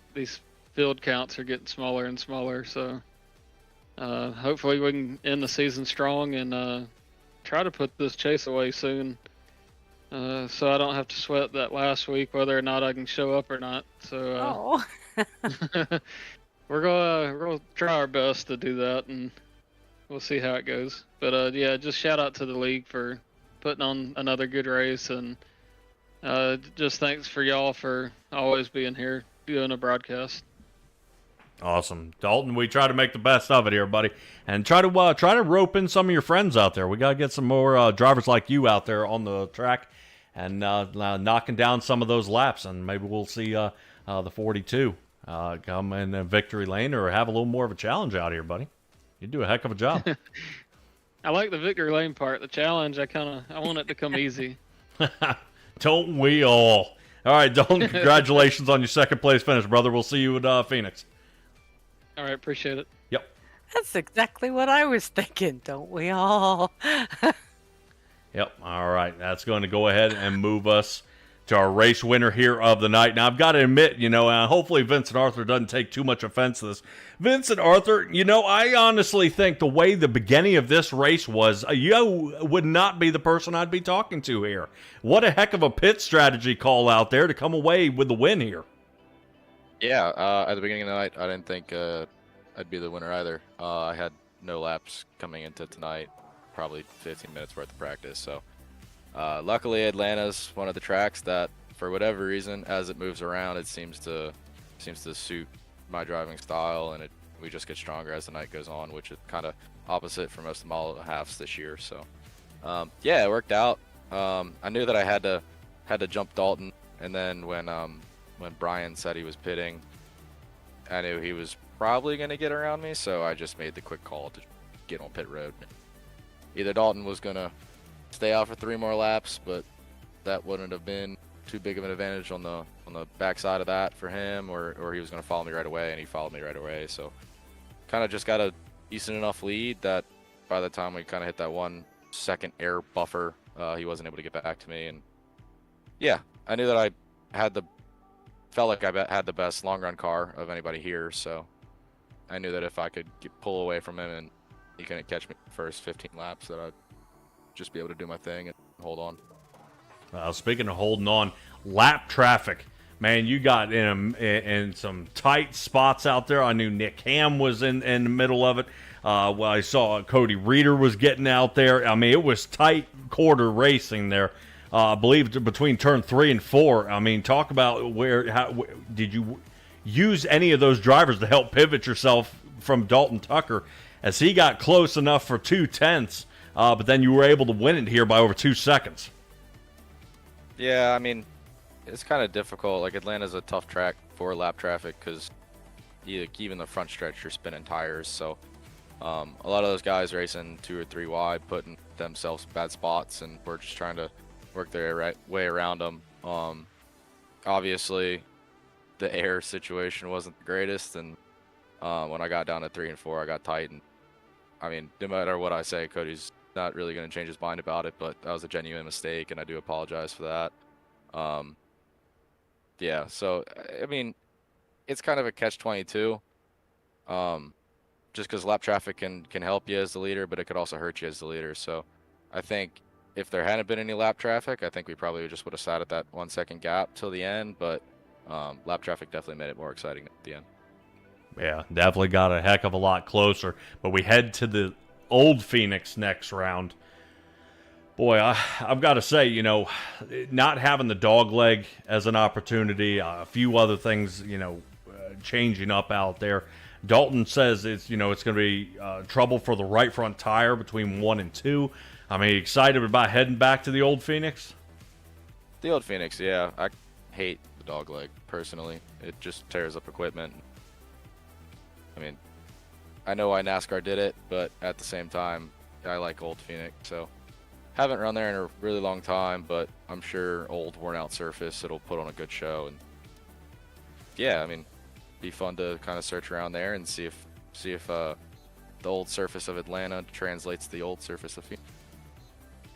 field counts are getting smaller and smaller. So hopefully we can end the season strong and try to put this chase away soon, so I don't have to sweat that last week whether or not I can show up or not. So we're gonna try our best to do that, and we'll see how it goes. But yeah, just shout out to the league for putting on another good race, and just thanks for y'all for always being here doing a broadcast. Awesome, Dalton. We try to make the best of it here, buddy, and try to rope in some of your friends out there. We gotta get some more drivers like you out there on the track and knocking down some of those laps, and maybe we'll see the 42 come in victory lane or have a little more of a challenge out here, buddy. You do a heck of a job. I like the victory lane part. The challenge, I want it to come easy. Don't we all? All right, Dalton, congratulations on your second place finish, brother. We'll see you at Phoenix. All right, appreciate it. Yep. That's exactly what I was thinking, don't we all? Yep. All right. That's going to go ahead and move us to our race winner here of the night. Now, I've got to admit, hopefully Vincent Arthur doesn't take too much offense to this. Vincent Arthur, I honestly think the way the beginning of this race was, you would not be the person I'd be talking to here. What a heck of a pit strategy call out there to come away with the win here. Yeah, at the beginning of the night, I didn't think I'd be the winner either. I had no laps coming into tonight, probably 15 minutes worth of practice. So luckily, Atlanta's one of the tracks that, for whatever reason, as it moves around, it seems to suit my driving style, and we just get stronger as the night goes on, which is kind of opposite for most of the mile halves this year. So yeah, it worked out. I knew that I had to jump Dalton, and then when Brian said he was pitting, I knew he was probably going to get around me, so I just made the quick call to get on pit road. Either Dalton was going to stay out for 3 more laps, but that wouldn't have been too big of an advantage on the backside of that for him, or he was going to follow me right away, and he followed me right away. So kind of just got a decent enough lead that by the time we kind of hit that 1 second air buffer, he wasn't able to get back to me. And yeah, I knew that I felt like I had the best long run car of anybody here, so I knew that if I could pull away from him and he couldn't catch me the first 15 laps, that I'd just be able to do my thing and hold on. Speaking of holding on, lap traffic, man, you got in some tight spots out there. I knew Nick Ham was in the middle of it. Well, I saw Cody Reeder was getting out there. I mean, it was tight quarter racing there. I believe between turn 3 and 4. I mean, talk about how did you use any of those drivers to help pivot yourself from Dalton Tucker, as he got close enough for 2/10, but then you were able to win it here by over 2 seconds. Yeah, I mean, it's kind of difficult. Like, Atlanta's a tough track for lap traffic because even the front stretch, you're spinning tires. So a lot of those guys racing 2 or 3 wide, putting themselves in bad spots, and we're just trying to work their way around them. Obviously, the air situation wasn't the greatest, and when I got down to 3 and 4, I got tight. And I mean, no matter what I say, Cody's not really going to change his mind about it, but that was a genuine mistake, and I do apologize for that. Yeah, so I mean, it's kind of a catch-22. Just because lap traffic can help you as the leader, but it could also hurt you as the leader. So I think if there hadn't been any lap traffic, I think we probably just would have sat at that 1 second gap till the end. But lap traffic definitely made it more exciting at the end. Yeah, definitely got a heck of a lot closer. But we head to the Old Phoenix next round. Boy, I've got to say, you know, not having the dog leg as an opportunity, a few other things, you know, changing up out there. Dalton says it's going to be trouble for the right front tire between 1 and 2. I mean, excited about heading back to the Old Phoenix? The Old Phoenix, yeah. I hate the dog leg, personally. It just tears up equipment. I mean, I know why NASCAR did it, but at the same time, I like Old Phoenix. So, haven't run there in a really long time, but I'm sure old, worn-out surface, it'll put on a good show. And yeah, I mean, be fun to kind of search around there and see if the old surface of Atlanta translates to the old surface of Phoenix.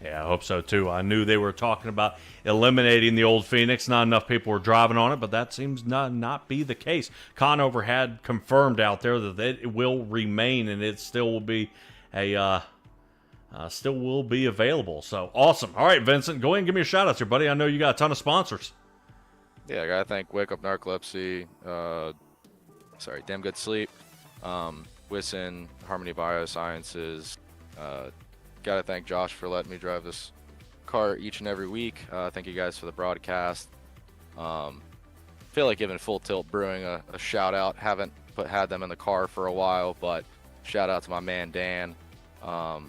Yeah, I hope so too. I knew they were talking about eliminating the Old Phoenix. Not enough people were driving on it, but that seems not be the case. Conover had confirmed out there that it will remain, and it still will be available. So awesome! All right, Vincent, go ahead and give me a shout out here, buddy. I know you got a ton of sponsors. Yeah, I gotta thank Wake Up Narcolepsy. Damn Good Sleep, Wisson, Harmony Biosciences. Gotta thank Josh for letting me drive this car each and every week. Thank you guys for the broadcast. Feel like giving Full Tilt Brewing a shout out. Haven't had them in the car for a while, but shout out to my man Dan. Yeah,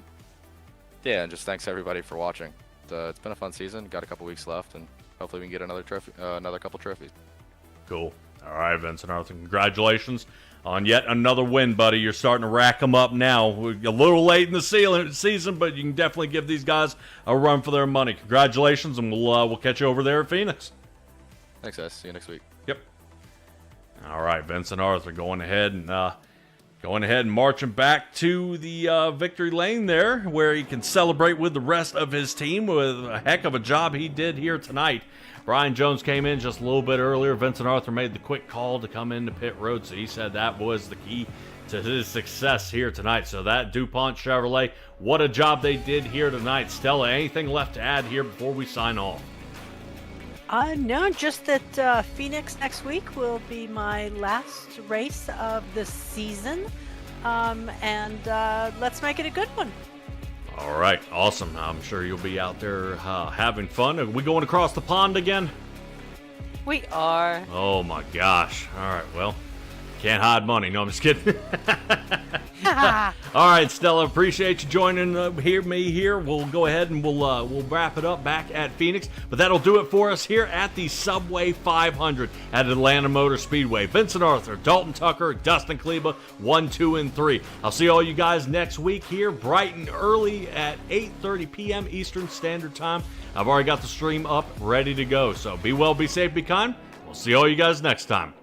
and just thanks everybody for watching. It's been a fun season. Got a couple weeks left, and hopefully we can get another couple trophies. Cool. All right, Vincent Arthur, congratulations on yet another win, buddy. You're starting to rack them up now. We're a little late in the season, but you can definitely give these guys a run for their money. Congratulations, and we'll catch you over there at Phoenix. Thanks, guys. See you next week. Yep. All right, Vincent Arthur going ahead and marching back to the victory lane there, where he can celebrate with the rest of his team with a heck of a job he did here tonight. Brian Jones came in just a little bit earlier. Vincent Arthur made the quick call to come into pit road, so he said that was the key to his success here tonight. So that DuPont Chevrolet, what a job they did here tonight. Stella, anything left to add here before we sign off? No, just that Phoenix next week will be my last race of the season, and let's make it a good one. All right, awesome. I'm sure you'll be out there having fun. Are we going across the pond again? We are. Oh my gosh. All right, well, can't hide money. No, I'm just kidding. All right, Stella, appreciate you joining me here. We'll go ahead and we'll wrap it up back at Phoenix, but that'll do it for us here at the Subway 500 at Atlanta Motor Speedway. Vincent Arthur, Dalton Tucker, Dustin Kleba, 1, 2, and 3. I'll see all you guys next week here, bright and early at 8:30 p.m. Eastern Standard Time. I've already got the stream up, ready to go. So be well, be safe, be kind. We'll see all you guys next time.